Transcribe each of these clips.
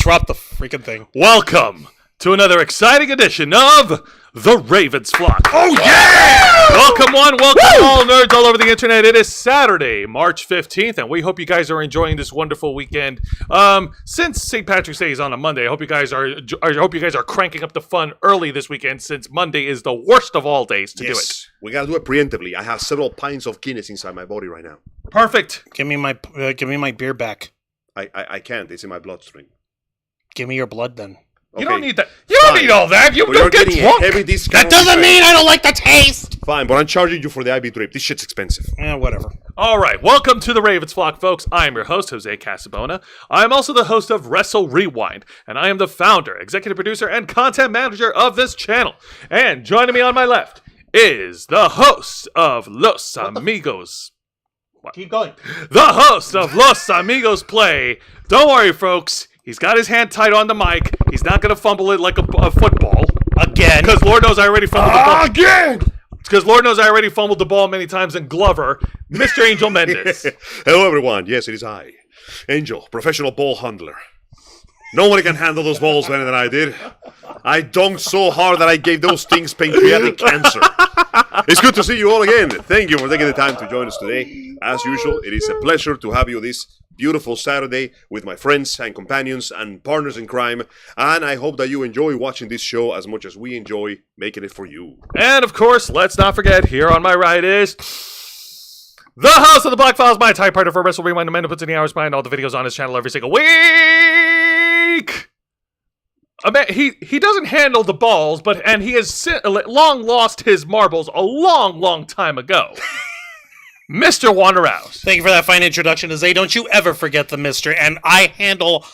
drop the freaking thing. Welcome to another exciting edition of The Ravens Flock. Oh, yeah! Welcome all nerds all over the internet. It is Saturday, March 15th, and we hope you guys are enjoying this wonderful weekend. Since St. Patrick's Day is on a Monday, I hope you guys are cranking up the fun early this weekend, since Monday is the worst of all days to do it. We gotta do it preemptively. I have several pints of Guinness inside my body right now. Perfect. Give me my beer back. I can't. It's in my bloodstream. Give me your blood then. You don't need that. You don't need all that. You don't get drunk. That doesn't mean I don't like the taste. Fine, but I'm charging you for the IV drip. This shit's expensive. Whatever. All right, welcome to the Ravens Flock, folks. I am your host, Jose Casabona. I am also the host of Wrestle Rewind, and I am the founder, executive producer, and content manager of this channel. And joining me on my left is the host of Los Amigos. Keep going. The host of Los Amigos Play. Don't worry, folks. He's got his hand tight on the mic. He's not going to fumble it like a football. Again. Because Lord knows I already fumbled the ball. Again! Because Lord knows I already fumbled the ball many times in Glover. Mr. Angel Mendez. Hello, everyone. Yes, it is I. Angel, professional ball handler. Nobody can handle those balls better than I did. I dunked so hard that I gave those things pancreatic cancer. It's good to see you all again. Thank you for taking the time to join us today. As usual, it is a pleasure to have you this beautiful Saturday with my friends and companions and partners in crime, and I hope that you enjoy watching this show as much as we enjoy making it for you. And of course, let's not forget, here on my right is the host of the Black Files, my typewriter for Wrestle Rewind, the man who puts in the hours behind all the videos on his channel every single week. He doesn't handle the balls, and he has long lost his marbles a long time ago. Mr. Wanderhouse. Thank you for that fine introduction, Jose. Don't you ever forget the Mister. And I handle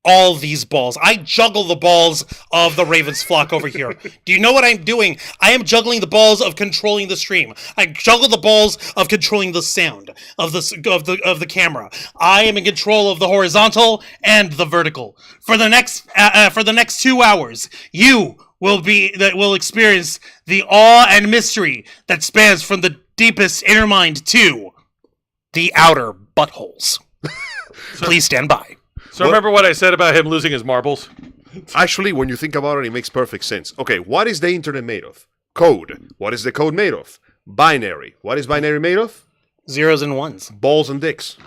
all these balls. I juggle the balls of the Ravens Flock over here. Do you know what I'm doing? I am juggling the balls of controlling the stream. I juggle the balls of controlling the sound of the camera. I am in control of the horizontal and the vertical. For the next 2 hours, you will experience the awe and mystery that spans from the deepest inner mind to the outer buttholes. Please stand by. So remember what I said about him losing his marbles? Actually, when you think about it, it makes perfect sense. Okay, what is the internet made of? Code. What is the code made of? Binary. What is binary made of? Zeros and ones. Balls and dicks.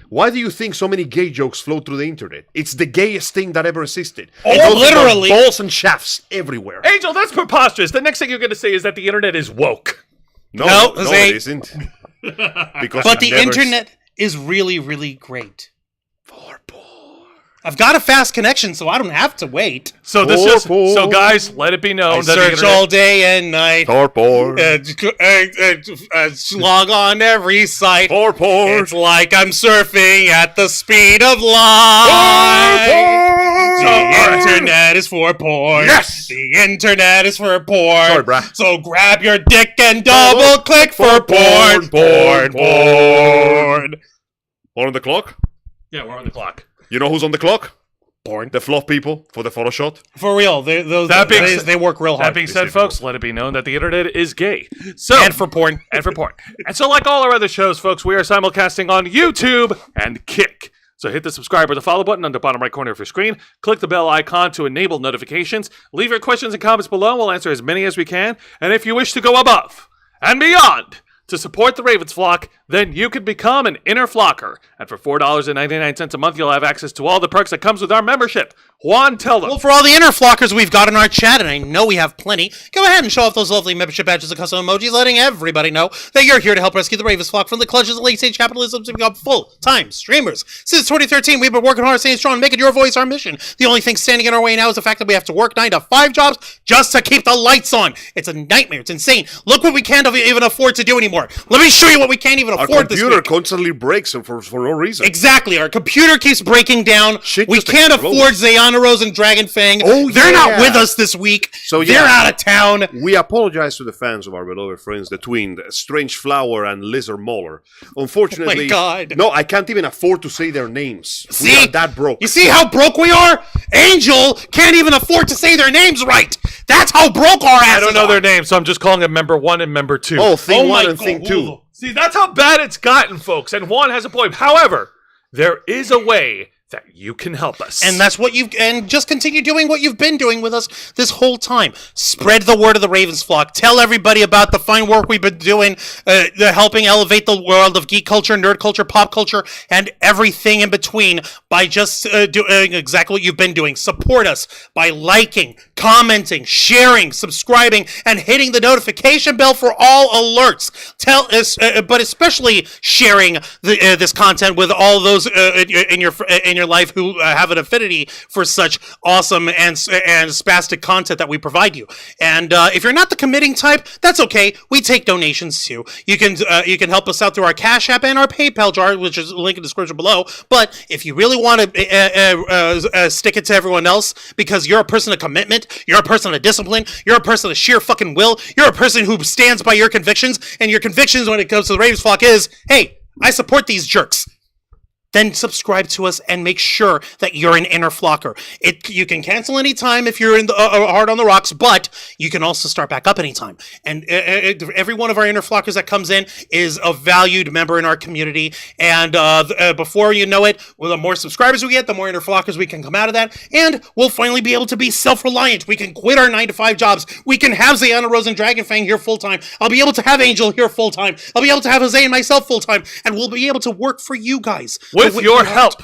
Why do you think so many gay jokes flow through the internet? It's the gayest thing that ever existed. Oh, literally. Balls and shafts everywhere. Angel, that's preposterous. The next thing you're going to say is that the internet is woke. No, it isn't. But the internet is really, really great. For poor. I've got a fast connection, so I don't have to wait. So guys, let it be known that search all day and night. For poor. Log on every site. For poor. It's like I'm surfing at the speed of light. The internet is for porn. Yes! The internet is for porn. Sorry, brah. So grab your dick and double click for porn. Porn. On the clock? Yeah, we're on the clock. You know who's on the clock? Porn. The fluff people for the photo shot. For real. They work real hard. That being said, folks, let it be known that the internet is gay. So, and for porn. And so, like all our other shows, folks, we are simulcasting on YouTube and Kick. So hit the subscribe or the follow button on the bottom right corner of your screen. Click the bell icon to enable notifications. Leave your questions and comments below. We'll answer as many as we can. And if you wish to go above and beyond to support the Ravens Flock, then you can become an inner flocker. And for $4.99 a month, you'll have access to all the perks that comes with our membership. Juan, tell them. Well, for all the inner flockers we've got in our chat, and I know we have plenty, go ahead and show off those lovely membership badges and custom emojis, letting everybody know that you're here to help rescue the Ravens Flock from the clutches of late-stage capitalism to become full-time streamers. Since 2013, we've been working hard, staying strong, making your voice our mission. The only thing standing in our way now is the fact that we have to work 9 to 5 jobs just to keep the lights on. It's a nightmare. It's insane. Look what we can't even afford to do anymore. Let me show you what we can't even afford this week. Our computer constantly breaks for no reason. Exactly. Our computer keeps breaking down. We can't afford Zayana Rose and Dragon Fang. Oh, They're not with us this week. So they're out of town. We apologize to the fans of our beloved friends, the twin, Strange Flower and Lizard Mauler. Unfortunately, oh my God. No, I can't even afford to say their names. See? We are that broke. You see how broke we are? Angel can't even afford to say their names right. That's how broke our asses are. I don't know their names, so I'm just calling them Member 1 and Member 2. Oh, Thing 1 and Thing 2. See, that's how bad it's gotten, folks. And Juan has a point. However, there is a way that you can help us. And that's what and just continue doing what you've been doing with us this whole time. Spread the word of the Ravens flock. Tell everybody about the fine work we've been doing, helping elevate the world of geek culture, nerd culture, pop culture, and everything in between by just doing exactly what you've been doing. Support us by liking, commenting, sharing, subscribing, and hitting the notification bell for all alerts. Tell us, but especially sharing this content with all those in your life who have an affinity for such awesome and spastic content that we provide you. And if you're not the committing type, that's okay. We take donations too. You can help us out through our Cash App and our PayPal jar, which is linked in the description below. But if you really want to stick it to everyone else because you're a person of commitment, you're a person of discipline, you're a person of sheer fucking will, you're a person who stands by your convictions, and your convictions when it comes to the Ravens flock is, hey, I support these jerks. Then subscribe to us and make sure that you're an inner flocker. You can cancel anytime if you're in the hard on the rocks, but you can also start back up anytime. And every one of our inner flockers that comes in is a valued member in our community. And before you know it, well, the more subscribers we get, the more inner flockers we can come out of that. And we'll finally be able to be self-reliant. We can quit our 9-to-5 jobs. We can have Zayana Rose and Dragonfang here full-time. I'll be able to have Angel here full-time. I'll be able to have Jose and myself full-time. And we'll be able to work for you guys. With your help,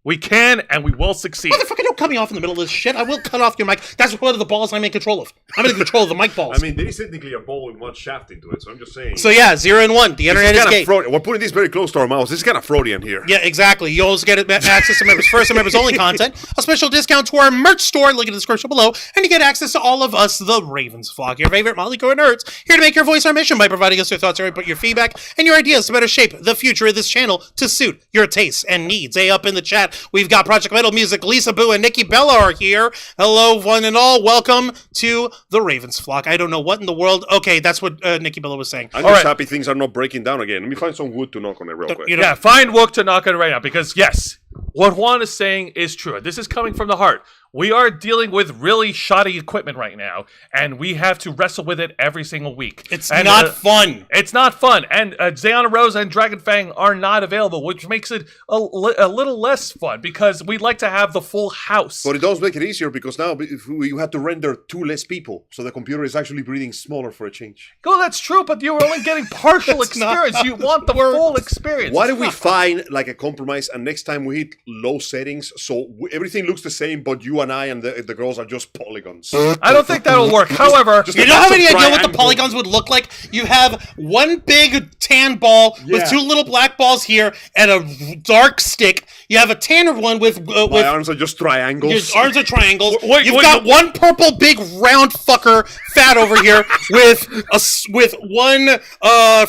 we can and we will succeed. Motherfucker, don't cut me off in the middle of this shit. I will cut off your mic. That's one of the balls I'm in control of. I'm in control of the mic balls. I mean, there is technically a ball with one shaft into it, so I'm just saying. So yeah, 0 and 1. The internet is gay. We're putting this very close to our mouths. This is kind of Freudian here. Yeah, exactly. You also get access to members first and members only content, a special discount to our merch store, link in the description below, and you get access to all of us, the Ravens flock, your favorite Motley Crue nerds, here to make your voice our mission by providing us your thoughts, your feedback, and your ideas to better shape the future of this channel to suit your tastes and needs. Hey, up in the chat, we've got Project Metal Music, Lisa Boo, and Nikki Bella are here. Hello, one and all. Welcome to the Ravens flock. I don't know what in the world. Okay, that's what Nikki Bella was saying. I'm just happy things are not breaking down again. Let me find some wood to knock on it real quick. Yeah, find wood to knock on it right now because, yes, what Juan is saying is true. This is coming from the heart. We are dealing with really shoddy equipment right now, and we have to wrestle with it every single week. It's not fun. It's not fun. And Zayana Rose and Dragonfang are not available, which makes it a little less fun because we'd like to have the full house. But it does make it easier because now you have to render 2 less people, so the computer is actually breathing smaller for a change. Well, that's true, but you're only getting partial experience. You want the full experience. Why don't we find like a compromise, and next time we hit low settings, so everything looks the same, but you and I and the girls are just polygons. I don't think that'll work. However, you don't have any idea what the polygons would look like? You have one big tan ball with 2 little black balls here and a dark stick. You have a tanner one with my arms are just triangles. Your arms are triangles. You've got one purple big round fucker fat over here with one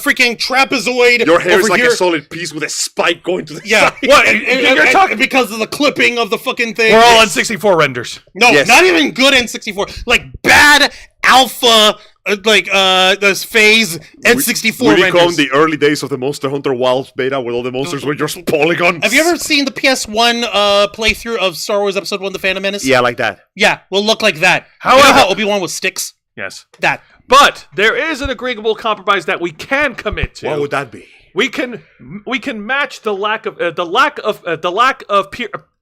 freaking trapezoid. Your hair is like here. a solid piece with a spike going to the side. What? You're talking because of the clipping of the fucking thing. We're all on 64 renders. No, not even good N64. Like bad alpha, this phase N64 renders. We become the early days of the Monster Hunter Wilds beta where all the monsters were just polygons. Have you ever seen the PS1 playthrough of Star Wars Episode 1, The Phantom Menace? Yeah, like that. Yeah, will look like that. However, you know how Obi-Wan was sticks? Yes. That. But there is an agreeable compromise that we can commit to. What would that be? We can match the lack of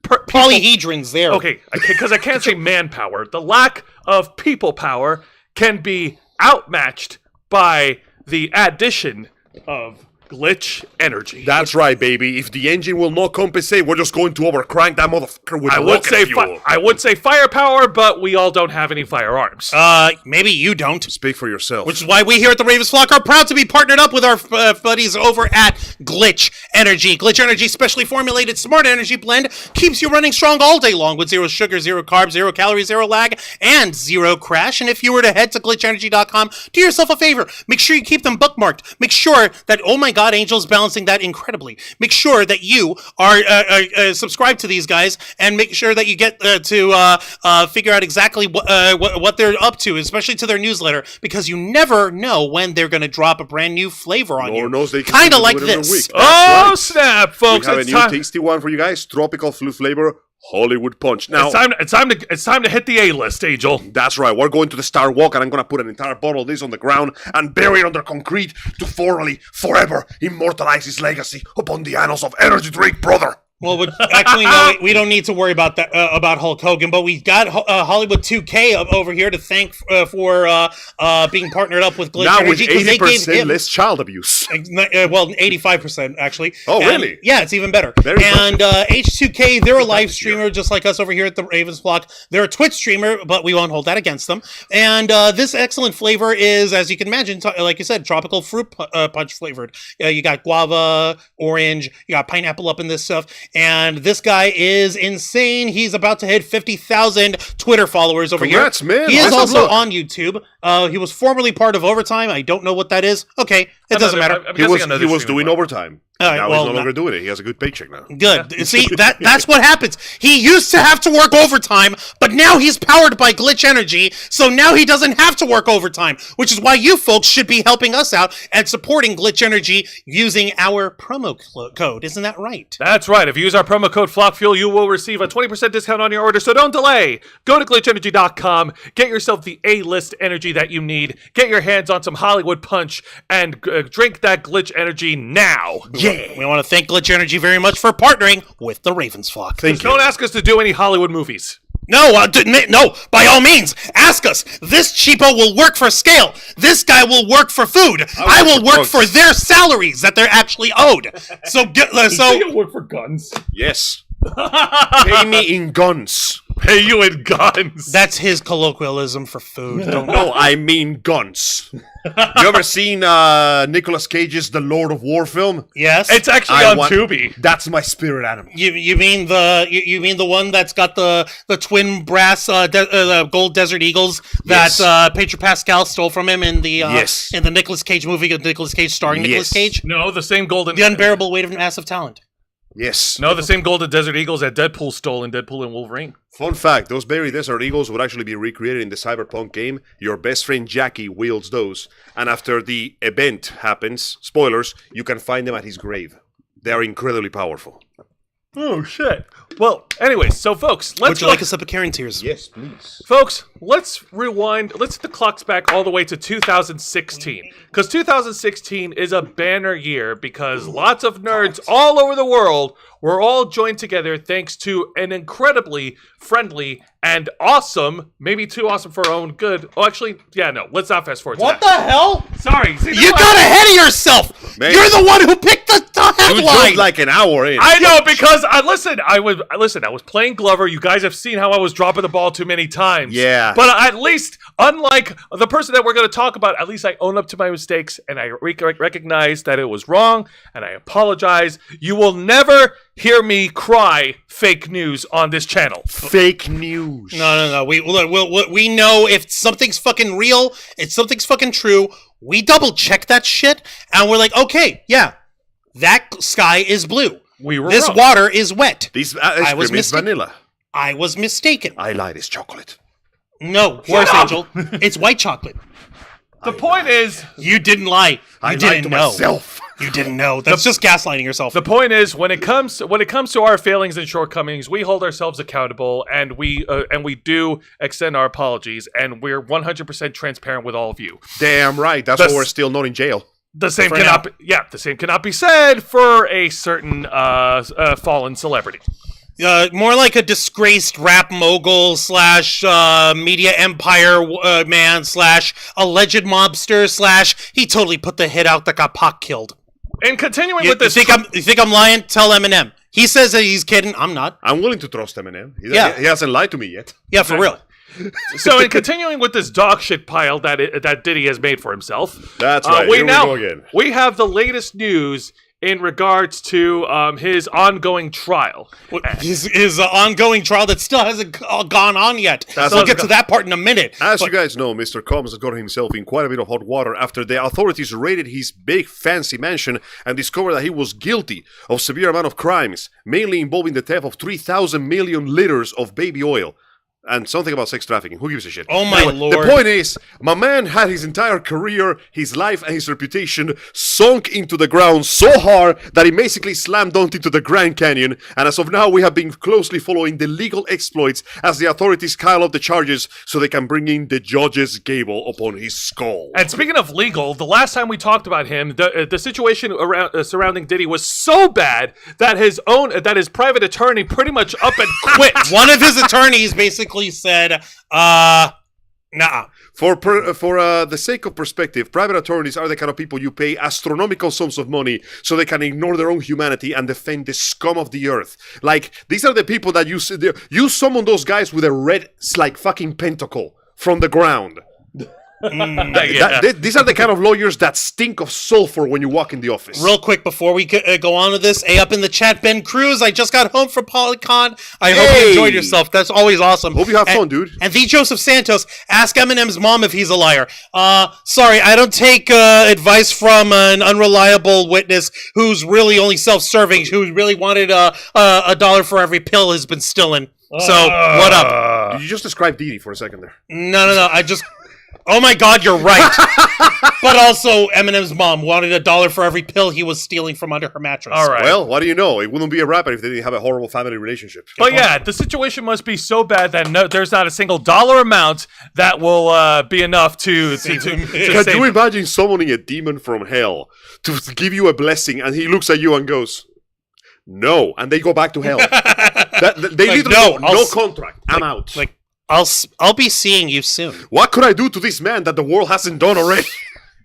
polyhedrons there. Okay, because I can't say manpower. The lack of people power can be outmatched by the addition of glitch energy. That's right, baby. If the engine will not compensate, we're just going to overcrank that motherfucker with rocket fuel. I would say firepower, but we all don't have any firearms. Maybe you don't. Speak for yourself. Which is why we here at the Ravens Flock are proud to be partnered up with our buddies over at Glitch Energy. Glitch Energy specially formulated smart energy blend keeps you running strong all day long with 0 sugar, 0 carbs, 0 calories, 0 lag, and 0 crash. And if you were to head to glitchenergy.com, do yourself a favor. Make sure you keep them bookmarked. Make sure that, oh my God, Angel's balancing that incredibly. Make sure that you are subscribed to these guys and make sure that you get to figure out exactly what they're up to, especially to their newsletter, because you never know when they're going to drop a brand new flavor on you. Kind of like this. Oh, right. Snap, folks. We have a new tasty one for you guys. Tropical flute flavor. Hollywood Punch. Now it's time to hit the A-list, Angel. That's right. We're going to the Star Walk, and I'm gonna put an entire bottle of this on the ground and bury it under concrete to forever immortalize his legacy upon the annals of energy drink, brother. Well, actually, no, we don't need to worry about that about Hulk Hogan, but we got Hollywood 2K over here to thank for being partnered up with Glitch Now with Energy because they gave 80% him less child abuse. 85% actually. Oh, And, really? Yeah, it's even better. Very and H2K, they're a live this streamer just like us over here at the Ravens Flock. They're a Twitch streamer, but we won't hold that against them. And this excellent flavor is, as you can imagine, like you said, tropical fruit punch flavored. You got guava, orange, you got pineapple up in this stuff. And this guy is insane. He's about to hit 50,000 Twitter followers over Congrats, here. man. He is Best of also luck. on YouTube. He was formerly part of Overtime. I don't know what that is. Okay, it doesn't matter. I'm He guessing was another doing streaming overtime. All right, Now well, he's no no- longer doing it. He has a good paycheck now. Good. See, that's what happens. He used to have to work overtime, but now he's powered by Glitch Energy, so now he doesn't have to work overtime, which is why you folks should be helping us out and supporting Glitch Energy using our promo code. Isn't that right? That's right. If you use our promo code FlockFuel, you will receive a 20% discount on your order, so don't delay. Go to glitchenergy.com, get yourself the A-list energy that you need, get your hands on some Hollywood Punch, and drink that Glitch Energy now. Yeah. We want to thank Glitch Energy very much for partnering with the Ravens Flock. Thank you. Don't ask us to do any Hollywood movies. No, no, by all means, ask us. This cheapo will work for scale. This guy will work for food. I will work for their salaries that they're actually owed. So, work for guns. Yes. Pay me in guns. Pay you in guns. that's his colloquialism for food. Don't No, I mean guns. You ever seen Nicolas Cage's The Lord of War film? Yes, It's actually I on want- Tubi. That's my spirit animal. you mean the one that's got the twin brass gold Desert Eagles that Yes. Pedro Pascal stole from him in the Yes. in the Nicolas Cage movie of Nicolas Cage starring Nicolas Yes. Cage. No, the same golden. The Unbearable Weight of Massive Talent. Yes. No, the same golden Desert Eagles that Deadpool stole in Deadpool and Wolverine. Fun fact, those Berry Desert Eagles would actually be recreated in the Cyberpunk game. Your best friend Jackie wields those. And after the event happens, spoilers, you can find them at his grave. They are incredibly powerful. Oh shit. Well, anyways, so folks, let's Would you go- like a sip of Karen Tears? Yes, please. Folks, let's rewind. Let's hit the clocks back all the way to 2016. Because 2016 is a banner year because lots of nerds all over the world were all joined together thanks to an incredibly friendly and awesome, maybe too awesome for our own good. Oh, actually, yeah, no, let's not fast forward to What that. the hell? Sorry. See, You got ahead of yourself. Man. You're the one who picked the You headline. jumped like an hour in. I know because I was playing Glover. You guys have seen how I was dropping the ball too many times. Yeah. But at least, unlike the person that we're going to talk about, at least I own up to my mistakes and I recognize that it was wrong and I apologize. You will never hear me cry fake news on this channel. Fake news. No. We know if something's fucking real, if something's fucking true, we double check that shit, and we're like, okay, yeah, that sky is blue. We were This wrong. water is wet. This ice was cream is mistaken. vanilla. I was mistaken. I lied, it's chocolate. No, worse, up. Angel. It's white chocolate. The point is, You didn't lie. You I lied didn't to know. myself. You didn't know. That's just gaslighting yourself. the point is, when it comes to our failings and shortcomings, we hold ourselves accountable, and we do extend our apologies, and we're 100% transparent with all of you. Damn right. That's That's- why we're still not in jail. The same For cannot, the same cannot be said for a certain fallen celebrity. More like a disgraced rap mogul slash media empire man slash alleged mobster slash he totally put the hit out that got Pac killed. And continuing You, with this, you think I'm lying? Tell Eminem. He says that he's kidding. I'm not. I'm willing to trust Eminem. Yeah. He hasn't lied to me yet. Yeah, for real. so in continuing with this dog shit pile that Diddy has made for himself, That's right. Here we go again. we have the latest news in regards to his ongoing trial. His ongoing trial that still hasn't gone on yet. That's We'll not get to that part in a minute. As But- you guys know, Mr. Combs has got himself in quite a bit of hot water after the authorities raided his big fancy mansion and discovered that he was guilty of severe amount of crimes, mainly involving the theft of 3,000 million liters of baby oil. And something about sex trafficking. Who gives a shit? Oh my lord. The point is, my man had his entire career, his life, and his reputation sunk into the ground so hard that he basically slammed dunked into the Grand Canyon. And as of now, we have been closely following the legal exploits as the authorities pile up the charges so they can bring in the judge's gavel upon his skull. And speaking of legal, the last time we talked about him, the situation around surrounding Diddy was so bad that his private attorney pretty much up and quit. One of his attorneys basically said, nah. For the sake of perspective, private attorneys are the kind of people you pay astronomical sums of money so they can ignore their own humanity and defend the scum of the earth. Like, these are the people that you summon those guys with a red, like, fucking pentacle from the ground. These are the kind of lawyers that stink of sulfur when you walk in the office. Real quick before we go on with this, up in the chat, Ben Cruz, I just got home from Polycon. I hope you enjoyed yourself. That's always awesome. Hope you have fun, dude. And the Joseph Santos, ask Eminem's mom if he's a liar. Sorry, I don't take advice from an unreliable witness who's really only self-serving, who really wanted a dollar for every pill has been stealing. So, what up? Did you just describe Diddy for a second there? No, I just... Oh my god, you're right. But also, Eminem's mom wanted a dollar for every pill he was stealing from under her mattress. All right. Well, what do you know? It wouldn't be a rapper if they didn't have a horrible family relationship. But yeah, the situation must be so bad that there's not a single dollar amount that will be enough to Can you imagine summoning a demon from hell to give you a blessing, and he looks at you and goes, no, and they go back to hell. They Like, literally no, no contract. I'm out. Like, I'll be seeing you soon. What could I do to this man that the world hasn't done already?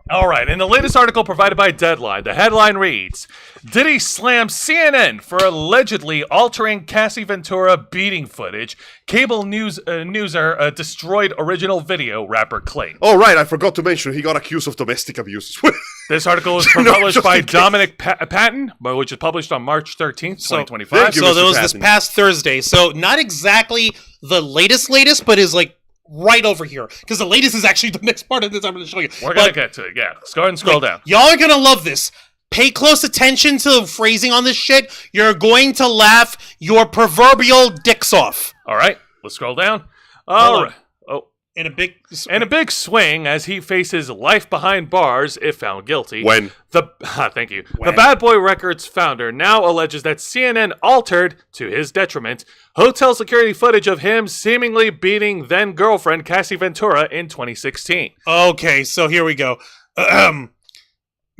All right, in the latest article provided by Deadline, the headline reads, Diddy slams CNN for allegedly altering Cassie Ventura beating footage. Cable newser destroyed original video, rapper claims. Oh, right, I forgot to mention he got accused of domestic abuse. This article was No, published just by in case. Dominic Patton, which is published on March 13th, 2025. thank you. So Mr. that was this Patton. past Thursday. So not exactly the latest, but is like right over here. Because the latest is actually the next part of this I'm going to show you. We're going to get to it, yeah. Let's go ahead and scroll down. Y'all are going to love this. Pay close attention to the phrasing on this shit. You're going to laugh your proverbial dicks off. All right, let's scroll down. Hold All on. right. Oh. In a big... And a big swing as he faces life behind bars if found guilty. When? Thank you. The Bad Boy Records founder now alleges that CNN altered, to his detriment, hotel security footage of him seemingly beating then-girlfriend Cassie Ventura in 2016. Okay, so here we go.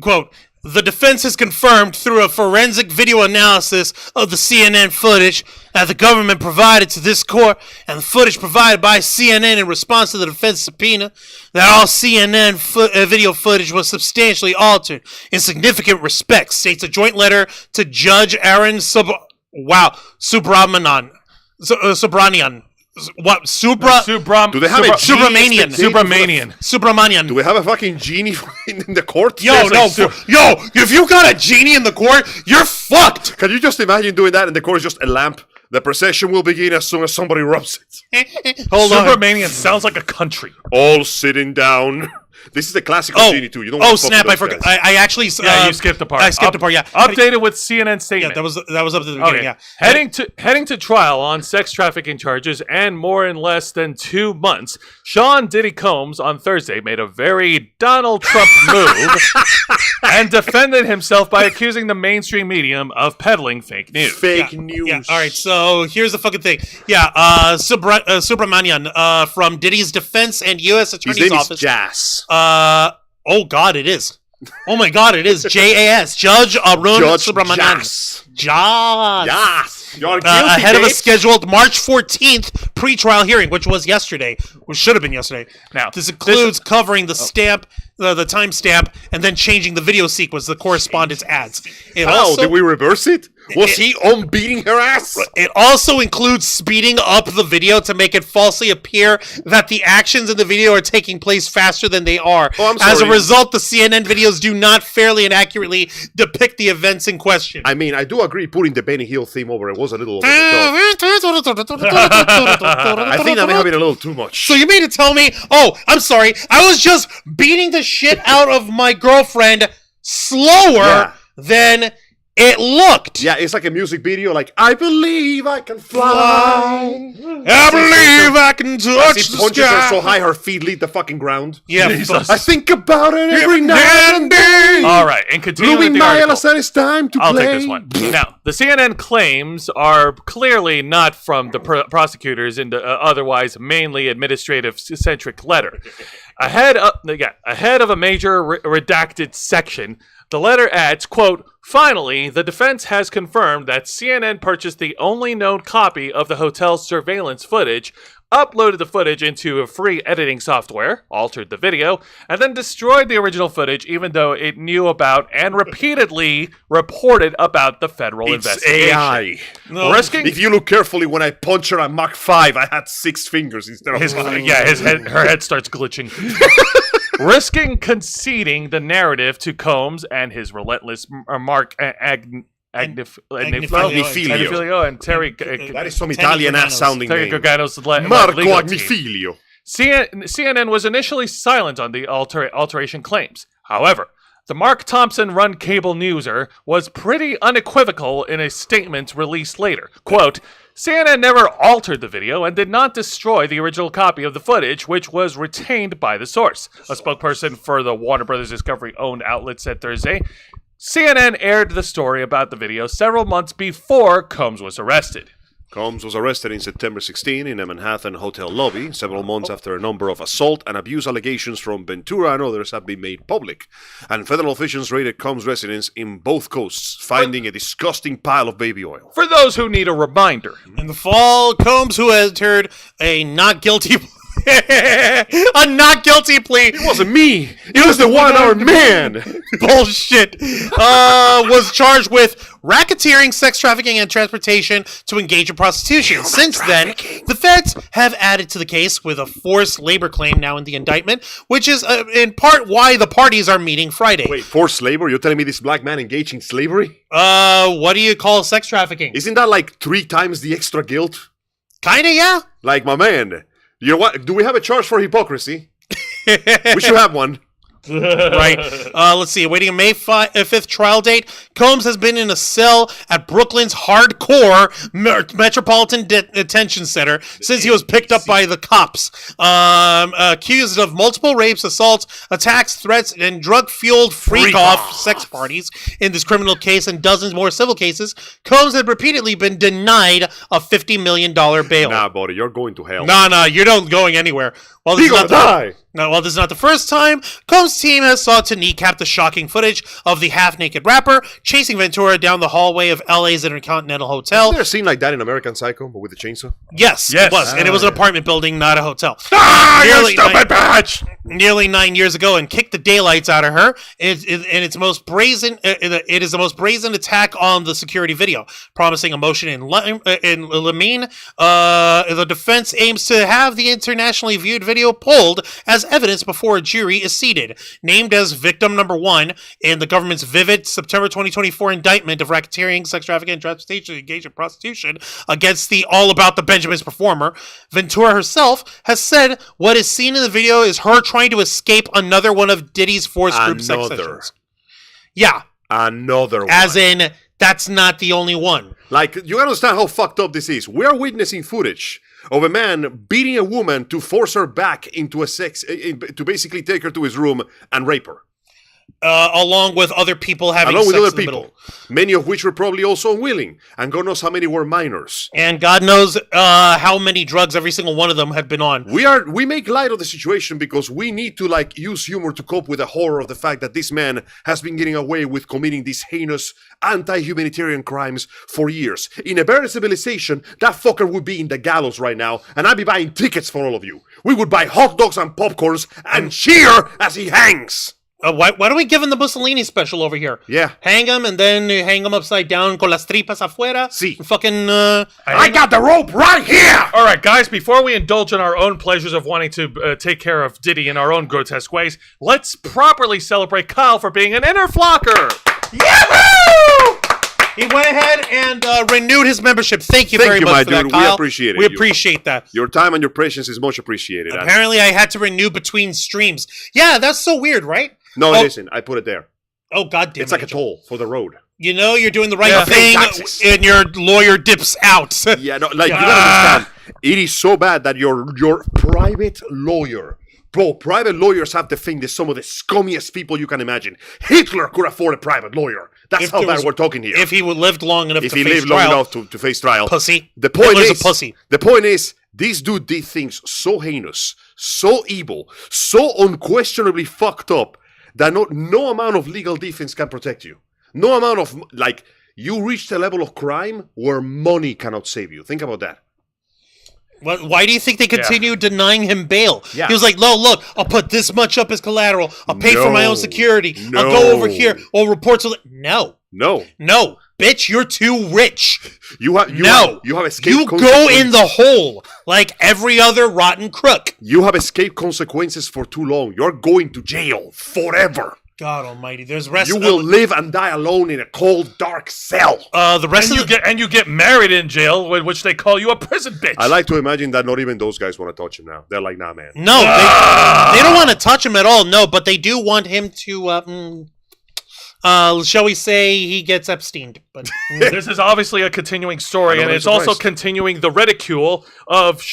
Quote, the defense has confirmed through a forensic video analysis of the CNN footage that the government provided to this court and the footage provided by CNN in response to the defense subpoena that all CNN video footage was substantially altered in significant respects, states a joint letter to Judge Aaron Subramanian. What? Do they have a genie Subramanian. Subramanian. Do we have a fucking genie in the court? Yo, if you got a genie in the court, you're fucked. Can you just imagine doing that and the court is just a lamp? The procession will begin as soon as somebody rubs it. Hold on. Subramanian sounds like a country. All sitting down. This is the classical genie too. You don't Oh want to fuck snap! with I those forgot. guys. I actually. Yeah, you skipped the part. I skipped the part. Yeah. Updated with CNN statement. Yeah, that was up to the beginning. Okay. Yeah. Heading to trial on sex trafficking charges and more in less than 2 months, Sean Diddy Combs on Thursday made a very Donald Trump move and defended himself by accusing the mainstream medium of peddling fake news. Fake news. Yeah. All right. So here's the fucking thing. Yeah. Subramanian from Diddy's defense and U.S. His Attorney's name office. is Jas. Oh God, it is. Oh my God, it is JAS, Judge Arun Judge Subramanian. Jas. Jas. You're guilty, Ahead of a babes. scheduled March 14th pre-trial hearing, which was yesterday, which should have been yesterday. Now, This includes covering the stamp, the timestamp, and then changing the video sequence, the correspondence ads. It Oh, also, did we reverse it? Was he on beating her ass? it also includes speeding up the video to make it falsely appear that the actions in the video are taking place faster than they are. Oh, I'm As a sorry. result, the CNN videos do not fairly and accurately depict the events in question. I mean, I do agree putting the Benny Hill theme over it was a little over the top. I think that may have been a little too much. So you mean to tell me, oh, I'm sorry, I was just beating the shit out of my girlfriend slower Yeah. than it looked. Yeah, it's like a music video, like, I believe I can fly. I believe I can touch She the punches her sky. so high her feet leave the fucking ground. Yeah, Jesus. I think about it every night and day. All right, and continuing Louis with the article. Maya said it's time to I'll play. take this one. Now, the CNN claims are clearly not from the prosecutors in the otherwise mainly administrative-centric letter. Ahead of a major redacted section, the letter adds, quote, "Finally, the defense has confirmed that CNN purchased the only known copy of the hotel's surveillance footage, uploaded the footage into a free editing software, altered the video, and then destroyed the original footage even though it knew about and repeatedly reported about the federal It's investigation." AI. Risking If you look carefully, when I punch her at Mach 5, I had 6 fingers instead of 5. her head starts glitching. Risking conceding the narrative to Combs and his relentless Mark Agnifilio and Terry That is some Italian-ass sounding Terry name. Gagano's Marco legal team. Agnifilio. CNN was initially silent on the alteration claims. However, the Mark Thompson-run cable newser was pretty unequivocal in a statement released later. Quote, CNN never altered the video and did not destroy the original copy of the footage, which was retained by the source. A spokesperson for the Warner Brothers Discovery-owned outlet said Thursday, CNN aired the story about the video several months before Combs was arrested. Combs was arrested in September 16 in a Manhattan hotel lobby, several months after a number of assault and abuse allegations from Ventura and others have been made public. And federal officials raided Combs' residence in both coasts, finding a disgusting pile of baby oil. For those who need a reminder, In the fall, Combs, who entered a not guilty a not guilty plea. It wasn't me! It was the one-armed man! Bullshit. Was charged with racketeering, sex trafficking, and transportation to engage in prostitution. Since then, the feds have added to the case with a forced labor claim now in the indictment, which is in part why the parties are meeting Friday. Wait, forced labor? You're telling me this black man engaged in slavery? What do you call sex trafficking? Isn't that like 3 times the extra guilt? Kinda, yeah. Like, my man, you know what? Do we have a charge for hypocrisy? We should have one. Right. Let's see. Awaiting a May 5th trial date, Combs has been in a cell at Brooklyn's hardcore Metropolitan Detention Center since he was picked up by the cops. Accused of multiple rapes, assaults, attacks, threats, and drug-fueled freak-off sex parties in this criminal case and dozens more civil cases, Combs had repeatedly been denied a $50 million bail. Nah, buddy, you're going to hell. Nah, you're not going anywhere. Well, this He is gonna not die! Now, while this is not the first time, Combs' team has sought to kneecap the shocking footage of the half-naked rapper chasing Ventura down the hallway of LA's Intercontinental Hotel. Have you ever seen like that in American Psycho, but with a chainsaw? Yes, it was. And it was an apartment building, not a hotel. you stupid bitch! Nearly 9 years ago, and kicked the daylights out of her. It is the most brazen attack on the security video, promising emotion in Lamine. The defense aims to have the internationally viewed video pulled as evidence before a jury is seated. Named as victim number 1 in the government's vivid September 2024 indictment of racketeering, sex trafficking, transportation, engaged in prostitution against the All About the Benjamins performer, Ventura herself has said what is seen in the video is her trying to escape another one of Diddy's forced group sex sessions. Yeah. Another one. As in, that's not the only one. Like, you gotta understand how fucked up this is. We are witnessing footage of a man beating a woman to force her back into to basically take her to his room and rape her. Along with other people having Along with sex other in the people. middle. Many of which were probably also unwilling. And God knows how many were minors. And God knows how many drugs every single one of them had been on. We make light of the situation because we need to like use humor to cope with the horror of the fact that this man has been getting away with committing these heinous anti-humanitarian crimes for years. In a better civilization, that fucker would be in the gallows right now, and I'd be buying tickets for all of you. We would buy hot dogs and popcorns and cheer as he hangs. Why don't we give him the Mussolini special over here? Yeah. Hang him and then hang him upside down con las tripas afuera. Sí. Fucking, I got the rope right here! All right, guys, before we indulge in our own pleasures of wanting to take care of Diddy in our own grotesque ways, let's properly celebrate Kyle for being an inner flocker. Yahoo! He went ahead and renewed his membership. Thank you very much my for that, dude. Kyle. We appreciate it. We appreciate that. Your time and your patience is much appreciated. Apparently, I had to renew between streams. Yeah, that's so weird, right? No, Oh. listen, I put it there. Oh, goddamn. It's like a toll for the road. You know you're doing the right thing, and your lawyer dips out. Yeah, no, like, you gotta understand, it is so bad that your private lawyer, bro, private lawyers have to think they're some of the scummiest people you can imagine. Hitler could afford a private lawyer. That's how bad we're talking here. If he would lived long enough to face trial. If he lived long enough to face trial. Pussy. The point Hitler's is, a pussy. The point is, this dude did things so heinous, so evil, so unquestionably fucked up, that no amount of legal defense can protect you. No amount of, like, you reached a level of crime where money cannot save you. Think about that. Why do you think they continue denying him bail? Yeah. He was like, no, look, I'll put this much up as collateral. I'll pay for my own security. I'll go over here. Or reports will... No. Bitch, you're too rich. You have escaped You go in the hole like every other rotten crook. You have escaped consequences for too long. You're going to jail forever. God almighty. There's You will live and die alone in a cold, dark cell. The rest and of the... you get married in jail, which they call you a prison bitch. I like to imagine that not even those guys want to touch him now. They're like, nah, man. No, they don't want to touch him at all. No, but they do want him to... shall we say he gets Epsteined? But this is obviously a continuing story, and it's also continuing the ridicule of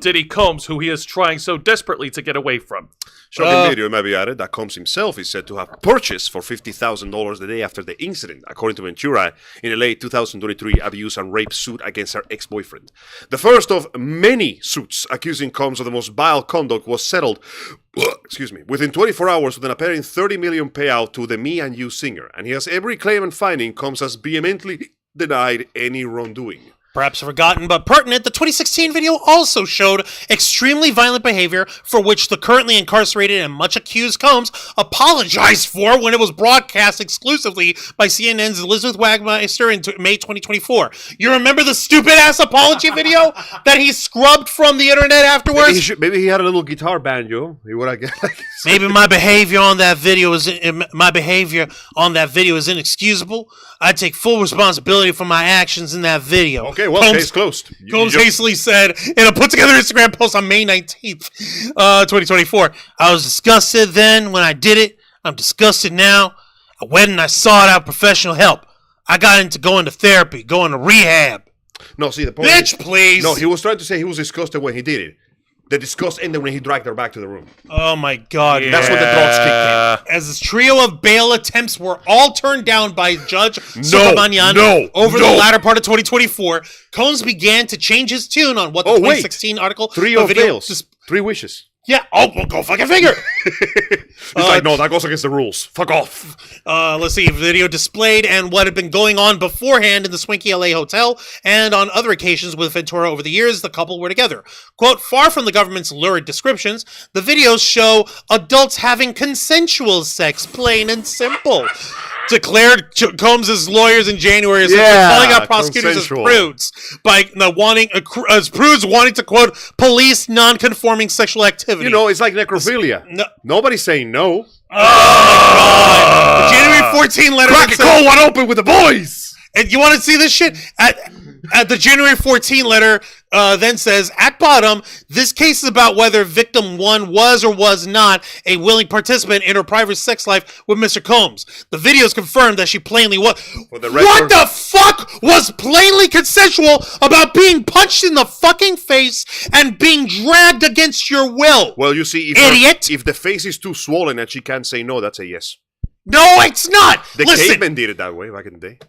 Diddy Combs, who he is trying so desperately to get away from. Shocking video may be added that Combs himself is said to have purchased for $50,000 the day after the incident, according to Ventura, in a late 2023 abuse and rape suit against her ex-boyfriend. The first of many suits accusing Combs of the most vile conduct was settled within 24 hours with an apparent $30 million payout to the Me and You singer, and he has every claim and finding Combs has vehemently denied any wrongdoing. perhaps forgotten but pertinent, the 2016 video also showed extremely violent behavior for which the currently incarcerated and much accused Combs apologized for when it was broadcast exclusively by CNN's Elizabeth Wagmeister in May 2024. You remember the stupid-ass apology video that he scrubbed from the internet afterwards? Maybe he had a little guitar banjo. He would have like Maybe my behavior on that video is inexcusable. I take full responsibility for my actions in that video. Okay, well, case closed. Combs hastily said in a put-together Instagram post on May 19th, 2024, I was disgusted then when I did it. I'm disgusted now. I went and I sought out professional help. I got into going to therapy, going to rehab. No, see, the point Bitch, please. No, he was trying to say he was disgusted when he did it. The disgust ended when he dragged her back to the room. Oh my God. Yeah. That's when the drugs kicked in. As this trio of bail attempts were all turned down by Judge Subramanian over the latter part of 2024, Combs began to change his tune on what the 2016 article... Three of bails. 3 wishes. Yeah. Oh, well, go fucking figure. He's like, no, that goes against the rules. Fuck off. Let's see. Video displayed and what had been going on beforehand in the swanky LA hotel and on other occasions with Ventura over the years the couple were together. Quote, far from the government's lurid descriptions, the videos show adults having consensual sex, plain and simple. Declared Combs' lawyers in January as calling out prosecutors as prudes by prudes wanting to quote police non-conforming sexual activity. You know, it's like necrophilia. Nobody's saying no. The January 14 letter. Crack a cold one open with the boys. And you want to see this shit? At the January 14 letter then says, at bottom, this case is about whether victim 1 was or was not a willing participant in her private sex life with Mr. Combs. The videos confirmed that she plainly was. What the fuck was plainly consensual about being punched in the fucking face and being dragged against your will? Well, you see, if the face is too swollen and she can't say no, that's a yes. No, it's not. The cavemen did it that way back in the day.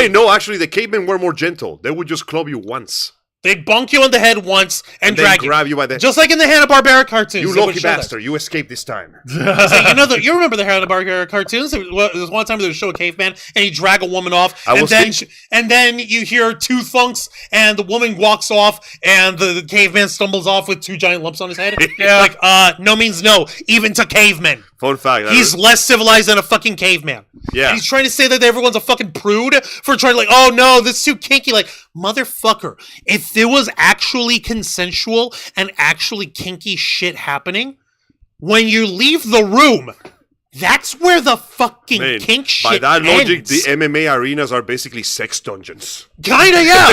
No, actually, the cavemen were more gentle. They would just club you once. They'd bonk you on the head once and drag you. Grab you by the... Just like in the Hanna-Barbera cartoons. You lucky bastard. You escaped this time. You remember the Hanna-Barbera cartoons? There was one time they would show a caveman and he'd drag a woman off. And then you hear 2 thunks and the woman walks off and the caveman stumbles off with 2 giant lumps on his head. Like, no means no. Even to cavemen. Fun fact. He's less civilized than a fucking caveman. Yeah. And he's trying to say that everyone's a fucking prude for trying to like, oh no, this is too kinky. Like, motherfucker, if there was actually consensual and actually kinky shit happening, when you leave the room, that's where the fucking kink shit ends. By that logic, the MMA arenas are basically sex dungeons. Kinda, yeah.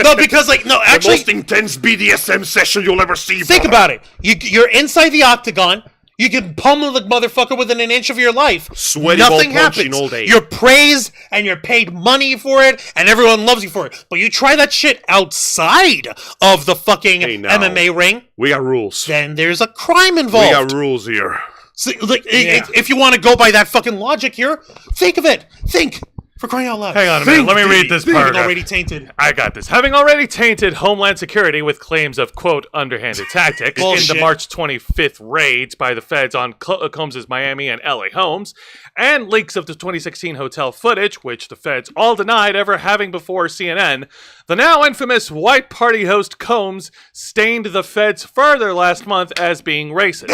No, because actually... The most intense BDSM session you'll ever see. Think about it. You're inside the octagon. You can pummel the motherfucker within an inch of your life. Sweaty Nothing ball punching happens. all day. You're praised and you're paid money for it, and everyone loves you for it. But you try that shit outside of the fucking Hey, now. MMA ring, We got rules. then there's a crime involved. We got rules here. So, if you want to go by that fucking logic here, think of it. Think. For crying out loud. Hang on a minute. Let me read this Having paragraph. already tainted. I got this. Having already tainted Homeland Security with claims of, quote, underhanded tactics in Bullshit. the March 25th raids by the feds on Combs' Miami and LA homes, and leaks of the 2016 hotel footage, which the feds all denied ever having before CNN, the now infamous white party host Combs stained the feds further last month as being racist.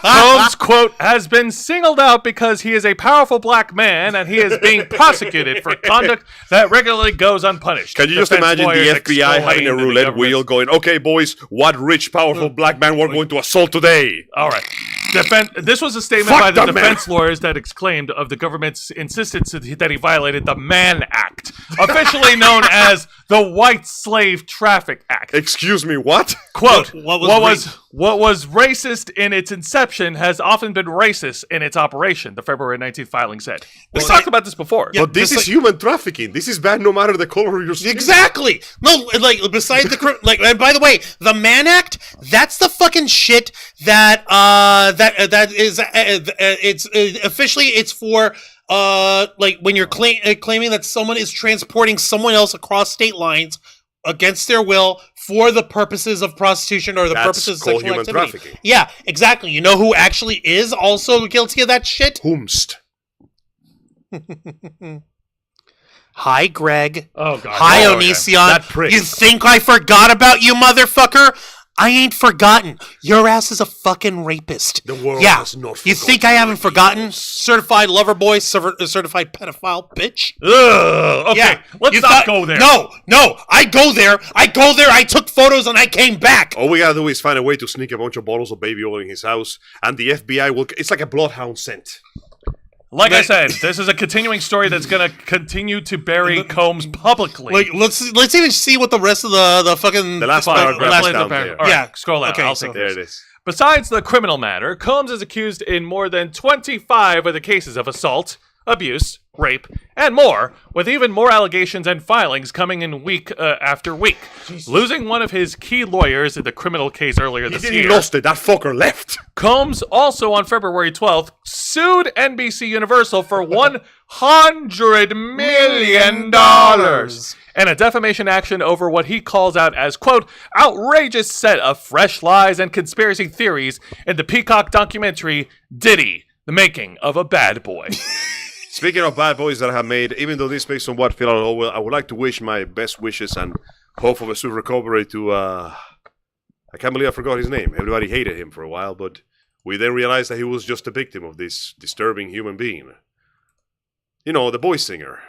Combs, quote, has been singled out because he is a powerful black man and he is being prosecuted for conduct that regularly goes unpunished. Can you just Defense imagine the lawyers FBI having a explained to the roulette government- wheel going, okay, boys, what rich, powerful black man we're going to assault today? All right. This was a statement Fuck by the the defense lawyers that exclaimed of the government's insistence that he violated the Mann Act, officially known as the White Slave Traffic Act. Excuse me, what? Quote, What what was racist in its inception has often been racist in its operation, the February 19th filing said. We talked about this before. Yeah, But this just is human trafficking. This is bad no matter the color of your skin. Exactly. No, like besides the like. And by the way, the Mann Act. That's the fucking shit that that is. It's officially it's for like when you're claiming that someone is transporting someone else across state lines against their will for the purposes of prostitution or the That's purposes of called sexual human activity. trafficking. Yeah, exactly. You know who actually is also guilty of that shit? Whomst. Hi, Greg. Oh, God. Hi, Oh, okay. Onision. That prick. You think I forgot about you, motherfucker? I ain't forgotten. Your ass is a fucking rapist. The world yeah. has not You forgotten think I haven't your forgotten? evils. Certified lover boy, certified pedophile, bitch. Ugh, okay, Yeah. let's You not thought- go there. No, I go there. I took photos and I came back. All we gotta do is find a way to sneak a bunch of bottles of baby oil in his house, and the FBI will. It's like a bloodhound scent. Like I said, this is a continuing story that's going to continue to bury Combs publicly. Like, let's even see what the rest of the fucking The last fuck- paragraph last- is down there. All right, Yeah. scroll down. Okay, I'll so- take There this. it is. Besides the criminal matter, Combs is accused in more than 25 of the cases of assault, abuse, rape, and more, with even more allegations and filings coming in week after week. Losing one of his key lawyers in the criminal case earlier He this didn't year, lost it. That fucker left. Combs also on February 12th sued NBC Universal for $100 million and a defamation action over what he calls out as, quote, outrageous set of fresh lies and conspiracy theories in the Peacock documentary Diddy, the making of a bad boy. Speaking of bad boys that I have made, even though this may somewhat feel out of nowhere, I would like to wish my best wishes and hope of a swift recovery to, I can't believe I forgot his name. Everybody hated him for a while, but we then realized that he was just a victim of this disturbing human being. You know, the boy singer.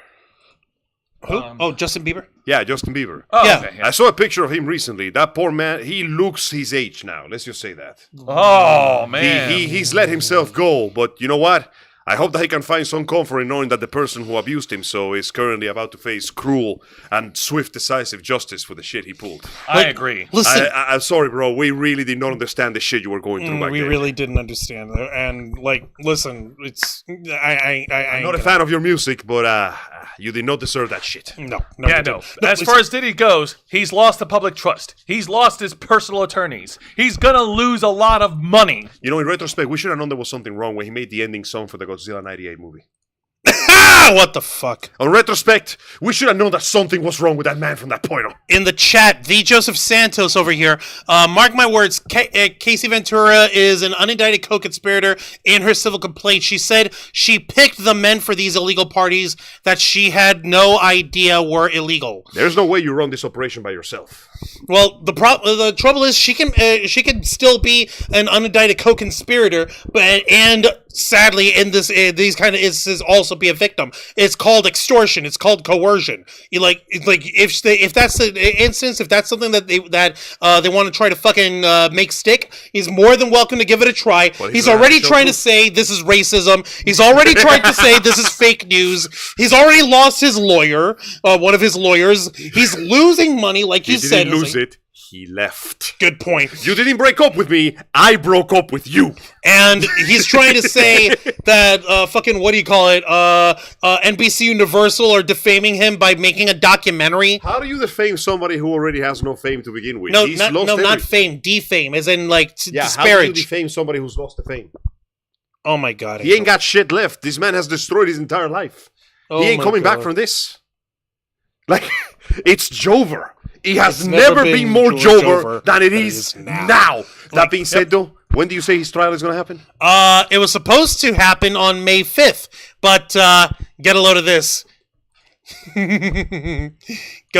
Who? Justin Bieber. Yeah, Justin Bieber. Oh, Yeah. okay, I saw a picture of him recently. That poor man, he looks his age now. Let's just say that. Oh, man. He's let himself go, but you know what? I hope that he can find some comfort in knowing that the person who abused him so is currently about to face cruel and swift, decisive justice for the shit he pulled. I agree. Listen, I'm sorry, bro. We really did not understand the shit you were going through back we then. really didn't understand, and like, listen, it's I'm not a fan of your music, but you did not deserve that shit. No, Yeah, no. As far as Diddy goes, he's lost the public trust. He's lost his personal attorneys. He's gonna lose a lot of money. You know, in retrospect, we should have known there was something wrong when he made the ending song for the Godzilla 98 movie. what the fuck? On retrospect, we should have known that something was wrong with that man from that point on. In the chat, the Joseph Santos over here. Mark my words, Casey Ventura is an unindicted co-conspirator in her civil complaint. She said she picked the men for these illegal parties that she had no idea were illegal. There's no way you run this operation by yourself. Well, the trouble is she can still be an unindicted co-conspirator, and sadly in these kind of instances also be a victim. It's called extortion. It's called coercion. If that's the instance, if that's something that they want to try to fucking make stick, he's more than welcome to give it a try. Well, he's gonna already have to show trying to proof. say this is racism. He's already tried to say this is fake news. He's already lost his lawyer, one of his lawyers. He's losing money, like you He said. didn't lose it. He left. Good point. You didn't break up with me. I broke up with you. And he's trying to say that fucking, what do you call it? NBC Universal are defaming him by making a documentary. How do you defame somebody who already has no fame to begin with? No, He's not, lost no, not everything. fame, defame, as in like Yeah, how do you disparage. defame somebody who's lost the fame? Oh my god. He ain't got shit left. This man has destroyed his entire life. Oh He ain't my coming back God. from this. Like, it's Jover. He has It's never never been been more Jover Jover than it is now. That Like, being said, though, when do you say his trial is going to happen? It was supposed to happen on May 5th, but get a load of this. Go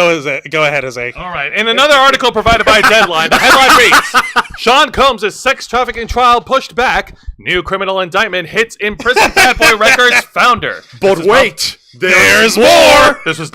ahead, Jose. All right. In another article provided by Deadline, the headline reads, Sean Combs' sex trafficking trial pushed back. New criminal indictment hits imprisoned Bad Boy Records founder. But wait, there's more! This was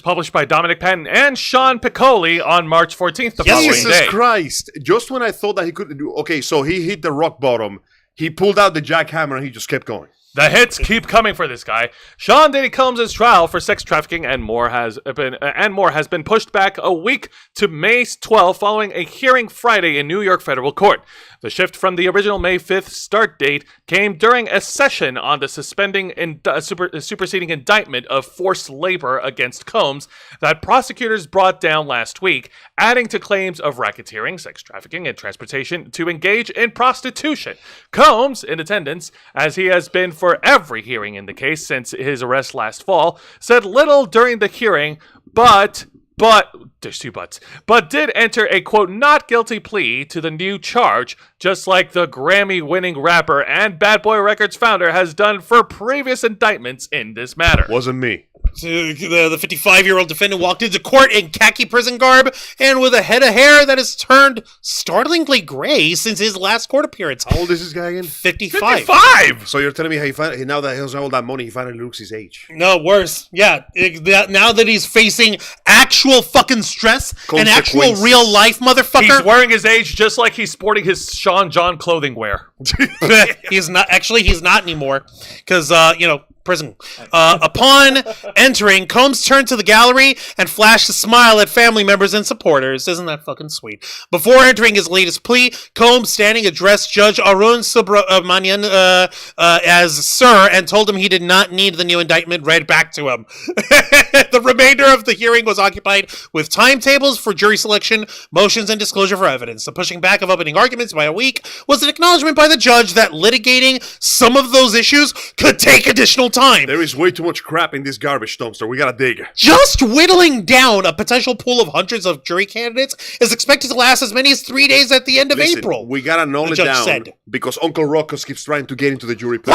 published by Dominic Patton and Sean Piccoli on March 14th, the following Jesus day. Christ. Just when I thought that he could do... Okay, so he hit the rock bottom. He pulled out the jackhammer and he just kept going. The hits keep coming for this guy. Sean Diddy Combs' trial for sex trafficking and more has been pushed back a week to May 12 following a hearing Friday in New York federal court. The shift from the original May 5th start date came during a session on the superseding indictment of forced labor against Combs that prosecutors brought down last week, adding to claims of racketeering, sex trafficking, and transportation to engage in prostitution. Combs, in attendance, as he has been for every hearing in the case since his arrest last fall, said little during the hearing, but there's two buts, but did enter a quote not guilty plea to the new charge, just like the Grammy-winning rapper and Bad Boy Records founder has done for previous indictments in this matter. Wasn't me. The 55-year-old defendant walked into court in khaki prison garb and with a head of hair that has turned startlingly gray since his last court appearance. How old is this guy again? 55. 55! So you're telling me now that he has all that money, he finally looks his age. No, worse. Yeah, now that he's facing actual fucking stress and actual Consequences. real life, He's motherfucker. wearing his age just like he's sporting his Sean John clothing wear. He's not. Actually, he's not anymore. Because, prison. Upon entering, Combs turned to the gallery and flashed a smile at family members and supporters. Isn't that fucking sweet? Before entering his latest plea, Combs standing addressed Judge Arun Subramanian as Sir and told him he did not need the new indictment read back to him. The remainder of the hearing was occupied with timetables for jury selection, motions, and disclosure for evidence. The pushing back of opening arguments by a week was an acknowledgement by the judge that litigating some of those issues could take additional time. There is way too much crap in this garbage dumpster. We gotta dig. Just whittling down a potential pool of hundreds of jury candidates is expected to last as many as 3 days at the end of Listen, April. we gotta nail the it judge down said. because Uncle Ruckus keeps trying to get into the jury pool.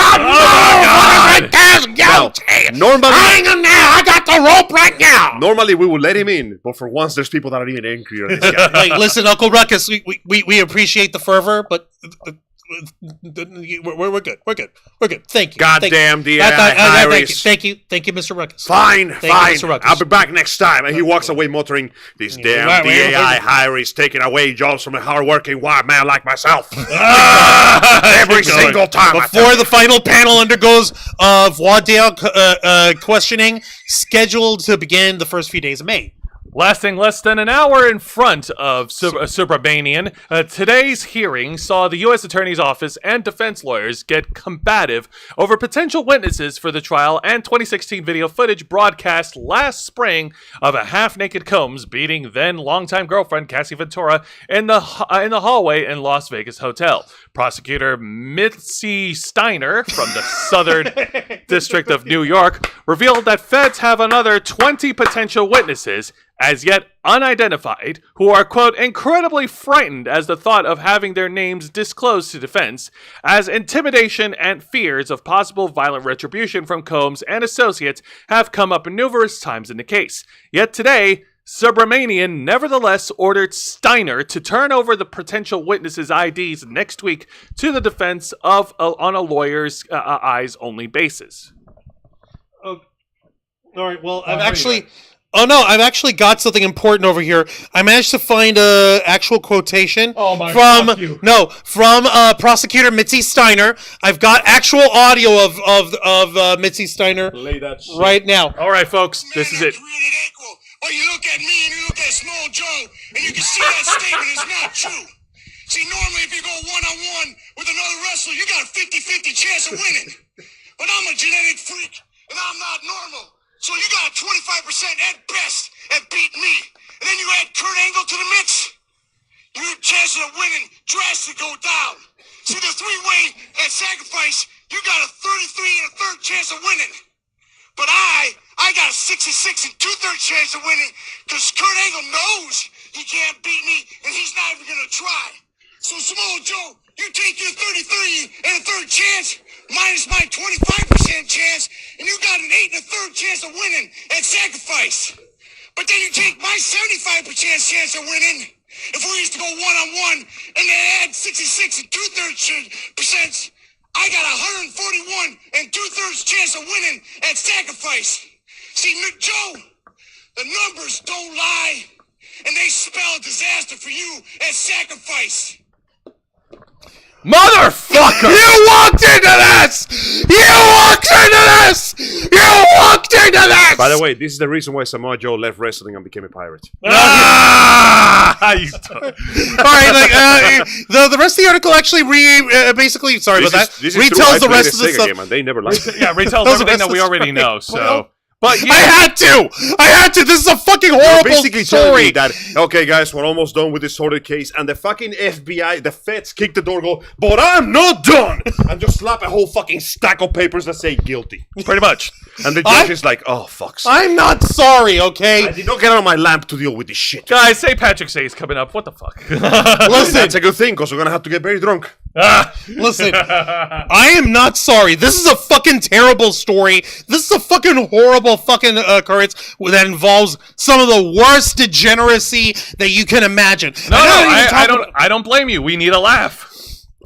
Normally, Hang him now! I got the rope right now! normally we would let him in, but for once there's people that are even angrier than this guy. Like, listen, Uncle Ruckus, we appreciate the fervor, but we're good. We're good. We're good. Thank you. Goddamn DAI Thank you, Mr. Ruckus. Fine, you, fine. Mr. Ruckus. I'll be back next time. And he walks away muttering, "This damn Right, right, DAI right. hire is taking away jobs from a hardworking white man like myself." Every single time. I tell Before the final panel undergoes voir dire questioning, scheduled to begin the first few days of May. Lasting less than an hour in front of Subramanian, today's hearing saw the U.S. Attorney's Office and defense lawyers get combative over potential witnesses for the trial and 2016 video footage broadcast last spring of a half-naked Combs beating then-longtime girlfriend Cassie Ventura in the hallway in Las Vegas hotel. Prosecutor Mitzi Steiner from the Southern District of New York revealed that feds have another 20 potential witnesses, as yet unidentified, who are, quote, incredibly frightened as the thought of having their names disclosed to defense, as intimidation and fears of possible violent retribution from Combs and associates have come up numerous times in the case. Yet today, Subramanian nevertheless ordered Steiner to turn over the potential witnesses' IDs next week to the defense on a lawyer's eyes-only basis. Oh, all right. Well, I've actually got something important over here. I managed to find a actual quotation from prosecutor Mitzi Steiner. I've got actual audio of Mitzi Steiner Play that shit. right now. All right, folks, this is it. Created equal. Or you look at me and you look at Small Joe and you can see that statement is not true. See, normally if you go one-on-one with another wrestler, you got a 50-50 chance of winning. But I'm a genetic freak and I'm not normal. So you got a 25% at best at beating me. And then you add Kurt Angle to the mix, your chances of winning drastically go down. See, the three-way at sacrifice, you got a 33 and a third chance of winning. But I got a 66 and two-thirds chance of winning because Kurt Angle knows he can't beat me and he's not even going to try. So, Samoa Joe, you take your 33 and a third chance minus my 25% chance and you got an 8 and a third chance of winning at sacrifice. But then you take my 75% chance of winning if we used to go one-on-one and then add 66 and two-thirds percent. I got 141 and two-thirds chance of winning at sacrifice. See, Joe, the numbers don't lie, and they spell disaster for you at sacrifice. Motherfucker! You walked into this! You walked into this! You walked into this! By the way, this is the reason why Samoa Joe left wrestling and became a pirate. Ah! You All right, like the rest of the article actually basically sorry about that. This is true. Retells I the played rest a of the Sega stuff. game and they never liked it. yeah, retells Those are everything that the we already know. So, but I yeah, had to. This is a fucking You're horrible basically telling story. me that, okay, guys, we're almost done with this sorted case, and the fucking FBI, the feds kick the door, go, but I'm not done! And just slap a whole fucking stack of papers that say guilty. pretty much. And the judge is like, oh, fucks. I'm not sorry, okay? I did not get on my lamp to deal with this shit. Guys, St. Patrick's Day is coming up. What the fuck? Listen, That's a good thing, because we're going to have to get very drunk. listen. I am not sorry. This is a fucking terrible story. This is a fucking horrible fucking occurrence that involves some of the worst degeneracy that you can imagine. No, And I don't blame you. We need a laugh.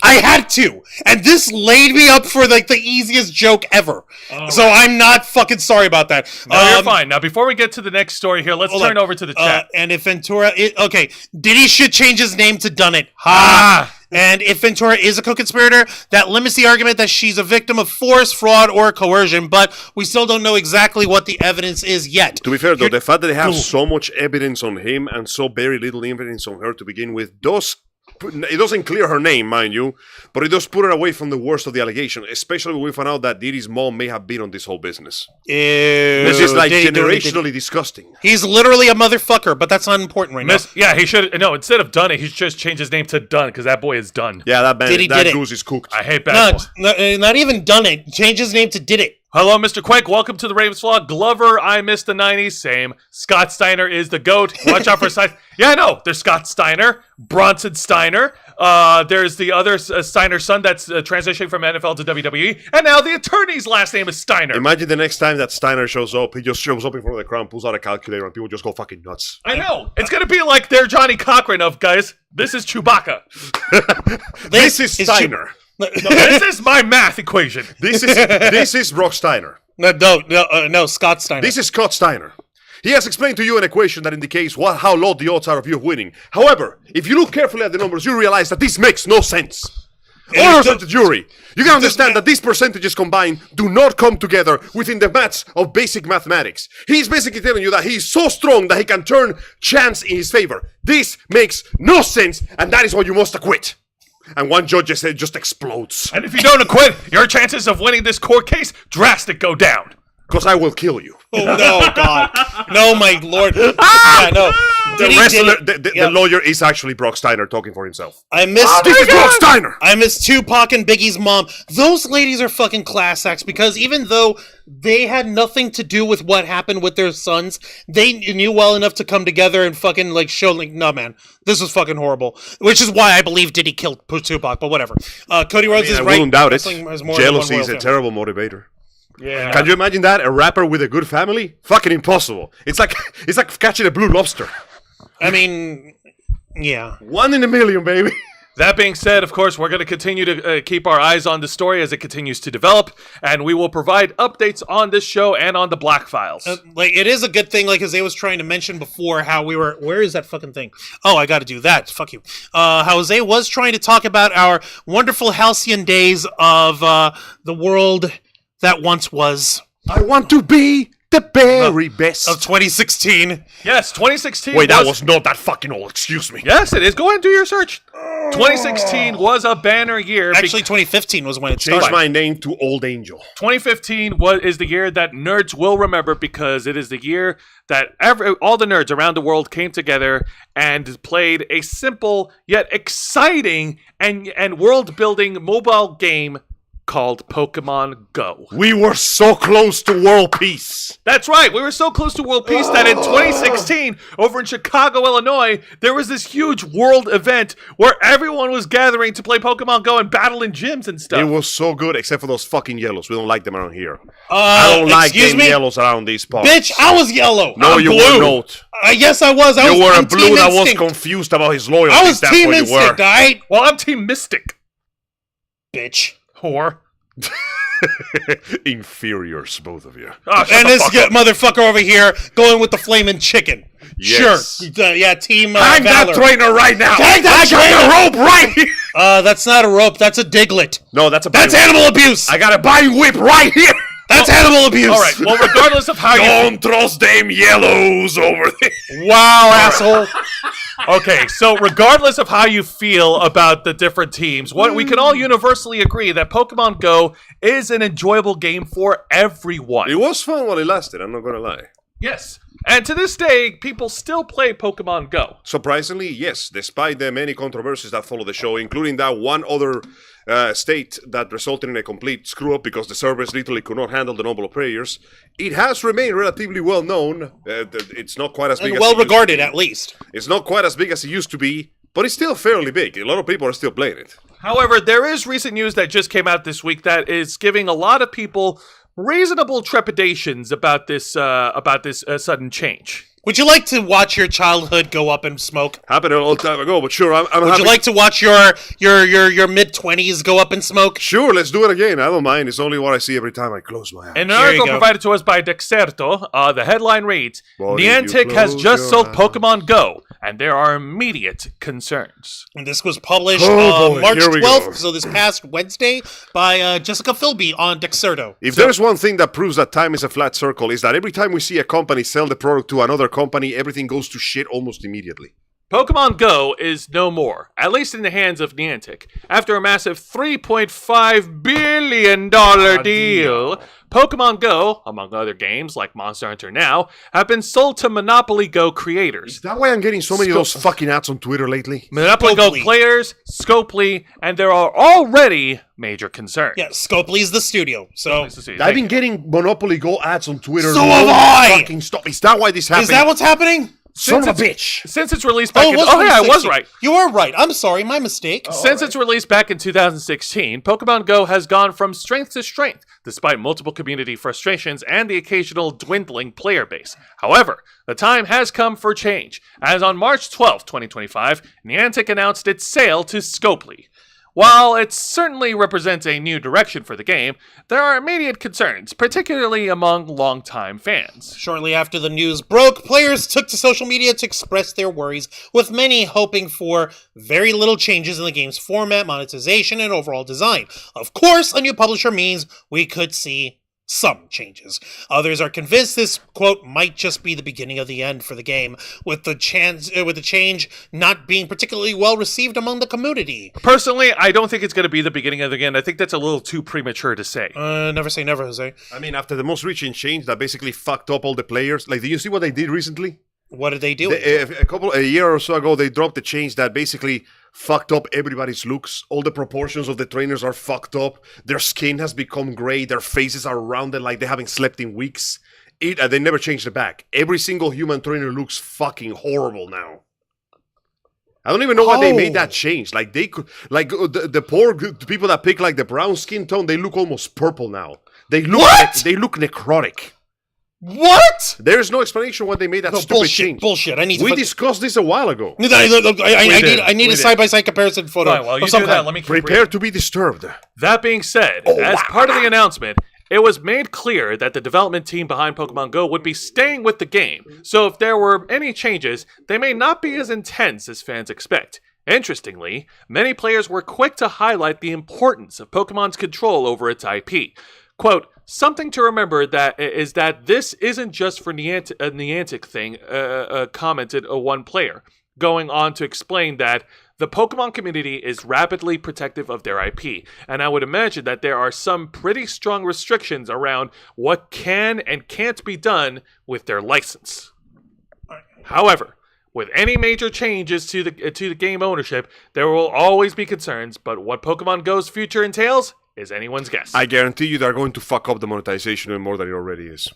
I had to, and this laid me up for like the easiest joke ever. So I'm not fucking sorry about that. No, you're fine. Now, before we get to the next story here, let's turn over to the chat. And if Ventura, okay, Diddy should change his name to Done It. Ha! And if Ventura is a co-conspirator, that limits the argument that she's a victim of force, fraud, or coercion, but we still don't know exactly what the evidence is yet. To be fair, though, the fact that they have so much evidence on him and so very little evidence on her to begin with it doesn't clear her name, mind you, but it does put her away from the worst of the allegation, especially when we found out that Diddy's mom may have been on this whole business. Ew, It's just like Diddy. generationally disgusting. He's literally a motherfucker, but that's not important right now. Yeah, he should. No, instead of Done It, he should just change his name to Done, because that boy is done. Yeah, that man, Diddy that did it. goose is cooked. I hate bad boy. Not even Done It. Change his name to Did It. Hello, Mr. Quake. Welcome to the Ravens vlog. Glover, I missed the 90s. Same. Scott Steiner is the GOAT. Watch out for size. Yeah, I know. There's Scott Steiner, Bronson Steiner. There's the other Steiner son that's transitioning from NFL to WWE. And now the attorney's last name is Steiner. Imagine the next time that Steiner shows up, he just shows up in front of the crowd, pulls out a calculator, and people just go fucking nuts. I know. It's going to be like their Johnny Cochran of, guys, this is Chewbacca. This is Steiner. No, this is my math equation. This is Brock Steiner. No, Scott Steiner. This is Scott Steiner. He has explained to you an equation that indicates how low the odds are of you winning. However, if you look carefully at the numbers, you realize that this makes no sense. Honors of the jury, you can understand that these percentages combined do not come together within the maths of basic mathematics. He's basically telling you that he's so strong that he can turn chance in his favor. This makes no sense, and that is why you must acquit. And one judge just explodes. And if you don't acquit, your chances of winning this court case drastic go down. Because I will kill you. Oh, no, God. No, my lord. Yeah, no. The lawyer is actually Brock Steiner talking for himself. This is Brock Steiner! I miss Tupac and Biggie's mom. Those ladies are fucking class acts because even though they had nothing to do with what happened with their sons, they knew well enough to come together and fucking like show like, no man, this was fucking horrible. Which is why I believe Diddy killed Tupac, but whatever. Cody Rhodes is I right. wouldn't doubt it. Wrestling has more than one Jealousy royal is a family. terrible motivator. Yeah. Can you imagine that? A rapper with a good family? Fucking impossible. It's like catching a blue lobster. I mean, yeah. 1 in a million, baby. That being said, of course, we're going to continue to keep our eyes on the story as it continues to develop, and we will provide updates on this show and on the Black Files. Like, it is a good thing, like, as they was trying to mention before, how we were... Where is that fucking thing? Oh, I gotta do that. Fuck you. How Jose was trying to talk about our wonderful halcyon days of the world that once was. I want to be The very best. Of 2016. Yes, 2016 Wait, that was not that fucking old. Excuse me. Yes, it is. Go ahead and do your search. 2016 was a banner year. Actually, 2015 was when it Change started. my name to Old Angel. 2015 is the year that nerds will remember because it is the year that all the nerds around the world came together and played a simple yet exciting and world-building mobile game called Pokemon Go. We were so close to world peace. That's right. We were so close to world peace that in 2016, over in Chicago, Illinois, there was this huge world event where everyone was gathering to play Pokemon Go and battle in gyms and stuff. It was so good, except for those fucking yellows. We don't like them around here. I don't like them yellows around these parts. Bitch, I was yellow. No, you were not. Yes, I was. You were a I'm blue Team that was Instinct. confused about his loyalty. I was That's Team what you Instinct, were. alright? Well, I'm Team Mystic. Bitch. Whore. Inferiors, both of you. Oh, shut And the this fuck up. motherfucker over here going with the flaming chicken. Yes. Sure. Yeah, Team Hang that Valor. trainer right now. Hang that I got the rope right here. That's not a rope. That's a diglet. No, that's a That's binding- animal abuse. I got a binding whip right here. That's animal abuse. All right. Well, regardless of how you... Don't trust them yellows over there. Wow, asshole. Okay, so regardless of how you feel about the different teams, what we can all universally agree that Pokemon Go is an enjoyable game for everyone. It was fun while it lasted, I'm not gonna lie. Yes. And to this day, people still play Pokemon Go. Surprisingly, yes, despite the many controversies that follow the show, including that one other state that resulted in a complete screw-up because the servers literally could not handle the number of players, it has remained relatively well known. It's not quite as big And as well it used to regarded, be. at least. It's not quite as big as it used to be, but it's still fairly big. A lot of people are still playing it. However, there is recent news that just came out this week that is giving a lot of people reasonable trepidations about this sudden change. Would you like to watch your childhood go up in smoke? Happened a long time ago, but sure, I'm Would happy. you like to watch your mid-20s go up in smoke? Sure, let's do it again. I don't mind. It's only what I see every time I close my eyes. In an Here you article go. provided to us by Dexerto, the headline reads, Well, if you Niantic has close just your sold eyes. Pokemon Go, and there are immediate concerns. And this was published Oh, boy, March here we 12th, go. so this past Wednesday, by Jessica Philby on Dexerto. If there's one thing that proves that time is a flat circle, is that every time we see a company sell the product to another company, everything goes to shit almost immediately. Pokemon Go is no more, at least in the hands of Niantic. After a massive $3.5 billion deal, Pokemon Go, among other games like Monster Hunter Now, have been sold to Monopoly Go creators. Is that why I'm getting so many of those fucking ads on Twitter lately? Monopoly Go Scopely. players, Scopely, and there are already major concerns. Yeah, Scopely's the studio, so... Nice to see you. I've Thank been you. getting Monopoly Go ads on Twitter. So have I! Fucking stop. Is that why this happened? Is that what's happening? Son of a Since bitch. Since it's released back in... it was Oh, yeah, I was 2016. right. You are right. I'm sorry, my mistake. Since its release back in 2016, Pokemon Go has gone from strength to strength, despite multiple community frustrations and the occasional dwindling player base. However, the time has come for change, as on March 12, 2025, Niantic announced its sale to Scopely. While it certainly represents a new direction for the game, there are immediate concerns, particularly among longtime fans. Shortly after the news broke, players took to social media to express their worries, with many hoping for very little changes in the game's format, monetization, and overall design. Of course, a new publisher means we could see some changes. Others are convinced this, quote, might just be the beginning of the end for the game, with the change not being particularly well received among the community. Personally, I don't think it's going to be the beginning of the end. I think that's a little too premature to say. Never say never, Jose. I mean, after the most recent change that basically fucked up all the players, like, did you see what they did recently? What did they do? A year or so ago, they dropped a change that basically fucked up everybody's looks. All the proportions of the trainers are fucked up. Their skin has become gray. Their faces are rounded like they haven't slept in weeks. They never changed it back. Every single human trainer looks fucking horrible now. I don't even know why they made that change. Like they could, like the poor people that pick like the brown skin tone, they look almost purple now. They look What? They look necrotic. What? There's no explanation why they made that No, stupid bullshit, change. bullshit. I need to... We discussed this a while ago. I need We a did. side-by-side comparison photo. Fine, while you of some do that, kind. let me keep Prepare to be disturbed. That being said, as part of the announcement, it was made clear that the development team behind Pokemon Go would be staying with the game, so if there were any changes, they may not be as intense as fans expect. Interestingly, many players were quick to highlight the importance of Pokemon's control over its IP. Quote, something to remember that is that this isn't just for Niantic thing, commented one player, going on to explain that the Pokemon community is rapidly protective of their IP, and I would imagine that there are some pretty strong restrictions around what can and can't be done with their license. However, with any major changes to the game ownership, there will always be concerns, but what Pokemon Go's future entails is anyone's guess. I guarantee you they're going to fuck up the monetization even more than it already is.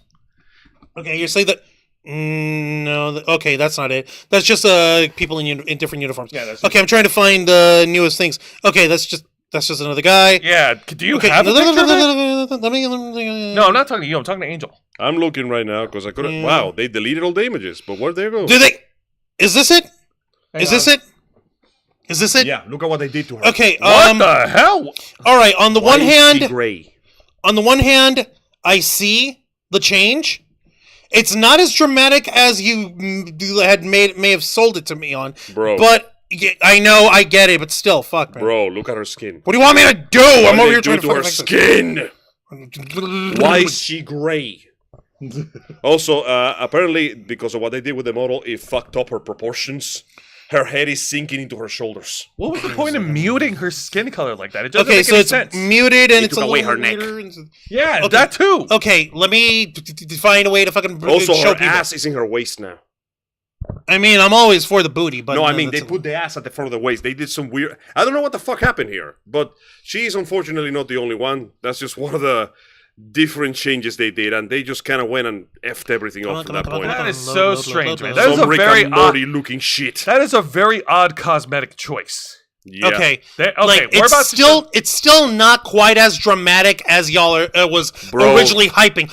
Okay, you say that. No, okay, that's not it. That's just people in different uniforms. Yeah, that's okay. I'm trying to find the newest things. Okay, that's just another guy. Yeah, do you Okay, have a picture of it? let me- No, I'm not talking to you. I'm talking to Angel. I'm looking right now because I couldn't. Wow, they deleted all the images, but where'd they go? Do they? Is this it? Is this it? Is this it? Yeah, look at what they did to her. Okay. What the hell? All right. On the one Why is she hand, gray? I see the change. It's not as dramatic as you may have sold it to me on, Bro. But yeah, I know, I get it, but still, fuck, man. Bro, look at her skin. What do you want me to do? What I'm did over they here do trying to her fix this. skin? Why is she gray? Also, apparently, because of what they did with the model, it fucked up her proportions. Her head is sinking into her shoulders. What was the point of muting her skin color like that? It doesn't Okay, make so any it's sense. muted and They it's took a away little her neck. weirder Yeah, Okay. that too. Okay, let me find a way to fucking Also, show her people. ass is in her waist now. I mean, I'm always for the booty, but No, I mean, they that's put the ass at the front of the waist. They did some weird... I don't know what the fuck happened here, but she is unfortunately not the only one. That's just one of the different changes they did, and they just kind of went and effed everything up from that point. That is Load, so load, strange, load, man. load. That is a Some Rick very and odd. Morty looking shit. That is a very odd cosmetic choice. Yeah. Okay. Okay, Like, we're about to it's still not quite as dramatic as y'all was Bro. originally hyping.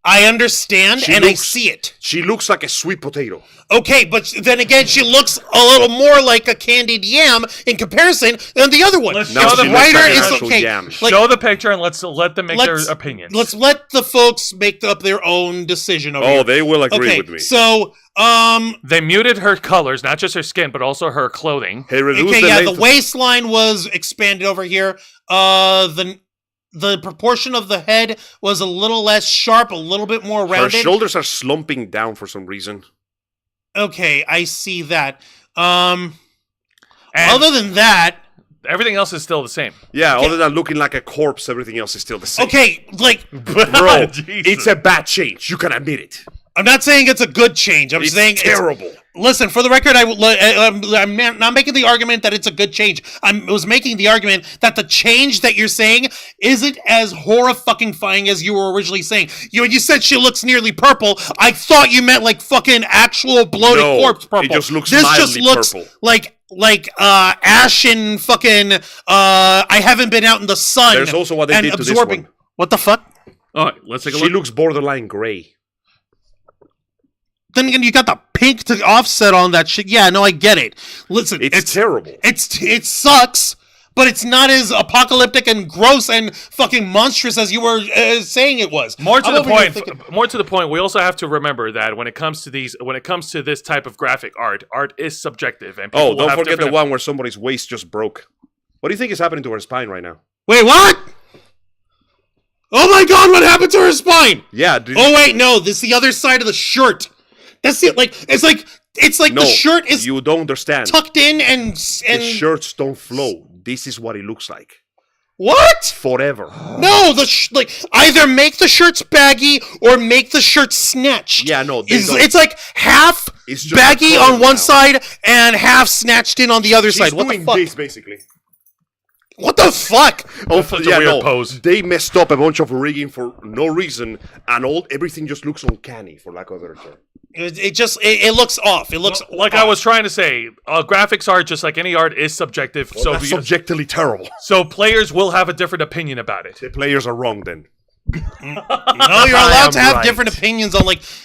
I understand She and I looks- see it. She looks like a sweet potato. Okay, but then again, she looks a little more like a candied yam in comparison than the other one. Let's Now show she the looks writer like an is actual okay. yam. Like, show the picture and let them make their let's- opinions. let's let the folks make up their own decision over Oh, here. they will agree Okay, with me. so They muted her colors, not just her skin, but also her clothing. Hey, reduce okay, the yeah, length the waistline was expanded over here. The proportion of the head was a little less sharp, a little bit more Her rounded. shoulders are slumping down for some reason. Okay, I see that. And Other than that, everything else is still the same. Yeah, other than looking like a corpse, everything else is still the same. okay, like Bro, Jesus. it's a bad change. You can admit it. I'm not saying it's a good change. I'm It's saying terrible. Listen, for the record, I'm not making the argument that it's a good change. I was making the argument that the change that you're saying isn't as horrifying as you were originally saying. When you said she looks nearly purple, I thought you meant like fucking actual bloated No, corpse purple. it just looks this just mildly looks purple. like ashen fucking I haven't been out in the sun. There's also what they and did to this absorbing. one. What the fuck? All right, let's take a She look. looks borderline gray. Then again, you got the pink to offset on that shit. Yeah, no, I get it. Listen, It's terrible. It sucks, but it's not as apocalyptic and gross and fucking monstrous as you were saying it was. More to I'm the over here point. thinking- More to the point. We also have to remember that when it comes to this type of graphic art, art is subjective, and people Oh, will don't have forget the different- one where somebody's waist just broke. What do you think is happening to her spine right now? Wait, what? Oh my god, what happened to her spine? Yeah. Oh wait, no, this is the other side of the shirt. That's it. It's like no, the shirt is you don't understand. tucked in and The shirts don't flow. This is what it looks like. what? Forever. No, either make the shirts baggy or make the shirts snatched. Yeah, no, they don't. It's like half It's just baggy a curve on one now. side and half snatched in on the other She's side. What the doing fuck? this, basically. What the fuck? Oh, such a weird pose. They messed up a bunch of rigging for no reason, and everything just looks uncanny, for lack of a better term. It looks off. It looks Like off. I was trying to say, graphics art, just like any art, is subjective. Well, that's subjectively terrible. So players will have a different opinion about it. The players are wrong then. No, you're allowed am to have right. different opinions on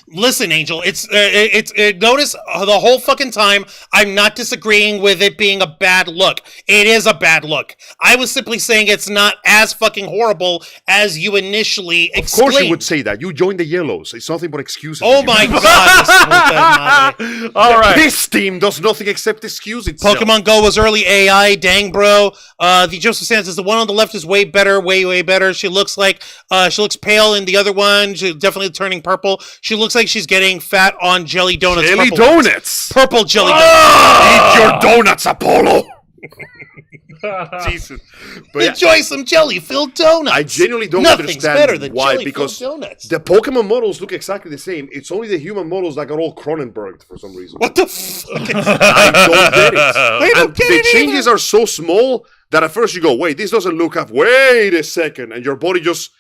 listen, Angel, notice the whole fucking time I'm not disagreeing with it being a bad look. It is a bad look. I was simply saying it's not as fucking horrible as you initially Of exclaimed. course you would say that. You joined the Yellows. It's nothing but excuses. Oh my god. All right. This team does nothing except excuse itself. Pokemon Go was early AI, dang bro. The Joseph Sands says the one on the left is way better, way better. She looks like She looks pale in the other one. She's definitely turning purple. She looks like she's getting fat on jelly donuts. Jelly Purple ones. donuts. Purple jelly Eat your donuts, Apollo. Jesus. But yeah, Enjoy some jelly-filled donuts. I genuinely don't Nothing's understand better than why, jelly-filled because donuts. the Pokemon models look exactly the same. It's only the human models that got all Cronenberged for some reason. What the fuck? I don't get it. I don't And get the it changes are so small that at first you go, wait, this doesn't look up. Wait a second. And your body just,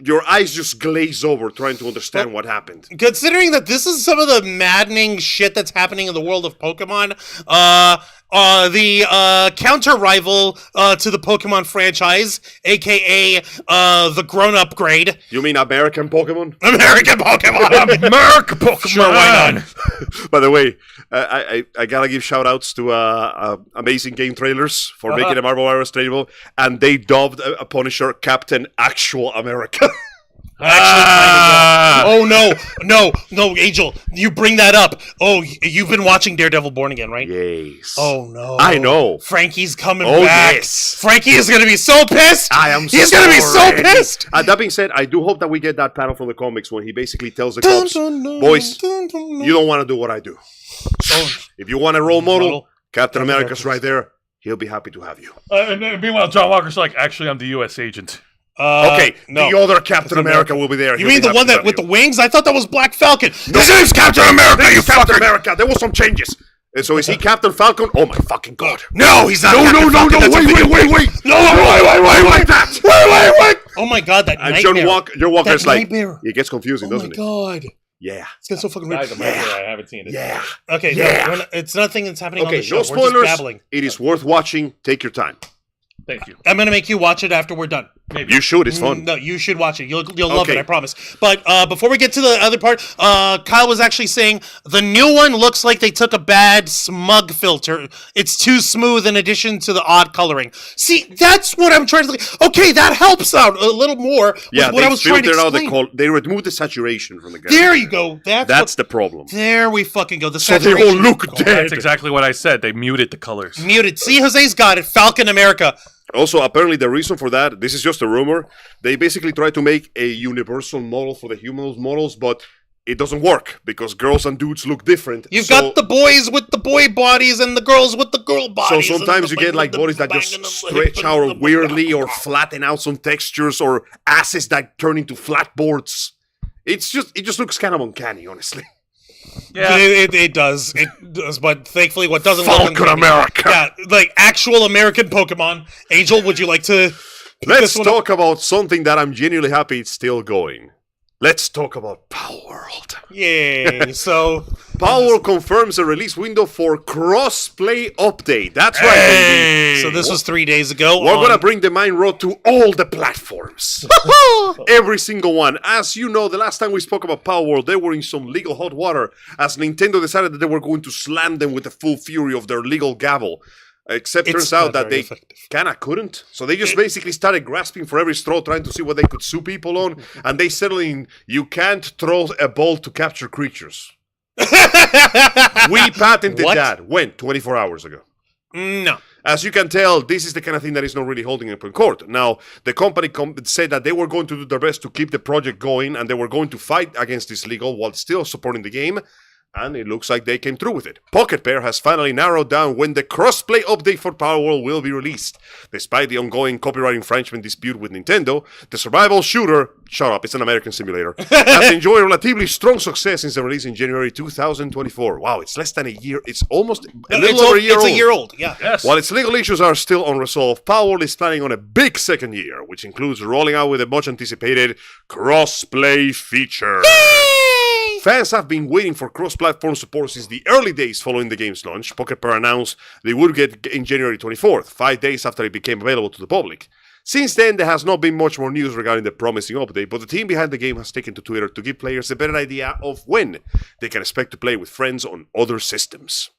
your eyes just glaze over trying to understand what happened. Considering that this is some of the maddening shit that's happening in the world of Pokemon, the counter rival to the Pokemon franchise, aka the grown-up grade, You mean American Pokemon? American Pokemon. America Pokemon. Sure, why not? By the way, I gotta give shout outs to Amazing Game Trailers for making a Marvel Virus tradable, and they dubbed a Punisher Captain Actual America. Oh no, Angel, you bring that up. Oh, you've been watching Daredevil Born Again, right? Yes. Oh no, I know. Frankie's coming Oh, back. yes. Frankie is gonna be so pissed. I am He's gonna be so pissed. That being said, I do hope that we get that panel from the comics when he basically tells the cops, boys, you don't want to do what I do. If you want a role model, Captain America's right there. He'll be happy to have you. And meanwhile, John Walker's like, actually, I'm the U.S. agent. Okay, no. the other Captain America will be there. You mean the one that with the wings? I thought that was Black Falcon. His name's Captain America, you Captain America. There was some changes. And so is he Captain Falcon? Oh my fucking god. No, he's not. No, Captain Falcon. That's a video game. wait. No, wait, that. Wait. Oh my god, that And nightmare. John Walker's That like, nightmare. it gets confusing, Oh my doesn't it? god. Yeah. It's getting so fucking weird. I haven't seen it. Yeah. Okay, Yeah. no, it's nothing that's happening on Okay, the show. no We're just spoilers. babbling. It is worth watching. Take your time. Thank you. I'm gonna make you watch it after we're done. Maybe. You should. It's fun. No, you should watch it. You'll love it, Okay. I promise. But before we get to the other part, Kyle was actually saying the new one looks like they took a bad smug filter. It's too smooth in addition to the odd coloring. See, that's what I'm trying to say. Okay, that helps out a little more with Yeah, what they I was trying to filtered out explain. they removed the saturation from the guy. There you go. That's the problem. There we fucking go. The So they all saturation. look That's dead. exactly what I said. They muted the colors. Muted. See, Jose's got it. Falcon America. Also, apparently the reason for that, this is just a rumor, they basically try to make a universal model for the human models, but it doesn't work because girls and dudes look different. You've got the boys with the boy bodies and the girls with the girl So bodies. sometimes you get like bodies that just stretch out weirdly or flatten out some textures or asses that turn into flat boards. It just looks kind of uncanny, honestly. Yeah. It does. It does, but thankfully what doesn't work Falcon on America. Yeah, like actual American Pokemon. Angel, would you like to pick Let's this one up? talk about something that I'm genuinely happy it's still going. Let's talk about Power World. Yay. So Power World confirms a release window for cross-play update. That's right, baby. this was 3 days ago. We're going to bring the Mine Road to all the platforms. Every single one. As you know, the last time we spoke about Power World, they were in some legal hot water as Nintendo decided that they were going to slam them with the full fury of their legal gavel. Except It's turns out not that very they effective. kind of couldn't. So they just basically started grasping for every straw, trying to see what they could sue people on. And they settled in, you can't throw a ball to capture creatures. We patented What? that. When? 24 hours ago. No. As you can tell, this is the kind of thing that is not really holding up in court. Now, the company said that they were going to do their best to keep the project going and they were going to fight against this legal while still supporting the game. And it looks like they came through with it. Pocket Pair has finally narrowed down when the crossplay update for Power World will be released. Despite the ongoing copyright infringement dispute with Nintendo, the survival shooter, shut up, it's an American simulator, has enjoyed relatively strong success since the release in January 2024. Wow, it's less than a year. It's almost a little over a year It's old. a year old, yeah. Yes. While its legal issues are still unresolved, Power World is planning on a big second year, which includes rolling out with a much anticipated cross-play feature. Fans have been waiting for cross-platform support since the early days following the game's launch. Pocket Pair announced they would get in January 24th, 5 days after it became available to the public. Since then, there has not been much more news regarding the promising update, but the team behind the game has taken to Twitter to give players a better idea of when they can expect to play with friends on other systems.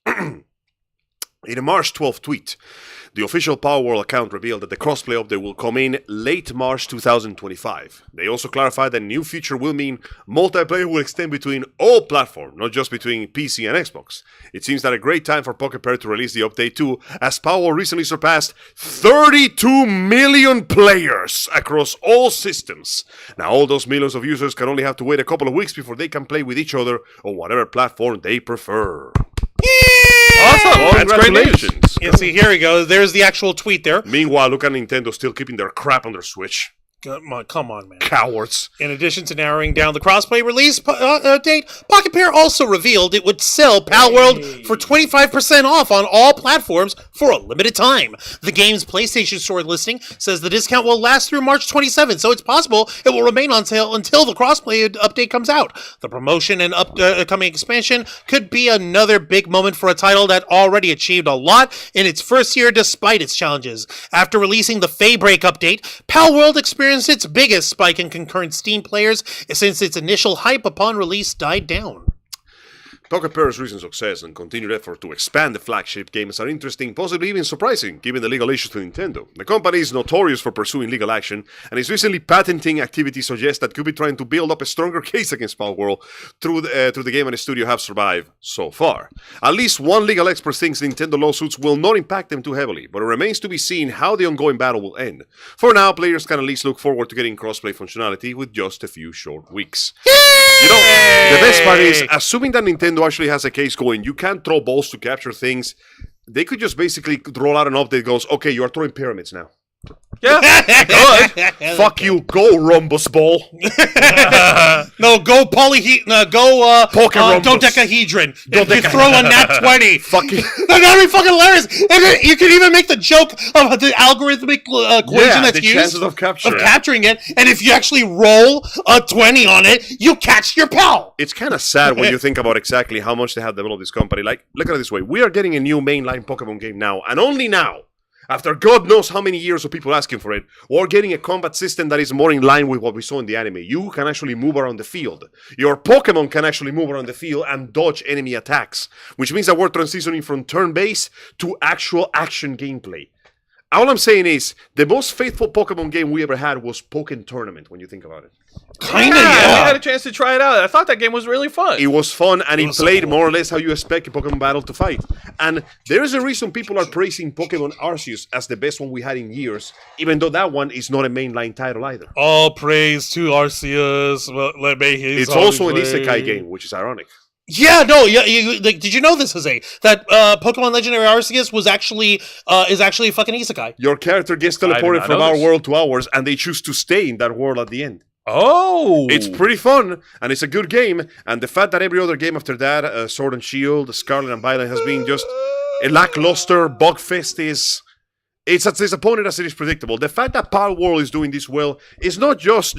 In a March 12th tweet, the official Power World account revealed that the crossplay update will come in late March 2025. They also clarified that a new feature will mean multiplayer will extend between all platforms, not just between PC and Xbox. It seems that a great time for Pokepair to release the update too, as Power World recently surpassed 32 million players across all systems. Now all those millions of users can only have to wait a couple of weeks before they can play with each other on whatever platform they prefer. Awesome. That's great news. Congratulations. Yeah, see, here we go. There's the actual tweet there. Meanwhile, look at Nintendo still keeping their crap on their Switch. Come on, man. Cowards. In addition to narrowing down the crossplay release date, Pocket Pair also revealed it would sell Pal World for 25% off on all platforms for a limited time. The game's PlayStation Store listing says the discount will last through March 27th, so it's possible it will remain on sale until the crossplay update comes out. The promotion and upcoming expansion could be another big moment for a title that already achieved a lot in its first year despite its challenges. After releasing the Faybreak update, Pal World experienced its biggest spike in concurrent Steam players since its initial hype upon release died down. Pocket Pair's recent success and continued effort to expand the flagship games are interesting, possibly even surprising, given the legal issues with Nintendo. The company is notorious for pursuing legal action, and its recently patenting activity suggests that could be trying to build up a stronger case against Power World through the game and the studio have survived so far. At least one legal expert thinks Nintendo lawsuits will not impact them too heavily, but it remains to be seen how the ongoing battle will end. For now, players can at least look forward to getting crossplay functionality with just a few short weeks. You know, the best part is, assuming that Nintendo actually has a case going, you can't throw balls to capture things. They could just basically roll out an update that goes, okay, you are throwing pyramids now. Yeah, good. Fuck you, go Rhombus Ball. No, go Pokemon dodecahedron. If you throw a nat 20. Fucking That'd be fucking hilarious. And then you can even make the joke of the algorithmic equation that's the used chances of capturing it. And if you actually roll a 20 on it, you catch your pal. It's kind of sad when you think about exactly how much they have developed this company. Like, look at it this way. We are getting a new mainline Pokemon game now, and only now, after God knows how many years of people asking for it, we're getting a combat system that is more in line with what we saw in the anime. You can actually move around the field. Your Pokemon can actually move around the field and dodge enemy attacks, which means that we're transitioning from turn-based to actual action gameplay. All I'm saying is, the most faithful Pokemon game we ever had was Pokken Tournament, when you think about it. Kinda, I yeah. had a chance to try it out. I thought that game was really fun. It was fun, and it so played cool. more or less how you expect a Pokemon battle to fight. And there is a reason people are praising Pokemon Arceus as the best one we had in years, even though that one is not a mainline title either. All praise to Arceus. Well, let me his It's also an holy isekai flame. game, which is ironic. Yeah, no, yeah. Did you know this, Jose? That Pokemon Legendary Arceus was actually is actually a fucking isekai. Your character gets did teleported not from know our this. world to ours, and they choose to stay in that world at the end. Oh, It's pretty fun, and it's a good game, and the fact that every other game after that, Sword and Shield, Scarlet and Violet, has been just a lackluster bugfest is... It's as disappointing as it is predictable. The fact that Power World is doing this well is not just,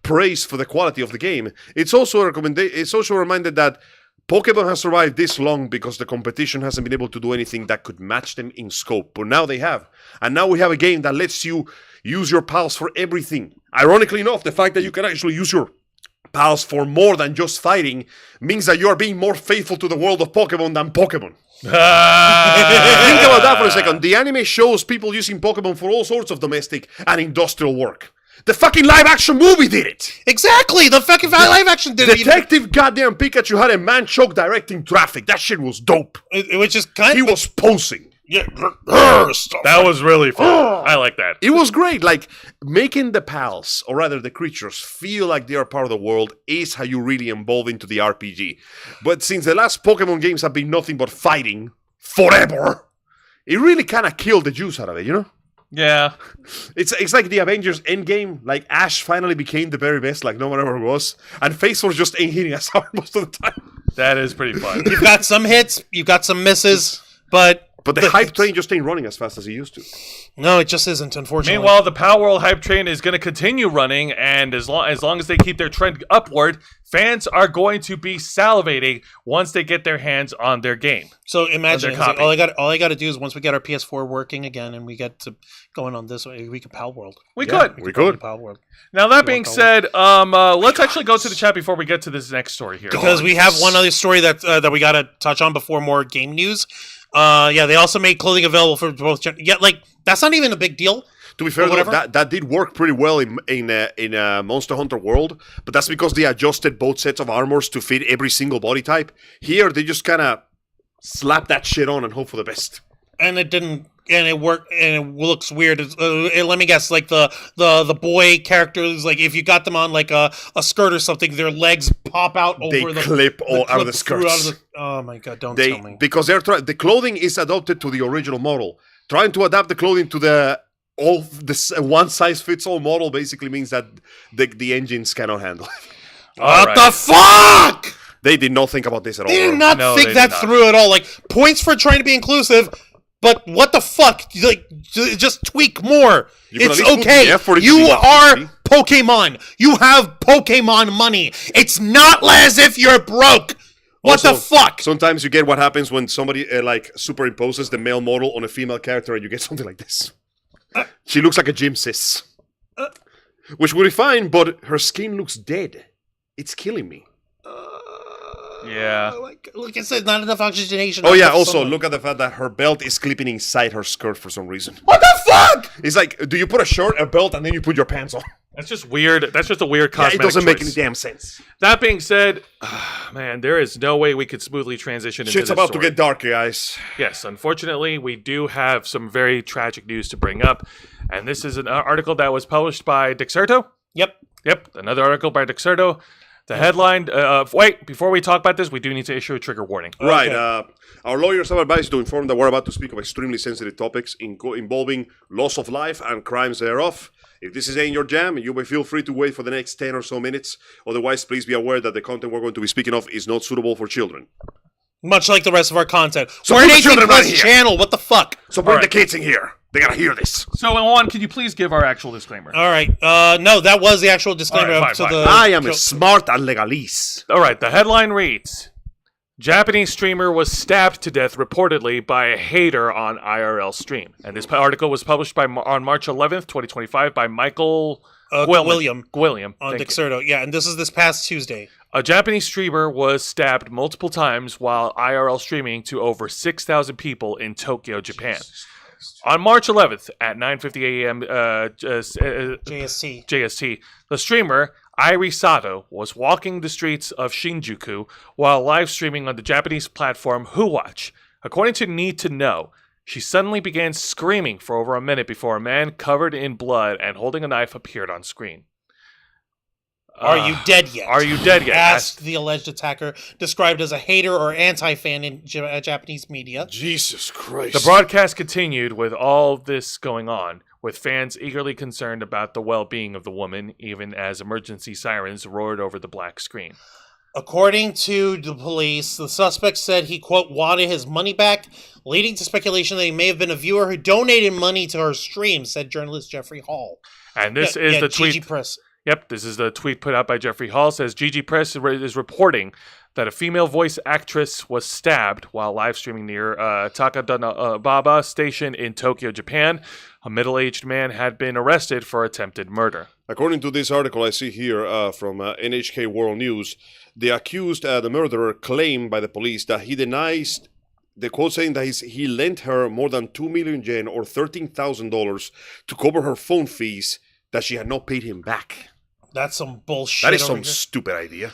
praise for the quality of the game. It's also a reminder that Pokemon has survived this long because the competition hasn't been able to do anything that could match them in scope. But now they have. And now we have a game that lets you use your pals for everything. Ironically enough, the fact that you can actually use your pals for more than just fighting means that you are being more faithful to the world of Pokemon than Pokemon. Think about that for a second. The anime shows people using Pokemon for all sorts of domestic and industrial work. The fucking live-action movie did it! Exactly, the fucking live action did it. Detective goddamn Pikachu had a man choke directing traffic. That shit was dope. Which is kind He was posing. yeah. that was really fun. I like that. It was great. Like, making the pals, or rather the creatures, feel like they are part of the world is how you really evolve into the RPG. But since the last Pokemon games have been nothing but fighting forever, it really kind of killed the juice out of it, Yeah. It's like the Avengers Endgame. Like, Ash finally became the very best, like no one ever was. And Face Force just ain't hitting as hard most of the time. That is pretty fun. You've got some hits, you've got some misses, but The hype train just ain't running as fast as it used to. No, it just isn't, unfortunately. Meanwhile, the Power World hype train is going to continue running, and as long as they keep their trend upward, fans are going to be salivating once they get their hands on their game. So imagine, Their copy. all I got to do is once we get our PS4 working again and we get to going on this way, we can Pal World. We could. We could. Pal World. Now, that being said, let's actually go to the chat before we get to this next story here. Because we have one other story that we got to touch on before more game news. Yeah, they also made clothing available for both. Yeah, like that's not even a big deal. To be fair, Or though, whatever. that did work pretty well in Monster Hunter World, but that's because they adjusted both sets of armors to fit every single body type. Here, they just kind of slap that shit on and hope for the best. And it didn't, and it worked, and it looks weird. Let me guess, like the boy characters, like if you got them on like a skirt or something, their legs pop out They over the clip all out of the through skirts. oh my god! Don't tell me. Because the clothing is adopted to the original model. Trying to adapt the clothing to the one size fits all model basically means that the engines cannot handle it. What the fuck? They did not think about this at all. They did bro. not No, think they that did not. through at all. Like points for trying to be inclusive, but what the fuck? Like just tweak more. You can It's at least put the okay. effort into You the are activity. Pokemon. You have Pokemon money. It's not as if you're broke. What Also, the fuck? Sometimes you get what happens when somebody like superimposes the male model on a female character, and you get something like this. She looks like a gym sis, which would be fine, but her skin looks dead. It's killing me. Yeah. Like I said, not enough oxygenation. Oh Not yeah. enough Also, sunlight. look at the fact that her belt is clipping inside her skirt for some reason. What the fuck? It's like, do you put a shirt, a belt, and then you put your pants on? That's just weird. That's just a weird Yeah, cosmetic it doesn't make choice. any damn sense. That being said, man, there is no way we could smoothly transition into Shit's this about story. to get dark, guys. Yes, unfortunately, we do have some very tragic news to bring up, and this is an article that was published by Dexerto. Yep. Yep, another article by Dexerto. The headline. Wait, before we talk about this, we do need to issue a trigger warning. Right. Okay. Our lawyers have advised to inform that we're about to speak of extremely sensitive topics involving loss of life and crimes thereof. If this is ain't your jam, you may feel free to wait for the next 10 or so minutes. Otherwise, please be aware that the content we're going to be speaking of is not suitable for children. Much like the rest of our content. So We're an put the 18 children plus right here. channel. What the fuck? So bring All right. the kids in here. They gotta hear this. So, Juan, can you please give our actual disclaimer? All right. No, that was the actual disclaimer. All right, to fine, the, I am smart and legalese. All right, the headline reads: Japanese streamer was stabbed to death reportedly by a hater on IRL stream. And this article was published on March 11th, 2025 by Michael William William. on Thank you. Dexerto. Yeah, and this is this past Tuesday. A Japanese streamer was stabbed multiple times while IRL streaming to over 6,000 people in Tokyo, Japan. On March 11th at 9:50 a.m. JSC. JST, the streamer Airi Sato was walking the streets of Shinjuku while live streaming on the Japanese platform WhoWatch. According to Need to Know, she suddenly began screaming for over a minute before a man covered in blood and holding a knife appeared on screen. Are you dead yet? Are you dead yet? Asked the alleged attacker, described as a hater or anti-fan in Japanese media. Jesus Christ. The broadcast continued with all this going on, with fans eagerly concerned about the well-being of the woman, even as emergency sirens roared over the black screen. According to the police, the suspect said he, quote, wanted his money back, leading to speculation that he may have been a viewer who donated money to her stream, said journalist Jeffrey Hall. And this is the tweet. GG Press. Yep, this is the tweet put out by Jeffrey Hall. Says GG Press is reporting that a female voice actress was stabbed while live streaming near Takadanobaba Station in Tokyo, Japan. A middle-aged man had been arrested for attempted murder. According to this article I see here from NHK World News, the accused, the murderer, claimed by the police that he denies the quote saying that he lent her more than 2 million yen or $13,000 to cover her phone fees that she had not paid him back. That's some bullshit. That is over some here. stupid idea.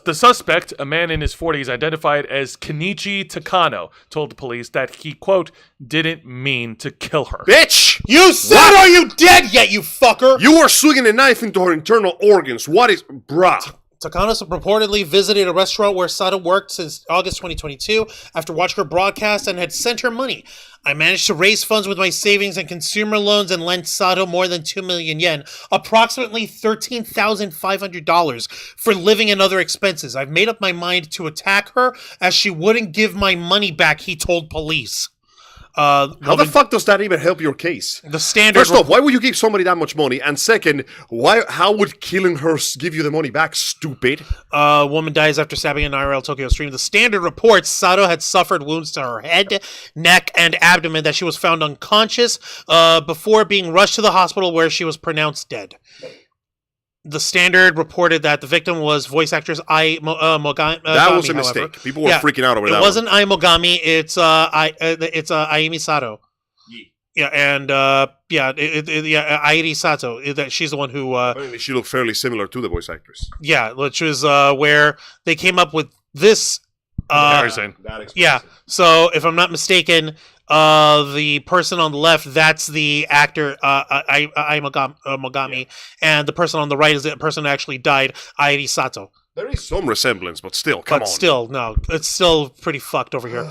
The suspect, a man in his 40s identified as Kenichi Takano, told the police that he, quote, didn't mean to kill her. Bitch! You said, are you dead yet, you fucker? You were swinging a knife into her internal organs. What is... Bruh. Takano reportedly visited a restaurant where Sato worked since August 2022 after watching her broadcast and had sent her money. I managed to raise funds with my savings and consumer loans and lent Sato more than 2 million yen, approximately $13,500 for living and other expenses. I've made up my mind to attack her as she wouldn't give my money back, he told police. How the fuck does that even help your case? The standard... First off, why would you give somebody that much money? And second, how would killing her give you the money back, stupid? Woman dies after stabbing an IRL Tokyo stream. The Standard reports Sato had suffered wounds to her head, neck, and abdomen, that she was found unconscious before being rushed to the hospital where she was pronounced dead. The Standard reported that the victim was voice actress Mogami. That was a however. mistake. People were freaking out over that. It wasn't Ai Mogami. It's Ayumi Sato. Yeah, and Airi Sato. That she's the one who. Apparently, she looked fairly similar to the voice actress. Yeah, which was where they came up with this. Comparison. Yeah. So if I'm not mistaken, the person on the left, that's the actor Mogami, and the person on the right is the person who actually died, Airi Sato. There is some resemblance, but still, come on. But still, no, it's still pretty fucked over here.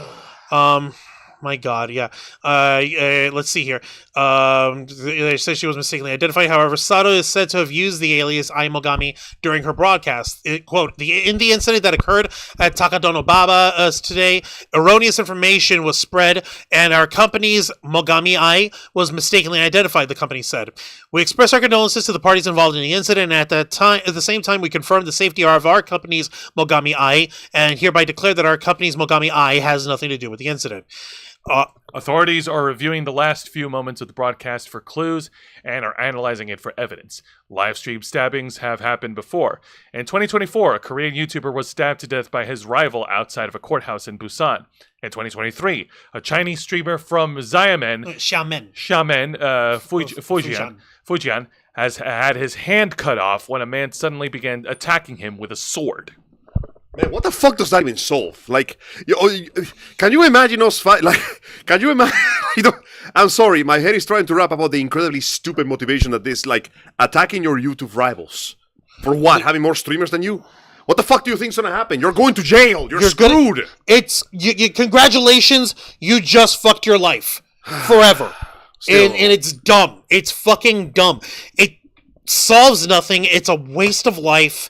My God, yeah. Let's see here. They say she was mistakenly identified. However, Sato is said to have used the alias Aimogami during her broadcast. Quote, in the incident that occurred at Takadonobaba today, erroneous information was spread, and our company's Mogami Ai was mistakenly identified, the company said. We express our condolences to the parties involved in the incident, and at the same time, we confirm the safety of our company's Mogami Ai, and hereby declare that our company's Mogami Ai has nothing to do with the incident. Authorities are reviewing the last few moments of the broadcast for clues and are analyzing it for evidence. Live stream stabbings have happened before. In 2024, a Korean YouTuber was stabbed to death by his rival outside of a courthouse in Busan. In 2023, a Chinese streamer from Xiamen, Fujian, has had his hand cut off when a man suddenly began attacking him with a sword. Man, what the fuck does that even solve? Like, can you imagine us fight? Like, can you imagine? I'm sorry, my head is trying to wrap about the incredibly stupid motivation that this, like, attacking your YouTube rivals. For what? Having more streamers than you? What the fuck do you think's gonna happen? You're going to jail. You're screwed. Congratulations, you just fucked your life forever. and it's dumb. It's fucking dumb. It solves nothing. It's a waste of life.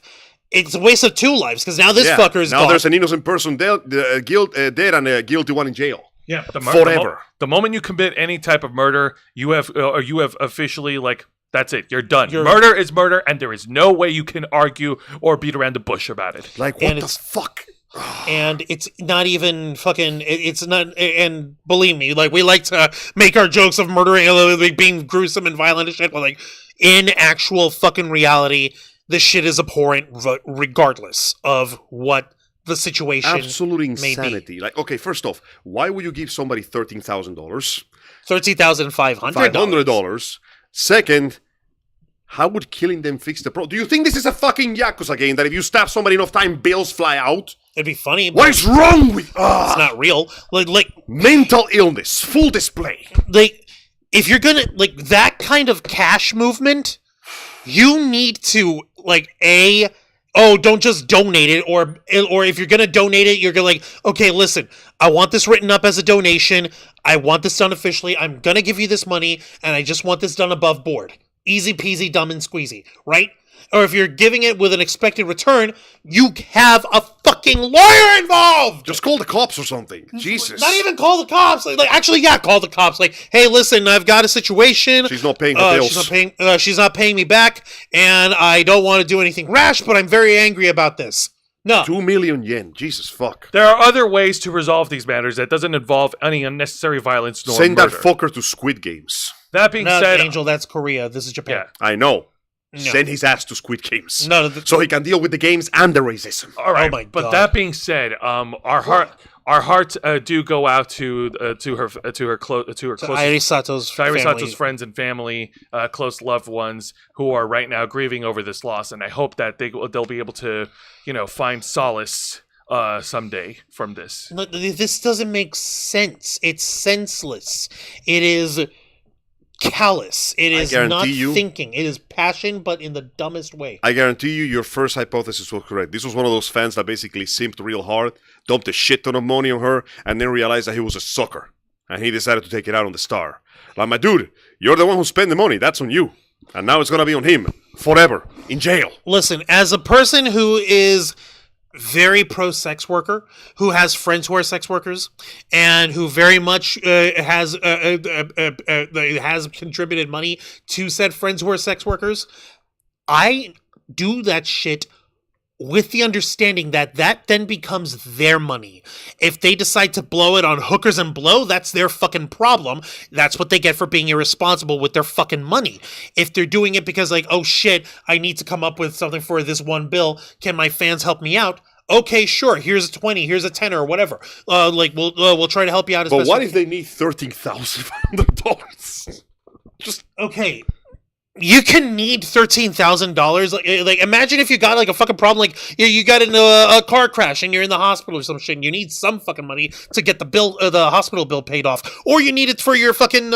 It's a waste of two lives, because now this fucker is gone. Now there's an innocent person dead and a guilty one in jail. Yeah, forever. The moment you commit any type of murder, you have officially, like, that's it. You're done. Murder is murder, and there is no way you can argue or beat around the bush about it. Like, what the fuck? And it's not even fucking. It's not. And believe me, like, we like to make our jokes of murdering, like, being gruesome and violent and shit, but, like, in actual fucking reality, this shit is abhorrent, regardless of what the situation. Absolute insanity. Like, okay, first off, why would you give somebody $13,000? $13,500. Second, how would killing them fix the problem? Do you think this is a fucking Yakuza game that if you stab somebody enough time, bills fly out? It'd be funny. What is wrong with? It's not real. Like mental illness, full display. Like, if you're gonna, like, that kind of cash movement, you need to, like, don't just donate it, or if you're gonna donate it, you're gonna, like, okay, listen, I want this written up as a donation, I want this done officially, I'm gonna give you this money, and I just want this done above board. Easy peasy, dumb and squeezy, right? Or if you're giving it with an expected return, you have a fucking lawyer involved! Just call the cops or something. Jesus. Not even call the cops. Like, actually, yeah, call the cops. Like, hey, listen, I've got a situation. She's not paying the bills. She's not paying me back, and I don't want to do anything rash, but I'm very angry about this. No. 2 million yen. Jesus fuck. There are other ways to resolve these matters that doesn't involve any unnecessary violence nor Send murder. that fucker to Squid Games. That being said, Angel, that's Korea. This is Japan. Yeah. I know. No. Send his ass to Squid Games. No, so he can deal with the games and the racism. All right. Oh my but God. that being said, our hearts do go out to her close Airi Sato's friends and family, close loved ones who are right now grieving over this loss, and I hope that they'll be able to, find solace someday from this. No, this doesn't make sense. It's senseless. It is callous. It is not thinking. It is passion, but in the dumbest way. I guarantee you, your first hypothesis was correct. This was one of those fans that basically simped real hard, dumped a shit ton of money on her, and then realized that he was a sucker. And he decided to take it out on the star. Like, my dude, you're the one who spent the money. That's on you. And now it's going to be on him. Forever. In jail. Listen, as a person who is very pro-sex worker, who has friends who are sex workers, and who very much has contributed money to said friends who are sex workers, I do that shit with the understanding that that then becomes their money. If they decide to blow it on hookers and blow, that's their fucking problem. That's what they get for being irresponsible with their fucking money. If they're doing it because like, oh shit, I need to come up with something for this one bill, can my fans help me out? Okay, sure. Here's a 20. Here's a 10 or whatever. We'll try to help you out. As But best what we if can. they need $13,500? Just Okay, you can need $13,000. Like, imagine if you got like a fucking problem, like you got into a car crash and you're in the hospital or some shit, and you need some fucking money to get the hospital bill paid off, or you need it for your fucking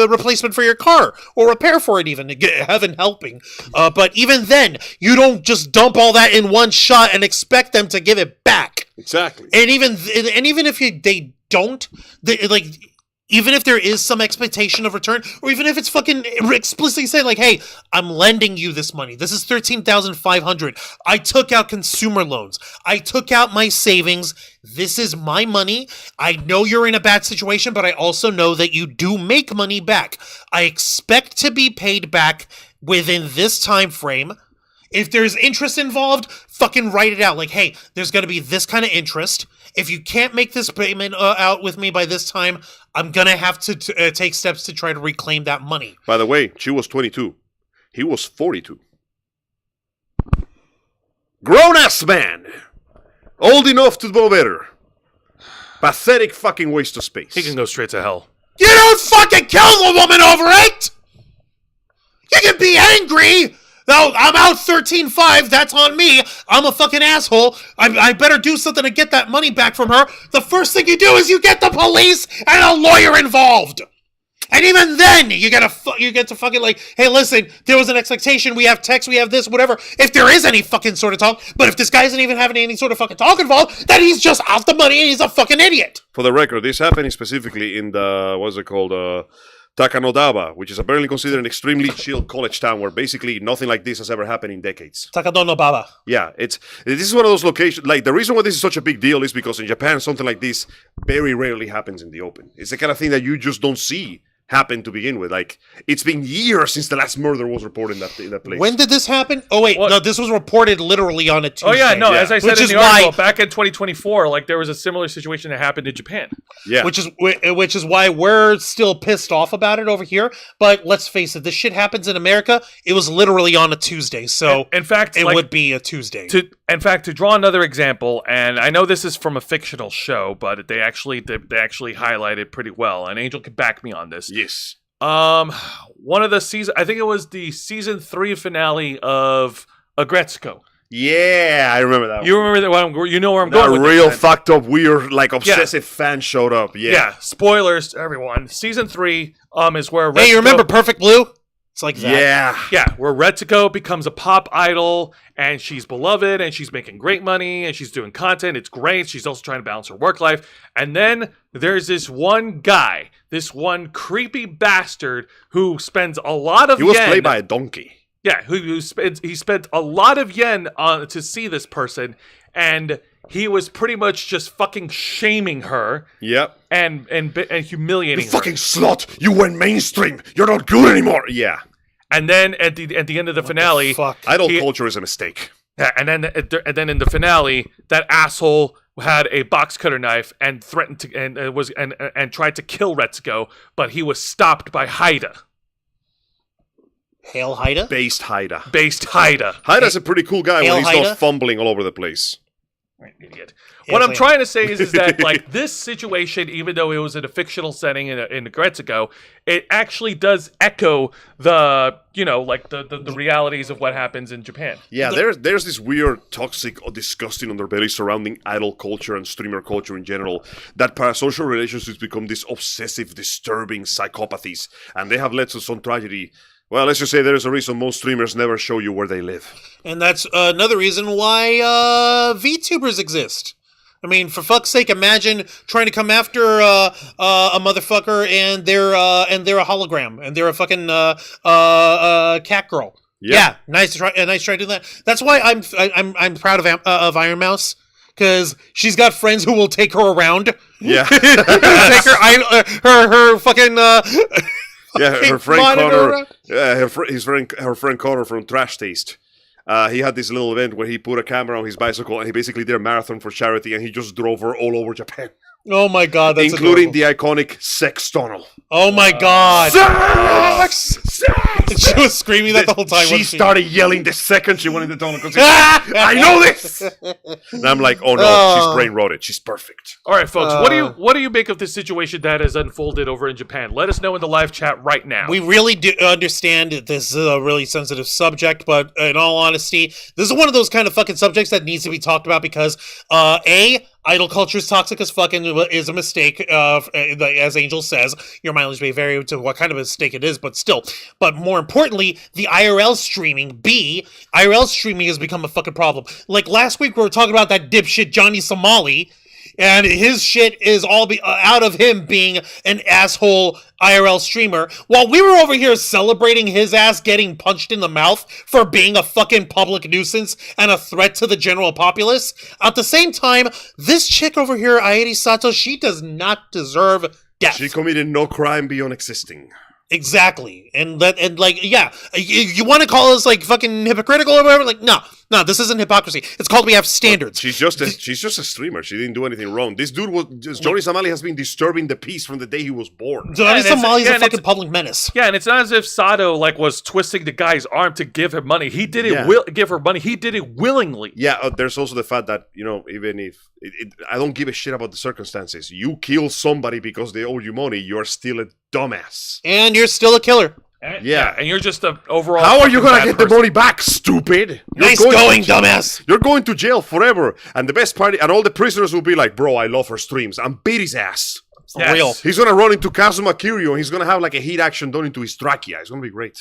replacement for your car or repair for it, even heaven helping. But even then, you don't just dump all that in one shot and expect them to give it back. exactly. And even if they don't, like. Even if there is some expectation of return, or even if it's fucking explicitly said, like, hey, I'm lending you this money. This is $13,500. I took out consumer loans. I took out my savings. This is my money. I know you're in a bad situation, but I also know that you do make money back. I expect to be paid back within this time frame. If there's interest involved, fucking write it out. Like, hey, there's going to be this kind of interest. If you can't make this payment out with me by this time, I'm going to have to take steps to try to reclaim that money. By the way, she was 22. He was 42. Grown-ass man. Old enough to know better. Pathetic fucking waste of space. He can go straight to hell. You don't fucking kill the woman over it! You can be angry! No, I'm out 13.5. That's on me. I'm a fucking asshole. I better do something to get that money back from her. The first thing you do is you get the police and a lawyer involved. And even then, you get to fucking like, hey, listen, there was an expectation. We have text, we have this, whatever. If there is any fucking sort of talk, but if this guy isn't even having any sort of fucking talk involved, then he's just out the money and he's a fucking idiot. For the record, this happening specifically in the, what's it called, Takanodaba, which is apparently considered an extremely chill college town where basically nothing like this has ever happened in decades. Takadono Baba. Yeah, this is one of those locations, like the reason why this is such a big deal is because in Japan, something like this very rarely happens in the open. It's the kind of thing that you just don't see happen to begin with. Like, it's been years since the last murder was reported in that place. When did this happen? Oh, wait, What? no, this was reported literally on a Tuesday. Oh yeah, no. Yeah. As I said Which in is the why- article, back in 2024, like there was a similar situation that happened in Japan. Yeah. Which is why we're still pissed off about it over here. But let's face it, this shit happens in America. It was literally on a Tuesday, so In fact, it like, would be a Tuesday. to draw another example, and I know this is from a fictional show, but they actually highlight it pretty well. And Angel can back me on this. Yes. One of the season, I think it was the season 3 finale of Agretzko. Yeah, I remember that You one. remember that? You know where I'm That going with real this, fucked up, weird, like obsessive fan showed up. Yeah. Yeah, spoilers to everyone. Season 3 is where Hey, you remember Perfect Blue? It's like that. Yeah. Yeah, where Retsuko becomes a pop idol, and she's beloved, and she's making great money, and she's doing content. It's great. She's also trying to balance her work life. And then there's this one guy, this one creepy bastard who spends a lot of He was yen. played by a donkey. Yeah, he spent a lot of yen to see this person, and he was pretty much just fucking shaming her Yep. and humiliating her. Fucking slut! You went mainstream! You're not good anymore! Yeah. And then at the end of the finale, Fuck. Idol He- culture is a mistake. yeah, and then in the finale, that asshole had a box cutter knife and threatened to and tried to kill Retsuko, but he was stopped by Haida, Hail Haida? Based Haida. based Haida. Haida's a pretty cool guy Hail when he's Haida? not fumbling all over the place. Idiot. Yeah, What I'm like- trying to say is that like this situation, even though it was in a fictional setting in Gretzko, it actually does echo the the realities of what happens in Japan. Yeah, there's this weird, toxic, or disgusting underbelly surrounding idol culture and streamer culture in general. That parasocial relationships become these obsessive, disturbing psychopathies, and they have led to some tragedy. Well, let's just say there is a reason most streamers never show you where they live. And that's another reason why VTubers exist. I mean, for fuck's sake, imagine trying to come after a motherfucker and they're a hologram and they're a fucking cat girl. Yeah, nice try to do that. That's why I'm proud of Iron Mouse, because she's got friends who will take her around. Yeah. Take her fucking Yeah, her friend monitor Connor. around. Yeah, her friend Connor from Trash Taste. He had this little event where he put a camera on his bicycle and he basically did a marathon for charity and he just drove her all over Japan. Oh my god, that's including adorable. the iconic sex tunnel. Oh my god. Sex! Sex! She was screaming that the whole time. She wasn't started yelling the second she went in the tunnel because I know this! And I'm like, oh no, she's brain rotted. She's perfect. All right, folks. What do you make of this situation that has unfolded over in Japan? Let us know in the live chat right now. We really do understand that this is a really sensitive subject, but in all honesty, this is one of those kind of fucking subjects that needs to be talked about because, idol culture is toxic as fucking is a mistake, as Angel says. Your mileage may vary to what kind of mistake it is, but still. But more importantly, the IRL streaming, IRL streaming has become a fucking problem. Like last week we were talking about that dipshit Johnny Somali, and his shit is all out of him being an asshole IRL streamer, while we were over here celebrating his ass getting punched in the mouth for being a fucking public nuisance and a threat to the general populace. At the same time, this chick over here, Airi Sato, she does not deserve death. She committed no crime beyond existing. Exactly. And you want to call us like fucking hypocritical or whatever? Like, no, this isn't hypocrisy. It's called we have standards. She's just a streamer. She didn't do anything wrong. This dude Johnny Somali has been disturbing the peace from the day he was born. Johnny Somali's a fucking public menace. Yeah, and it's not as if Sato was twisting the guy's arm to give him money. He did it give her money. He did it willingly. Yeah, there's also the fact that, even if I don't give a shit about the circumstances. You kill somebody because they owe you money, you're still a dumbass. And you're still a killer. Yeah, and you're just an overall. How are you gonna get the money back, stupid? Nice going, dumbass. You're going to jail forever. And the best part, and all the prisoners will be like, bro, I love her streams. And beat his ass. For real. He's gonna run into Kazuma Kiryu and he's gonna have like a heat action done into his trachea. It's gonna be great.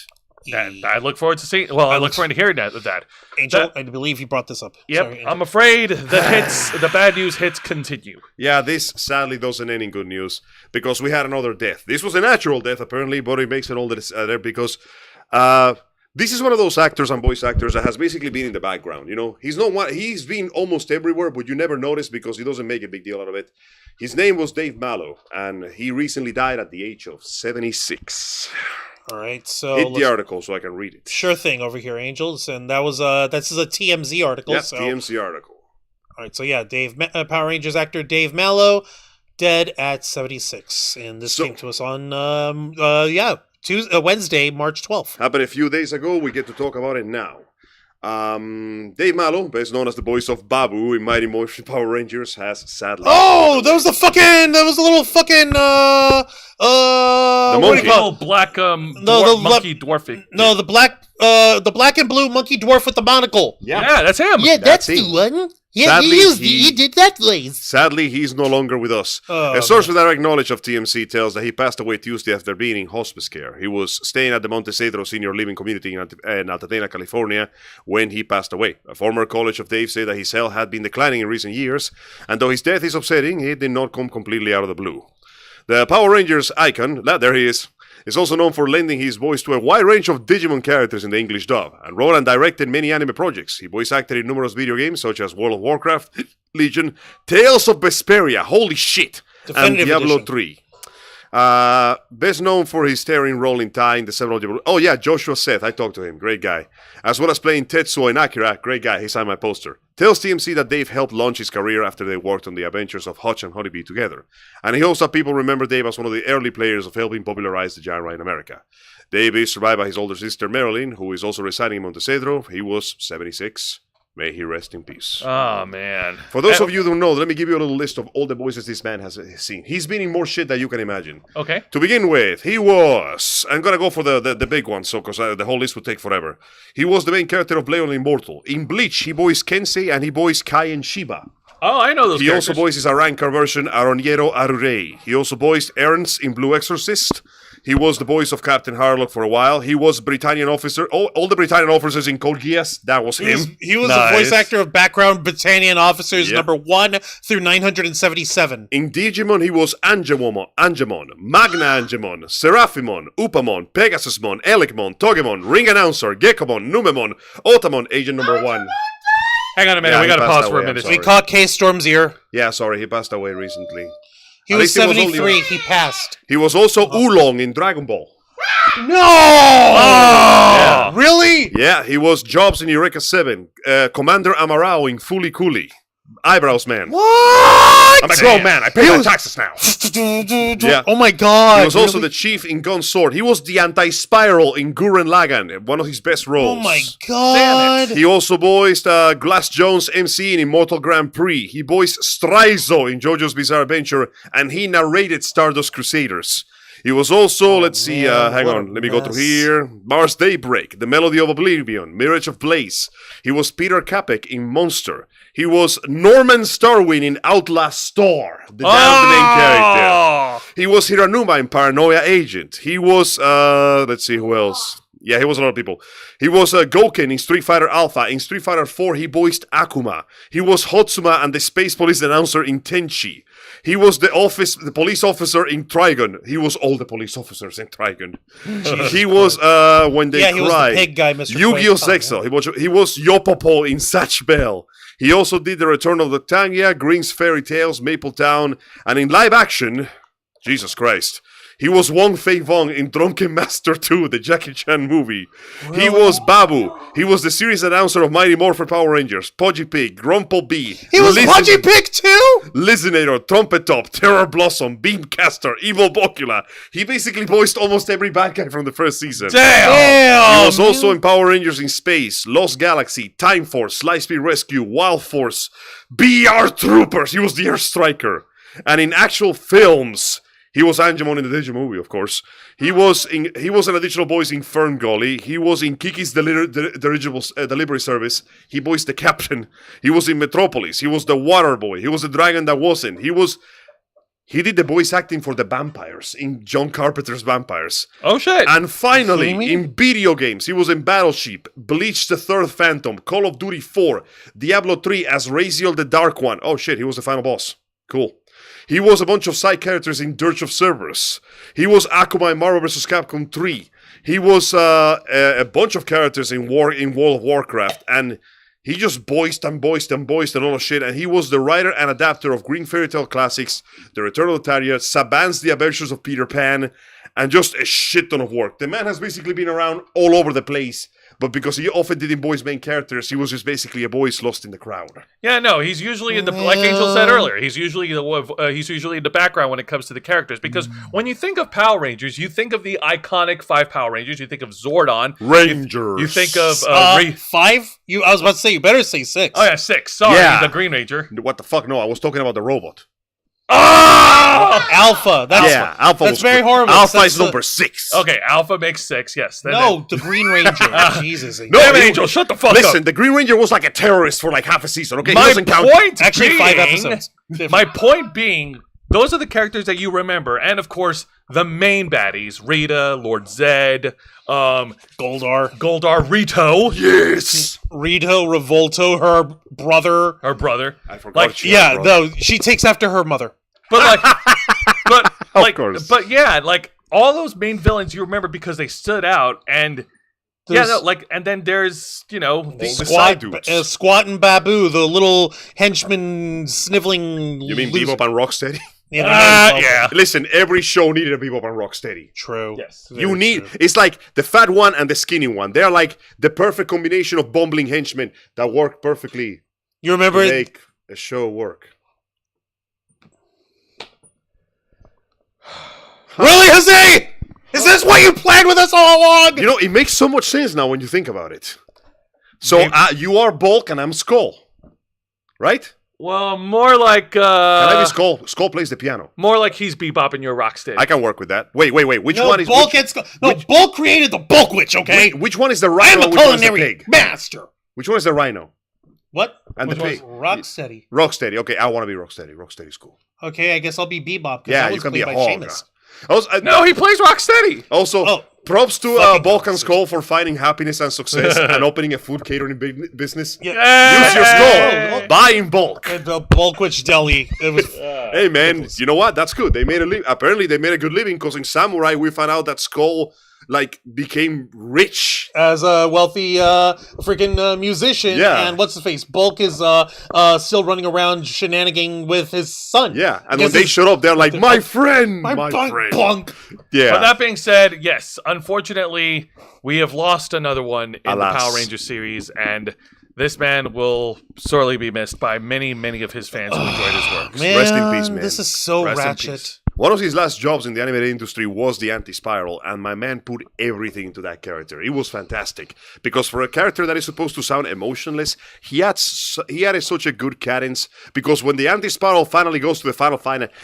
And I look forward to seeing. Well, I look forward to hearing that. Angel, I believe you brought this up. Yep, sorry, I'm afraid the bad news hits continue. Yeah, this sadly doesn't end in good news because we had another death. This was a natural death apparently, but it makes it all this because this is one of those actors and voice actors that has basically been in the background. He's been almost everywhere, but you never notice because he doesn't make a big deal out of it. His name was Dave Mallow, and he recently died at the age of 76. All right, so hit the article so I can read it. Sure thing over here, Angels, and this is a TMZ article. Yeah, so. TMZ article. All right, so yeah, Power Rangers actor Dave Mallow, dead at 76, and this came to us on Wednesday, March 12th. Happened a few days ago. We get to talk about it now. Dave Mallow, best known as the voice of Babu in Mighty Morphin Power Rangers, has sadly. Oh, that was the little fucking the monkey, black monkey dwarfing. No, the black and blue monkey dwarf with the monocle. Yeah, that's him. Yeah, that's him. the one. Yeah, Sadly, he did that voice. Sadly, he's no longer with us. A source with direct knowledge of TMC tells that he passed away Tuesday after being in hospice care. He was staying at the Monte Cedro Senior Living Community in Altadena, California, when he passed away. A former colleague of Dave said that his health had been declining in recent years, and though his death is upsetting, it did not come completely out of the blue. The Power Rangers icon, there he is also known for lending his voice to a wide range of Digimon characters in the English dub, and wrote and directed many anime projects. He voice acted in numerous video games such as World of Warcraft, Legion, Tales of Vesperia, holy shit, Definitive and Diablo edition. 3. Best known for his starring role in Tai in the several... Oh yeah, Joshua Seth, I talked to him, great guy. As well as playing Tetsuo in Akira, great guy, he signed my poster. Tells TMC that Dave helped launch his career after they worked on the adventures of Hutch and Honeybee together. And he hopes that people remember Dave as one of the early players of helping popularize the genre in America. Dave is survived by his older sister Marilyn, who is also residing in Monte Cedro. He was 76. May he rest in peace. Oh, man. For those of you who don't know, let me give you a little list of all the voices this man has seen. He's been in more shit than you can imagine. Okay. To begin with, he was... I'm going to go for the big one, because the whole list would take forever. He was the main character of Leon Immortal. In Bleach, he voiced Kensei and he voiced Kai and Shiba. Oh, I know those characters. He also voices a Rancor version, Aroniero Arurei. He also voiced Ernst in Blue Exorcist. He was the voice of Captain Harlock for a while. He was Britannian officer. All the Britannian officers in Code Geass, that was him. He was the voice actor of background Britannian officers number 1 through 977. In Digimon, he was Angemon, Magna Angemon, Seraphimon, Upamon, Pegasusmon, Elecmon, Togemon, Ring Announcer, Gekomon, Numemon, Otamon, Agent number 1. Hang on a minute, Yeah, we gotta he pause passed for a away, minute. I'm We sorry. caught K-Storm's ear. Yeah, sorry, he passed away recently. He At was least he was 73. only- He passed. He was also Oolong in Dragon Ball. No! Yeah. Really? he? Yeah, he was Jobs in Eureka 7, Commander Amarao in Fooly Cooly. Eyebrows man. What? I'm a grown man. I pay my taxes now. Yeah. Oh my god. He was also the chief in Gun Sword. He was the anti-spiral in Gurren Lagann, one of his best roles. Oh my god. He also voiced Glass Jones MC in Immortal Grand Prix. He voiced Strizo in JoJo's Bizarre Adventure, and he narrated Stardust Crusaders. He was also, hang on, let me go through here. Mars Daybreak, The Melody of Oblivion, Mirage of Blaze. He was Peter Capek in Monster. He was Norman Starwin in Outlast Star, the main character. He was Hiranuma in Paranoia Agent. He was, let's see who else. Yeah, he was a lot of people. He was Gouken in Street Fighter Alpha. In Street Fighter 4, he voiced Akuma. He was Hotsuma and the Space Police announcer in Tenchi. He was the police officer in Trigun. He was all the police officers in Trigun. He was When They Cry. He was the pig guy, Mr. Yu-Gi-Oh! Quake. Sexo. He was Yopopo in Satch Bell. He also did The Return of the Tanya, Grimm's Fairy Tales, Maple Town, and in live action, Jesus Christ, he was Wong Fei Wong in Drunken Master 2, the Jackie Chan movie. Really? He was Babu. He was the series announcer of Mighty Morphin Power Rangers, Pudgy Pig, Grumple Bee. He was Pudgy Pig too? Listenator, Trumpet Top, Terror Blossom, Beamcaster, Evil Bocula. He basically voiced almost every bad guy from the first season. Damn! He was also in Power Rangers in Space, Lost Galaxy, Time Force, Slice Speed Rescue, Wild Force, BR Troopers. He was the Air Striker. And in actual films, he was Angemon in the Digimon movie, of course. He was an additional voice in Fern Gully. He was in Kiki's Delivery Service. He voiced the captain. He was in Metropolis. He was the water boy. He was the dragon that wasn't. He did the voice acting for the vampires in John Carpenter's Vampires. Oh shit! And finally, in video games, he was in Battleship, Bleach the Third Phantom, Call of Duty 4, Diablo 3 as Raziel the Dark One. Oh shit, he was the final boss. Cool. He was a bunch of side characters in Dirge of Cerberus. He was Akuma in Marvel vs. Capcom 3. He was a bunch of characters in World of Warcraft, and he just voiced and all of shit. And he was the writer and adapter of Green Fairy Tale Classics, The Return of the Tarrier, Saban's The Adventures of Peter Pan, and just a shit ton of work. The man has basically been around all over the place. But because he often didn't voice main characters, he was just basically a voice lost in the crowd. Yeah, no, he's usually in the, like Angel said earlier, he's usually in the background when it comes to the characters. Because when you think of Power Rangers, you think of the iconic 5 Power Rangers. You think of Zordon. Rangers. You think of 5? I was about to say, you better say 6. Oh yeah, 6. Sorry, Yeah. the Green Ranger. What the fuck? No, I was talking about the robot. Oh! Alpha. Alpha. That's very horrible. Alpha is number 6. Okay, Alpha makes 6. Yes. No, the Green Ranger. Jesus. No, Damn it, Angel, shut the fuck up. Listen, the Green Ranger was like a terrorist for like half a season. Okay, he My doesn't count. point Actually, being, 5 episodes. My point being, those are the characters that you remember, and of course, the main baddies: Rita, Lord Zed, Goldar, Rito. Yes. Rito, Revolto, her brother. I forgot. No, she takes after her mother. But like, course. But yeah, like all those main villains you remember because they stood out, and and then there's the side dudes. Squat and Babu, the little henchman sniveling. You mean Bebop and Rocksteady? Yeah. Listen, every show needed a Bebop and Rocksteady. True. Yes. It's like the fat one and the skinny one. They're like the perfect combination of bumbling henchmen that work perfectly. You remember to make a show work. Really, Jose? Is this what you planned with us all along? It makes so much sense now when you think about it. So you are Bulk and I'm Skull, right? Well, more like Can I be Skull? Skull plays the piano. more like he's Bebop and you're Rocksteady. I can work with that. Wait. Which one is Bulk? Bulk created the Bulk Witch. Okay, which one is the I'm rhino? a Which one is the culinary pig? master. Which one is the rhino? What? And Which the pig. Rocksteady. Rocksteady. Okay, I want to be Rocksteady. Rocksteady's cool. Okay, I guess I'll be Bebop. Yeah, I you was can be a played by hog. Seamus. no, he plays Rocksteady. Also, props to fucking Bulk and nonsense. Skull for finding happiness and success and opening a food catering business. Yeah. Use your skull. Buy in bulk. And the Bulk Witch Deli. It was. Hey man, you know what? That's good. They made a apparently they made a good living because in Samurai we found out that Skull became rich. As a wealthy freaking musician, Yeah. and what's the face? Bulk is still running around shenaniganing with his son. Yeah, and when Because they his- showed up, they're like, my friend, my punk, friend. punk. Yeah. But that being said, yes, unfortunately, we have lost another one in Alas. the Power Rangers series, and this man will sorely be missed by many, many of his fans who enjoyed his works. Man, Rest in peace, man. This is so Rest in ratchet. peace. One of his last jobs in the animated industry was the anti-spiral, and my man put everything into that character. It was fantastic because for a character that is supposed to sound emotionless, he had such a good cadence. Because when the anti-spiral finally goes to the final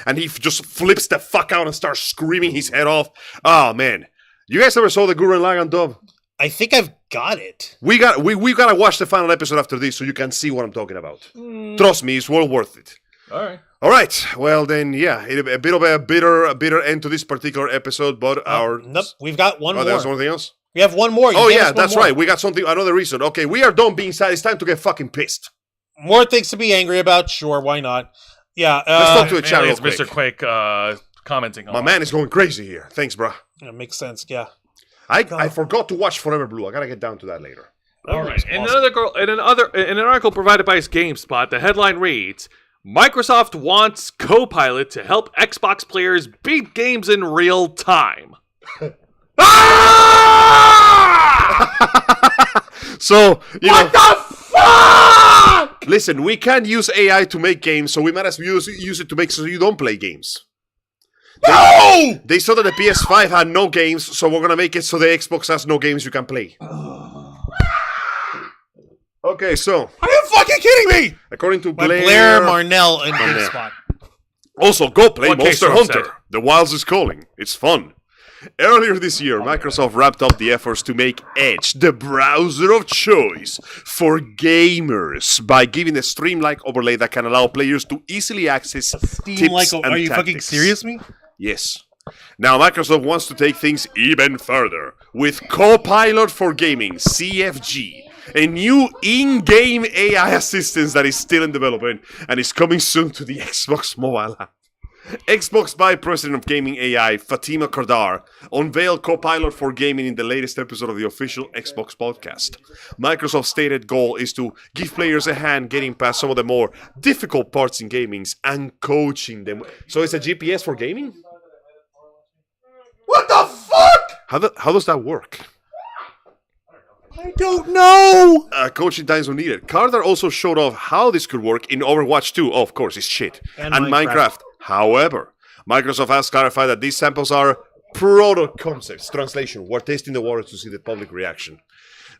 and he just flips the fuck out and starts screaming his head off, oh man! You guys ever saw the Gurren Lagann dub? I think I've got it. We gotta watch the final episode after this so you can see what I'm talking about. Trust me, it's well worth it. All right. All right. Well, then, yeah, a bit of a bitter end to this particular episode, but our... Nope, we've got one more. There's something else? We have one more. You Oh, gave yeah, us one that's more. right. We got another reason. Okay, we are done being sad. It's time to get fucking pissed. More things to be angry about. Sure, why not? Yeah. Let's talk to a chat Mainly real it's quick. Mr. Quake commenting on My man is going crazy here. Thanks, bruh. It makes sense. Yeah. I forgot to watch Forever Blue. I gotta get down to that later. All right. In Awesome. an article provided by GameSpot, the headline reads: Microsoft wants Copilot to help Xbox players beat games in real time. So, What the fuck? listen, we can't use AI to make games, so we might as well use it to make so you don't play games. No! They saw that the PS5 had no games, so we're gonna make it so the Xbox has no games you can play. Okay, so Are you fucking kidding me? according to By Blair, Blair Marnell and Marnell. GameSpot. also go play What Monster K-Star Hunter. said. The Wilds is calling. It's fun. Earlier this year, Microsoft wrapped up the efforts to make Edge the browser of choice for gamers by giving a Stream-like overlay that can allow players to easily access tips and Are you fucking tactics. serious me? Yes. Now Microsoft wants to take things even further with Copilot for Gaming, CFG, a new in-game AI assistant that is still in development and is coming soon to the Xbox mobile app. Xbox Vice President of Gaming AI, Fatima Kardar, unveiled Copilot for Gaming in the latest episode of the official Xbox podcast. Microsoft's stated goal is to give players a hand getting past some of the more difficult parts in gaming and coaching them. So it's a GPS for gaming? What the fuck? How does that work? I don't know. Coaching times when needed. Carter also showed off how this could work in Overwatch 2. Oh, of course, it's shit. And And Minecraft. Minecraft. However, Microsoft has clarified that these samples are product concepts. Translation, we're testing the waters to see the public reaction,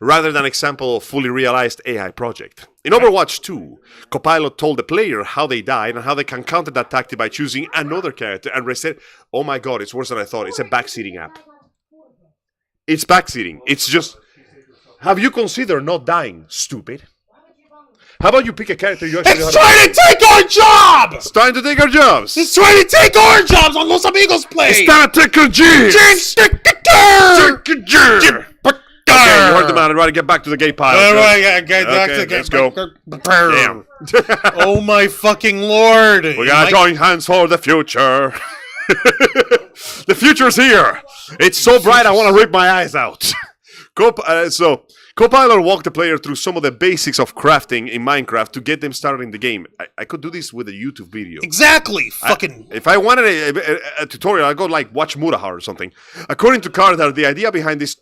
rather than example of fully realized AI project. In Overwatch 2, Copilot told the player how they died and how they can counter that tactic by choosing another character and reset. Oh my god, it's worse than I thought. It's a backseating app. It's backseating. It's just... Have you considered not dying, stupid? How about you pick a character you actually It's trying to take our job. It's time to take our jobs! It's trying to take our jobs on Los Amigos Play. It's time to take our jobs! Take a jab! Okay, you heard the man. I'd rather get back to the gay pile. Okay, let's go. Damn. Oh my fucking lord! We gotta join hands for the future. The future's here. It's so bright I want to rip my eyes out. Copilot walked the player through some of the basics of crafting in Minecraft to get them started in the game. I could do this with a YouTube video. Exactly. Fucking. If I wanted a tutorial, I'd go like watch Murahar or something. According to Carter, the idea behind this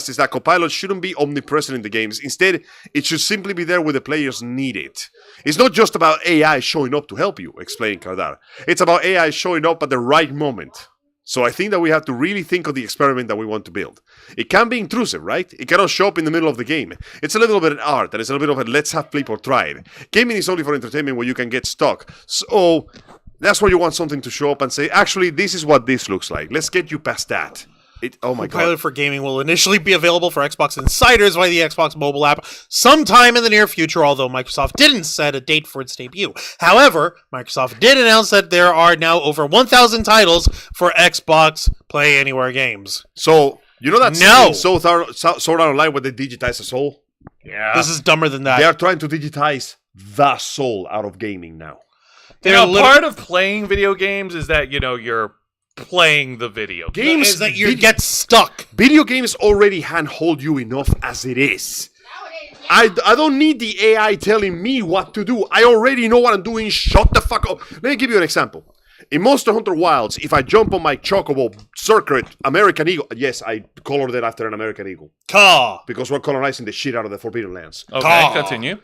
is that Copilot shouldn't be omnipresent in the games. Instead, it should simply be there where the players need it. It's not just about AI showing up to help you, explained Carter. It's about AI showing up at the right moment. So I think that we have to really think of the experiment that we want to build. It can be intrusive, right? It cannot show up in the middle of the game. It's a little bit of art, and it's a little bit of a let's have people try it. Gaming is only for entertainment where you can get stuck. So that's where you want something to show up and say, actually, this is what this looks like. Let's get you past that. Oh my god. Copilot for Gaming will initially be available for Xbox Insiders via the Xbox mobile app sometime in the near future, although Microsoft didn't set a date for its debut. However, Microsoft did announce that there are now over 1,000 titles for Xbox Play Anywhere games. So, you know that No. Sword Art Online where they digitize a soul? Yeah. This is dumber than that. They are trying to digitize the soul out of gaming now. They're Part of playing video games is that, you're playing the video game. Games Is that you get stuck. Video games already handhold you enough as it is. I don't need the AI telling me what to do. I already know what I'm doing. Shut the fuck up. Let me give you an example. In Monster Hunter Wilds, if I jump on my Chocobo circuit, American Eagle, yes, I colored it after an American Eagle. Caw. Because we're colonizing the shit out of the Forbidden Lands. Okay, Caw. continue.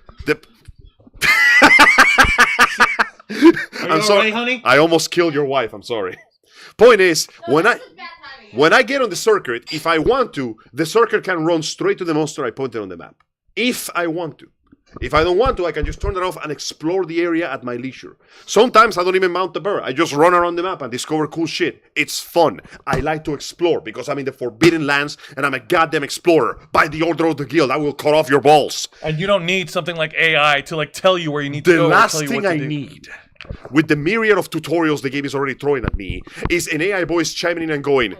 I'm sorry, honey? I almost killed your wife. I'm sorry. Point is, when I get on the circuit, if I want to, the circuit can run straight to the monster I pointed on the map. If I want to. If I don't want to, I can just turn it off and explore the area at my leisure. Sometimes I don't even mount the bird. I just run around the map and discover cool shit. It's fun. I like to explore because I'm in the Forbidden Lands and I'm a goddamn explorer. By the order of the guild, I will cut off your balls. And you don't need something like AI to like tell you where you need to The go. last or tell you thing what I to do. need, with the myriad of tutorials the game is already throwing at me, is an AI voice chiming in and going,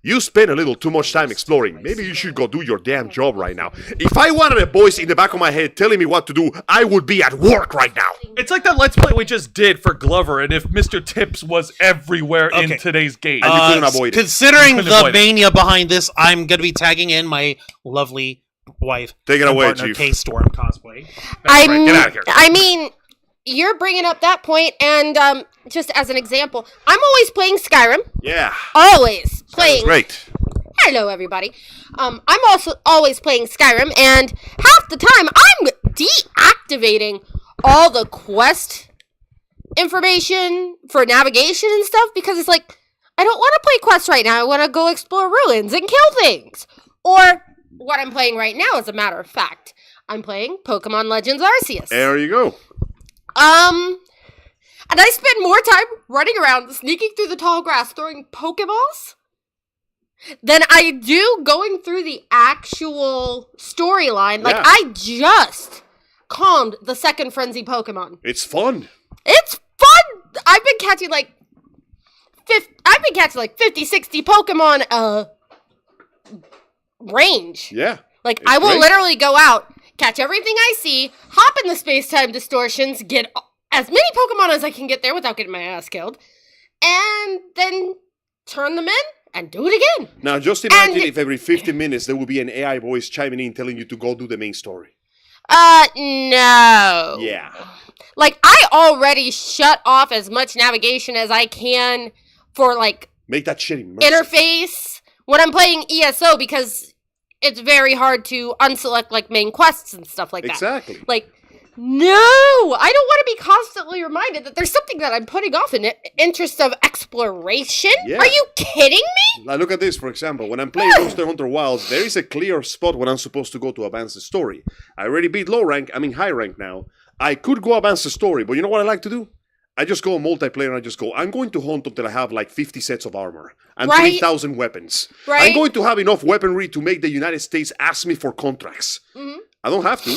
"You spend a little too much time exploring. Maybe you should go do your damn job right now." If I wanted a voice in the back of my head telling me what to do, I would be at work right now. It's like that Let's Play we just did for Glover, and if Mr. Tips was everywhere in Okay. today's game. And you couldn't avoid it. Considering Couldn't the avoid it. mania behind this, I'm going to be tagging in my lovely wife. Take it and away, partner, Chief. K-Storm cosplay. right, get out of here. I mean, you're bringing up that point, and just as an example, I'm always playing Skyrim. Yeah. Always playing. Great. Hello, everybody. I'm also always playing Skyrim, and half the time I'm deactivating all the quest information for navigation and stuff because it's like I don't want to play quests right now. I want to go explore ruins and kill things. Or what I'm playing right now, as a matter of fact, I'm playing Pokemon Legends Arceus. There you go. And I spend more time running around, sneaking through the tall grass, throwing Pokeballs than I do going through the actual storyline. Like, Yeah. I just calmed the second frenzy Pokemon. It's fun. It's fun! I've been catching like 50, 60 Pokemon, range. Yeah. Like, It's I will great. literally go out, catch everything I see, hop in the space-time distortions, get as many Pokemon as I can get there without getting my ass killed, and then turn them in and do it again. Now, just imagine And- if every 15 minutes there would be an AI voice chiming in telling you to go do the main story. No. Yeah. Like, I already shut off as much navigation as I can for, like, Make that shit immersive. interface when I'm playing ESO because it's very hard to unselect, like, main quests and stuff like that. Exactly. Like, no! I don't want to be constantly reminded that there's something that I'm putting off in the interest of exploration. Yeah. Are you kidding me? Now look at this, for example. When I'm playing Monster Hunter Wilds, there is a clear spot when I'm supposed to go to advance the story. I already beat low rank, I'm in high rank now. I could go advance the story, but you know what I like to do? I just go on multiplayer and I just go, I'm going to hunt until I have like 50 sets of armor and Right. 3,000 weapons. Right. I'm going to have enough weaponry to make the United States ask me for contracts. Mhm. I don't have to.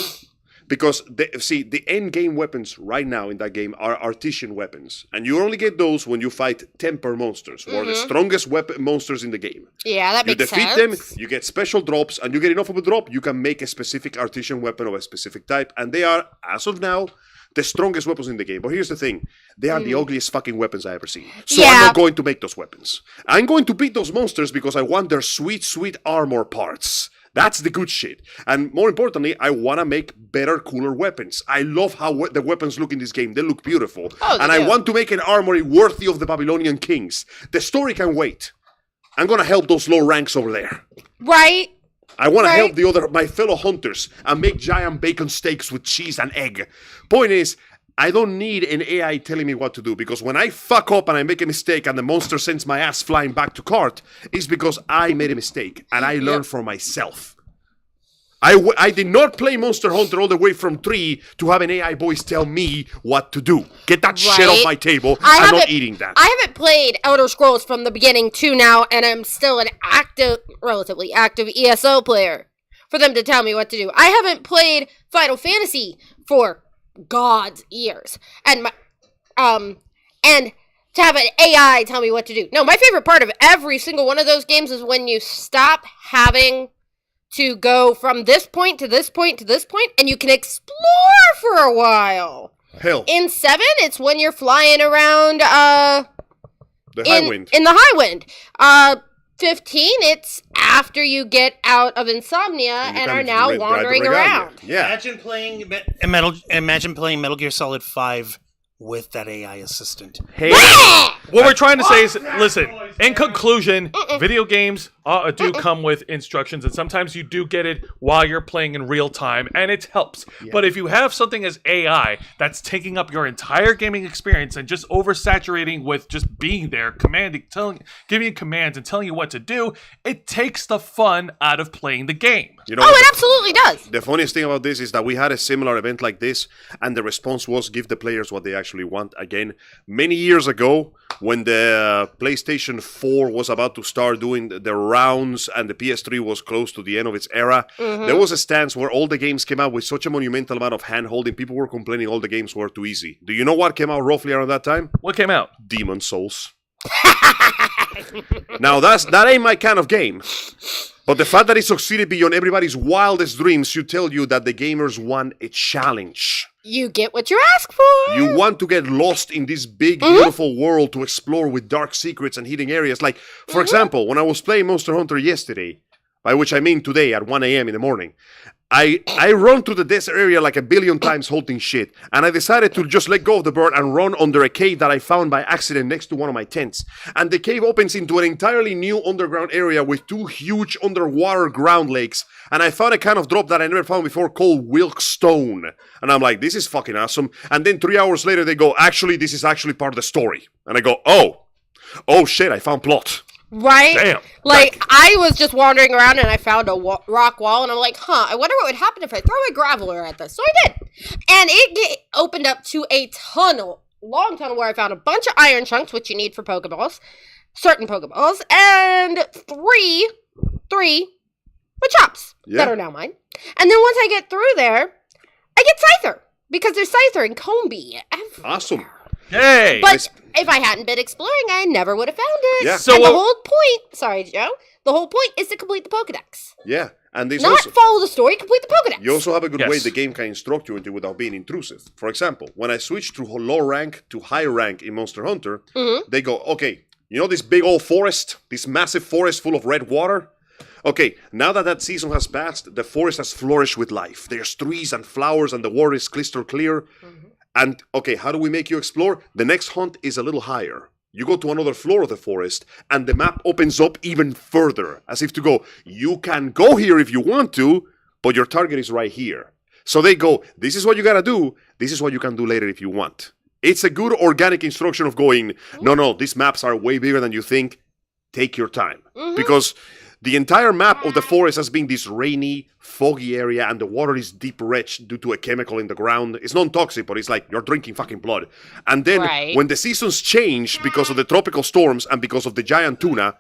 Because, the end game weapons right now in that game are artisan weapons. And you only get those when you fight temper monsters, who are the strongest monsters in the game. Yeah, that You makes defeat sense. them, you get special drops, and you get enough of a drop, you can make a specific artisan weapon of a specific type. And they are, as of now, the strongest weapons in the game. But here's the thing. They are the ugliest fucking weapons I ever seen. So I'm Yeah. not going to make those weapons. I'm going to beat those monsters because I want their sweet, sweet armor parts. That's the good shit. And more importantly, I want to make better, cooler weapons. I love how the weapons look in this game. They look beautiful. Oh, they and I do. want to make an armory worthy of the Babylonian kings. The story can wait. I'm going to help those low ranks over there. Right? I want to Right. help my fellow hunters and make giant bacon steaks with cheese and egg. Point is, I don't need an AI telling me what to do because when I fuck up and I make a mistake and the monster sends my ass flying back to cart, it's because I made a mistake and I learned for myself. I did not play Monster Hunter all the way from 3 to have an AI voice tell me what to do. Get that shit off Right. my table. I I'm not haven't- eating that. I haven't played Elder Scrolls from the beginning to now, and I'm still an relatively active ESO player for them to tell me what to do. I haven't played Final Fantasy for God's ears, and and to have an AI tell me what to do. No, my favorite part of every single one of those games is when you stop having to go from this point to this point to this point, and you can explore for a while. Hell. In 7, it's when you're flying around, The high wind. In the high wind. 15, it's after you get out of insomnia and are now wandering around. Yeah. Imagine playing Metal Gear Solid 5 with that AI assistant. Hey, what we're trying to say is, listen, in conclusion, video games do come with instructions, and sometimes you do get it while you're playing in real time, and it helps. Yeah. But if you have something as AI that's taking up your entire gaming experience and just oversaturating with just being there, giving you commands and telling you what to do, it takes the fun out of playing the game. You know, it absolutely does. The funniest thing about this is that we had a similar event like this, and the response was give the players what they actually want. Again, many years ago, when the PlayStation 4 was about to start doing the rounds and the PS3 was close to the end of its era, there was a stance where all the games came out with such a monumental amount of hand-holding. People were complaining all the games were too easy. Do you know what came out roughly around that time? What came out? Demon Souls. Now, that ain't my kind of game. But the fact that it succeeded beyond everybody's wildest dreams should tell you that the gamers want a challenge. You get what you ask for. You want to get lost in this big, beautiful world to explore with dark secrets and hidden areas. Like, for example, when I was playing Monster Hunter yesterday, by which I mean today at 1 a.m. in the morning, I run through the desert area like a billion times holding shit, and I decided to just let go of the bird and run under a cave that I found by accident next to one of my tents. And the cave opens into an entirely new underground area with 2 huge underwater ground lakes, and I found a kind of drop that I never found before called Wilk Stone. And I'm like, this is fucking awesome. And then 3 hours later they go, actually, this is actually part of the story. And I go, oh shit, I found plot. Right? Damn. Like, I was just wandering around and I found a rock wall, and I'm like, I wonder what would happen if I throw a graveler at this. So I did. And it opened up to a tunnel, long tunnel, where I found a bunch of iron chunks, which you need for Pokeballs, certain Pokeballs, and three Machops that are now mine. And then once I get through there, I get Scyther, because there's Scyther and Combee everywhere. Awesome. Hey! But if I hadn't been exploring, I never would have found it. Yeah. So the whole point, sorry, Joe, the whole point is to complete the Pokedex. Yeah. And this Not also, follow the story, complete the Pokedex. you also have a good way Yes. the game can instruct you into without being intrusive. For example, when I switched to low rank to high rank in Monster Hunter, they go, okay, you know this big old forest, this massive forest full of red water? Okay, now that season has passed, the forest has flourished with life. There's trees and flowers and the water is crystal clear. And, okay, how do we make you explore? The next hunt is a little higher. You go to another floor of the forest, and the map opens up even further, as if to go, you can go here if you want to, but your target is right here. So they go, this is what you gotta do, this is what you can do later if you want. It's a good organic instruction of going, no, these maps are way bigger than you think, take your time. Because the entire map of the forest has been this rainy, foggy area, and the water is deep rich due to a chemical in the ground. It's non-toxic, but it's like you're drinking fucking blood. And then when the seasons change because of the tropical storms and because of the giant tuna,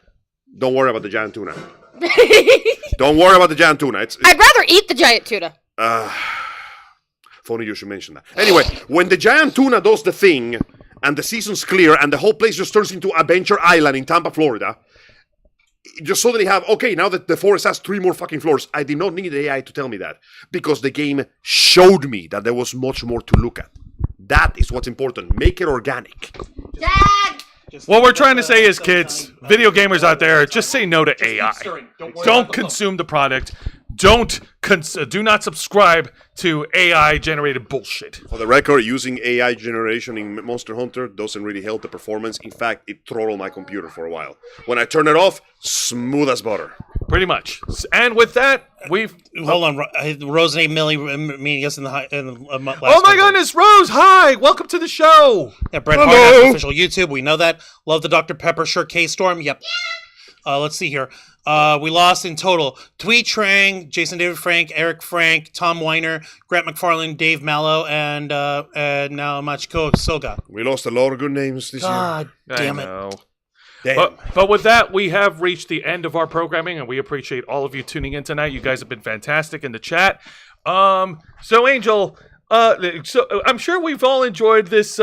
don't worry about the giant tuna. Don't worry about the giant tuna. I'd rather eat the giant tuna. Funny you should mention that. Anyway, when the giant tuna does the thing, and the season's clear, and the whole place just turns into Adventure Island in Tampa, Florida, just suddenly have, okay, now that the forest has 3 more fucking floors, I did not need AI to tell me that, because the game showed me that there was much more to look at. That is what's important. Make it organic. Dad! What we're trying to say is, kids, video gamers out there, just say no to AI. Don't consume the product. Do not subscribe to AI-generated bullshit. For the record, using AI generation in Monster Hunter doesn't really help the performance. In fact, it throttled my computer for a while. When I turn it off, smooth as butter. Pretty much. And with that, Hold on, Rose and Millie meeting us in the last. Oh my goodness, Rose! Hi, welcome to the show. Yeah, Brett Hart has official YouTube. We know that. Love the Dr. Pepper shirt. K-Storm. Yep. Let's see here. We lost in total: Twee Trang, Jason David Frank, Eric Frank, Tom Weiner, Grant McFarlane, Dave Mallow, and now Machiko Soga. We lost a lot of good names this year. God damn it. Know. Damn. But with that, we have reached the end of our programming, and we appreciate all of you tuning in tonight. You guys have been fantastic in the chat. So Angel, so I'm sure we've all enjoyed this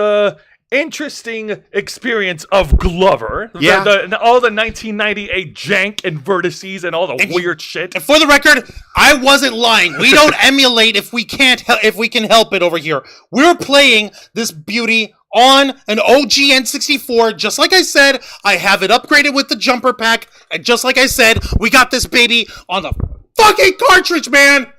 interesting experience of Glover. Yeah. All the 1998 jank and vertices and all the weird shit. And for the record, I wasn't lying. We don't emulate if we can help it over here. We're playing this beauty on an OG N64. Just like I said, I have it upgraded with the jumper pack. And just like I said, we got this baby on the fucking cartridge, man.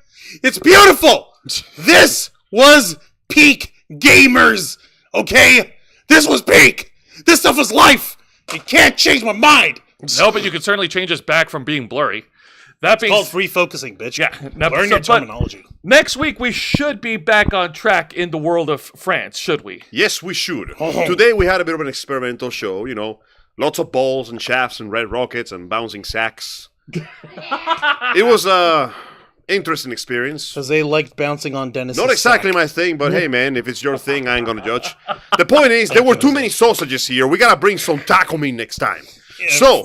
It's beautiful. This was peak gamers, okay? This was peak. This stuff was life. You can't change my mind. No, but you can certainly change us back from being blurry. That being Called refocusing, bitch. Yeah. Now, Learn your terminology. Next week, we should be back on track in the world of France, should we? Yes, we should. Today we had a bit of an experimental show, you know. Lots of balls and shafts and red rockets and bouncing sacks. It was a interesting experience. Because they liked bouncing on Dennis. Not exactly my thing, but hey, man, if it's your thing, I ain't gonna judge. The point is, there were too many sausages here. We gotta bring some taco meat next time. So,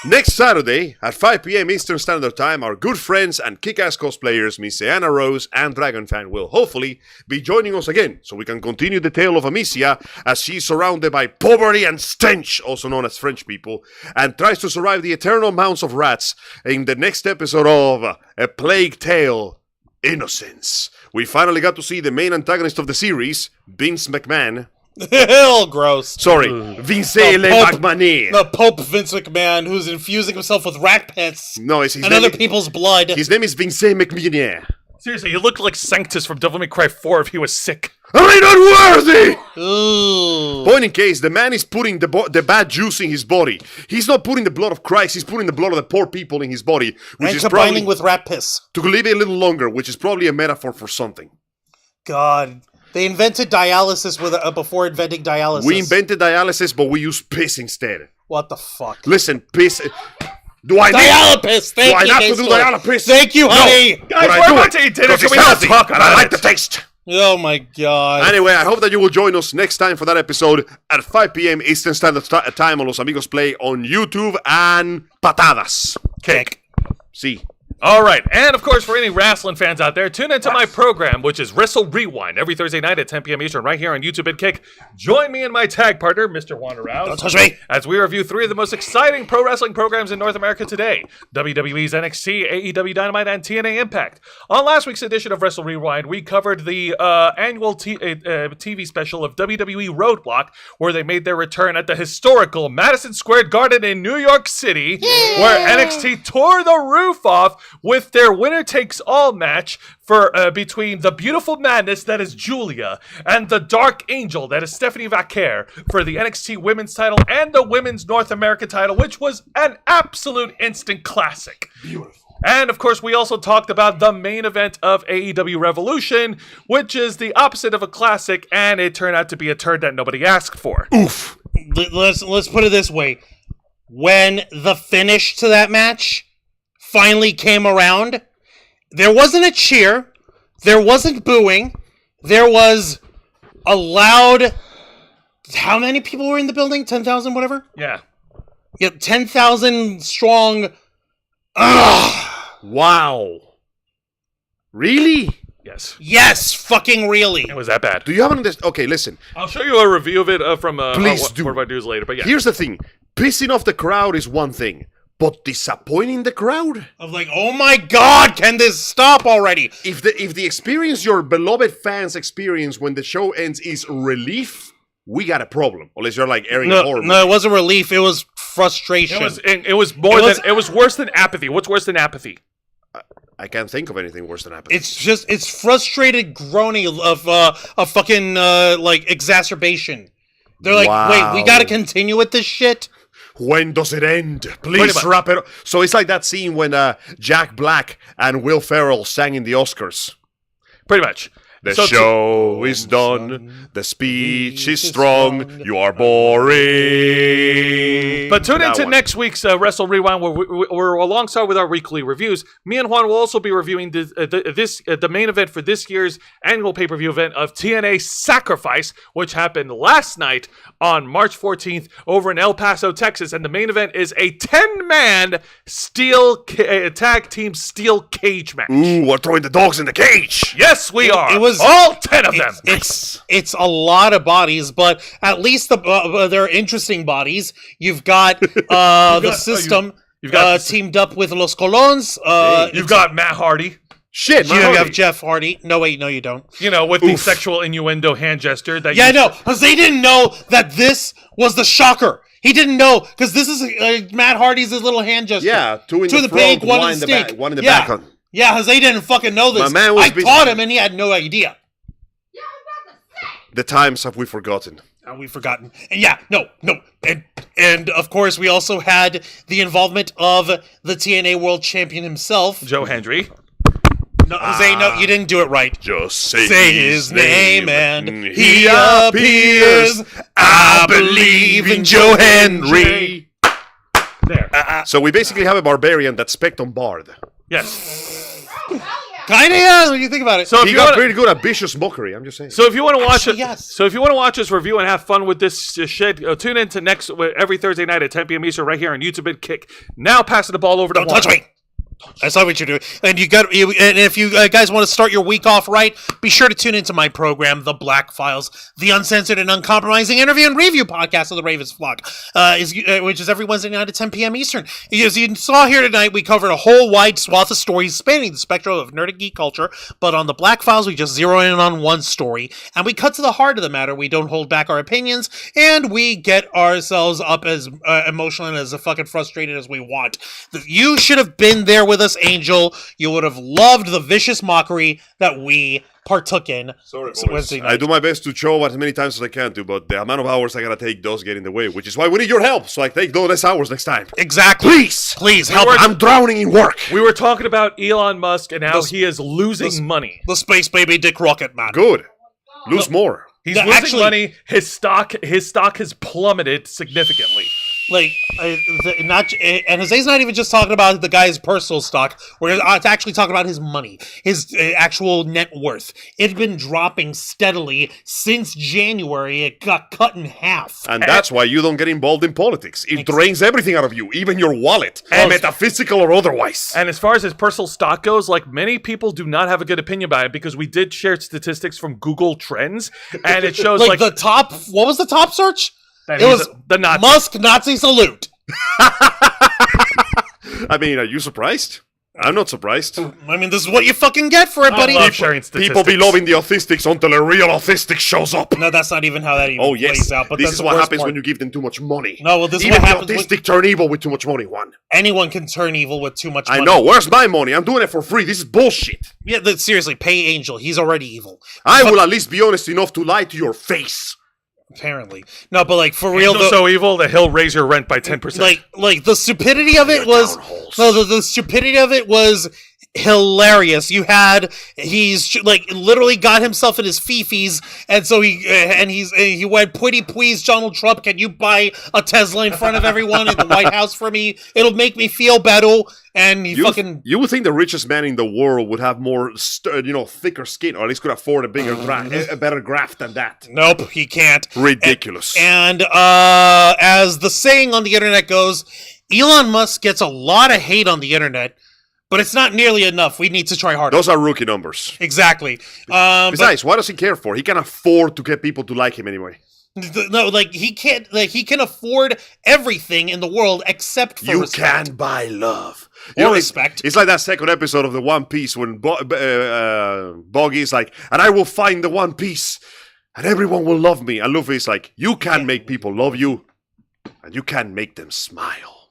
next Saturday at 5 p.m. Eastern Standard Time, our good friends and kick-ass cosplayers, Miss Anna Rose and Dragonfan, will hopefully be joining us again, so we can continue the tale of Amicia as she's surrounded by poverty and stench, also known as French people, and tries to survive the eternal mounds of rats in the next episode of A Plague Tale: Innocence. We finally got to see the main antagonist of the series, Vince McMahon. Hell, gross. Sorry, Vince Le Pope. McMahon. The Pope Vince McMahon, who's infusing himself with rat piss No, it's his and name. other people's blood. His name is Vince McMahon. Seriously, he looked like Sanctus from Devil May Cry 4 if he was sick. Am I not worthy? Ooh. Point in case, the man is putting the bad juice in his body. He's not putting the blood of Christ, he's putting the blood of the poor people in his body, which And is combining probably, with rat piss. to live a little longer, which is probably a metaphor for something. God. They invented dialysis before inventing dialysis. We invented dialysis, but we use piss instead. What the fuck? Listen, piss... Do I Dialysis! Thank do I you, have to Case do Lord. dialysis? Thank you, honey! But Guys, I we're do about it, to eat dinner. 'cause Can it's we not healthy, talk and about I like it? the taste. Oh my god. Anyway, I hope that you will join us next time for that episode at 5 p.m. Eastern Standard Time on Los Amigos Play on YouTube and Patadas. Kick. See. All right, and of course, for any wrestling fans out there, tune into my program, which is Wrestle Rewind, every Thursday night at 10 p.m. Eastern, right here on YouTube and Kick. Join me and my tag partner, Mr. Wanda Rouse. Don't touch me. As we review three of the most exciting pro wrestling programs in North America today: WWE's NXT, AEW Dynamite, and TNA Impact. On last week's edition of Wrestle Rewind, we covered the annual TV special of WWE Roadblock, where they made their return at the historical Madison Square Garden in New York City, where NXT tore the roof off with their winner-takes-all match for between the beautiful madness that is Julia and the dark angel that is Stephanie Vaquer for the NXT Women's title and the Women's North American title, which was an absolute instant classic. Beautiful. And, of course, we also talked about the main event of AEW Revolution, which is the opposite of a classic, and it turned out to be a turd that nobody asked for. Oof. Let's put it this way. When the finish to that match finally came around, there wasn't a cheer, there wasn't booing, there was a loud... How many people were in the building? 10,000, whatever? Yeah. Yeah, 10,000 strong... Ugh! Wow. Really? Yes. Yes, fucking really. It was that bad. Do you have an understanding? Okay, listen. I'll show you a review of it from Please do. one of our news later, but yeah. Here's the thing. Pissing off the crowd is one thing, but disappointing the crowd? Of like, oh my god, can this stop already? If the experience your beloved fans experience when the show ends is relief, we got a problem. Unless you're like airing a horror movie. No, it wasn't relief, it was frustration. It was worse than apathy. What's worse than apathy? I can't think of anything worse than apathy. It's frustrated groaning of fucking like exacerbation. They're like, Wow. wait, we gotta continue with this shit? When does it end? Pretty Please much. wrap it up. So it's like that scene when Jack Black and Will Ferrell sang in the Oscars. Pretty much. The So show is done. The speech is strong. You are boring. But tune That into one. next week's Wrestle Rewind, where we're alongside with our weekly reviews. Me and Juan will also be reviewing the main event for this year's annual pay-per-view event of TNA Sacrifice, which happened last night on March 14th over in El Paso, Texas. And the main event is a 10-man tag team steel cage match. Ooh, we're throwing the dogs in the cage. Yes, we are. it was- all 10 of them. It's a lot of bodies, but at least they're interesting bodies. You've got the system you've got teamed up with Los Colons. You've got Matt Hardy. Shit, You have Jeff Hardy. No, wait, no, you don't. You know, with the sexual innuendo hand gesture. That Yeah, I know. Jose didn't know that this was the shocker. He didn't know, because this is Matt Hardy's little hand gesture. Yeah, two in the the pig, front, one in the back, stink. one in the Yeah. back. Yeah, Jose didn't fucking know this. My man was I taught him, and he had no idea. The times have we forgotten. We've forgotten. And yeah, no. And of course, we also had the involvement of the TNA World Champion himself. Joe Hendry. No, Jose, no, you didn't do it right. Just Say his name and he appears. I believe in Joe Henry. There. So we basically have a barbarian that's spec'd on Bard. Yes. Kinda, yeah, when you think about it. So if He you got wanna, pretty good at vicious mockery, I'm just saying. so if you want to watch Actually, it, yes. so if you want to watch us review and have fun with this shit, tune in to every Thursday night at 10 p.m. Eastern right here on YouTube and Kick. Now passing the ball over to Don't touch me. I saw what you're doing. And and if you guys want to start your week off right, be sure to tune into my program, The Black Files, the uncensored and uncompromising interview and review podcast of the Ravens Flock, which is every Wednesday night at 10 p.m. Eastern. As you saw here tonight, we covered a whole wide swath of stories spanning the spectrum of nerd and geek culture, but on The Black Files, we just zero in on one story, and we cut to the heart of the matter. We don't hold back our opinions, and we get ourselves up as emotional and as fucking frustrated as we want. You should have been there with us, Angel. You would have loved the vicious mockery that we partook in. Sorry, boys. Wednesday night. I do my best to show as many times as I can do, but the amount of hours I gotta take does get in the way, which is why we need your help, so I take no less hours next time. Exactly. Please help. I'm drowning in work. We were talking about Elon Musk and how he is losing money. The space baby Dick Rocket Man. Good. Lose more. He's Yeah, losing actually- money. His stock has plummeted significantly. Like, and Jose's not even just talking about the guy's personal stock. We're actually talking about his money, his actual net worth. It's been dropping steadily since January. It got cut in half. And that's why you don't get involved in politics. It drains everything out of you, even your wallet, metaphysical or otherwise. And as far as his personal stock goes, like many people do not have a good opinion about it because we did share statistics from Google Trends, and it shows Like the top, what was the top search? that It he's was the Nazi. Musk Nazi salute. I mean, are you surprised? I'm not surprised. I mean, this is what you fucking get for it, I buddy. love sharing statistics. People be loving the autistics until a real autistic shows up. No, that's not even how that even Oh, yes. plays out. But This that's is the what worst happens part. when you give them too much money. No, well, this is Even what the happens when autistic turn evil with too much money, Juan. anyone can turn evil with too much money. I know. Where's my money? I'm doing it for free. This is bullshit. Yeah, seriously, pay Angel. He's already evil. I will at least be honest enough to lie to your face. Apparently. No, but like, for real, Angel's so evil that he'll raise your rent by 10%. like the stupidity of it Your was town halls. no, the stupidity of it was hilarious. He's like literally got himself in his fifis, and so he went, "Pretty please, Donald Trump, can you buy a Tesla in front of everyone in the White House for me? It'll make me feel better." And You would think the richest man in the world would have more, thicker skin, or at least could afford a better graft than that. nope, he can't. Ridiculous. And as the saying on the internet goes, Elon Musk gets a lot of hate on the internet, but it's not nearly enough. We need to try harder. Those are rookie numbers. Exactly. Besides, what does he care for? He can afford to get people to like him anyway. No, like he can't. Like he can afford everything in the world except for You respect. can buy love. Or respect. It's like that second episode of the One Piece when Boggy's like, and I will find the One Piece, and everyone will love me. And Luffy's like, you can make people love you, and you can make them smile.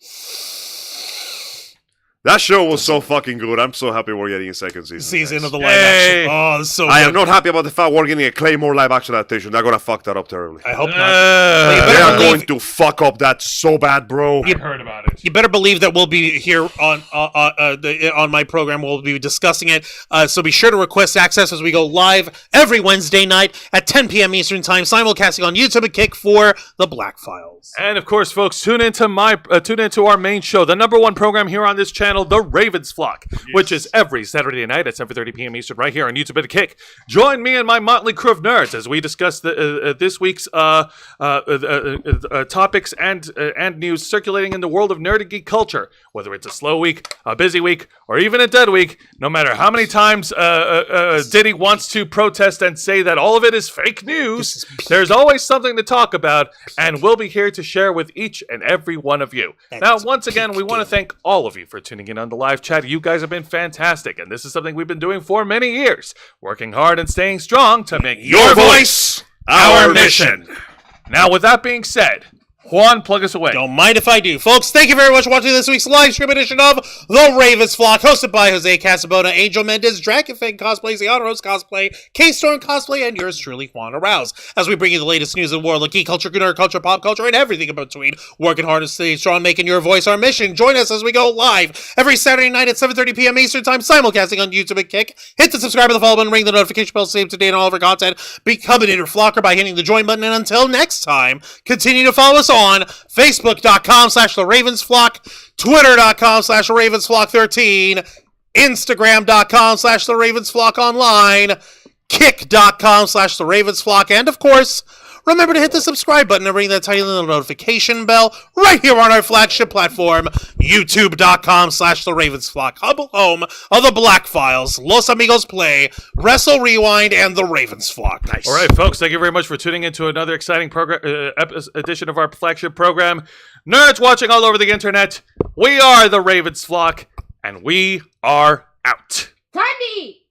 That show was so fucking good. I'm so happy we're getting a second season. Of the live Yay. action. Oh, this is so I good. am not happy about the fact we're getting a Claymore live action adaptation. They're gonna fuck that up terribly. I hope not. Uh, You They better are believe- going to fuck up that so bad, bro. I heard about it. You better believe that we'll be here on my program. We'll be discussing it. So be sure to request access as we go live every Wednesday night at 10 p.m. Eastern Time, simulcasting on YouTube and Kick for the Black Files. And of course, folks, tune into our main show, the #1 program here on this channel, The Ravens Flock, which is every Saturday night at 7:30 p.m. Eastern, right here on YouTube and Kick. Join me and my motley crew of nerds as we discuss this week's topics and news circulating in the world of nerd and geek culture. Whether it's a slow week, a busy week, or even a dead week, no matter how many times Diddy wants to protest and say that all of it is fake news, there's always something to talk about, and we'll be here to share with each and every one of you. Now, once again, we want to thank all of you for tuning tuning in on the live chat. You guys have been fantastic, and this is something we've been doing for many years, working hard and staying strong to make Your voice, our mission. Now, with that being said, Juan, plug us away. Don't mind if I do. Folks, thank you very much for watching this week's live stream edition of The Ravens Flock, hosted by Jose Casabona, Angel Mendez, Dracufang Cosplay, Zion Cosplay, K-Storm Cosplay, and yours truly, Juan Arouse. As we bring you the latest news in the world of geek culture, nerd culture, pop culture, and everything in between. Working hard to stay strong, making your voice our mission. Join us as we go live every Saturday night at 7:30 p.m. Eastern Time, simulcasting on YouTube and Kick. Hit the subscribe and the follow button, ring the notification bell to stay up to date on all of our content. Become an inner flocker by hitting the join button, and until next time, continue to follow us on Facebook.com/TheRavensFlock, Twitter.com/TheRavensFlock13, Instagram.com/TheRavensFlockOnline, Kick.com/TheRavensFlock, and of course, remember to hit the subscribe button and ring that tiny little notification bell right here on our flagship platform, YouTube.com/TheRavensFlock, home of the Black Files, Los Amigos Play, Wrestle Rewind, and The Ravens Flock. Nice. All right, folks, thank you very much for tuning into another exciting edition of our flagship program. Nerds watching all over the internet, we are the Ravens Flock, and we are out. Tandy!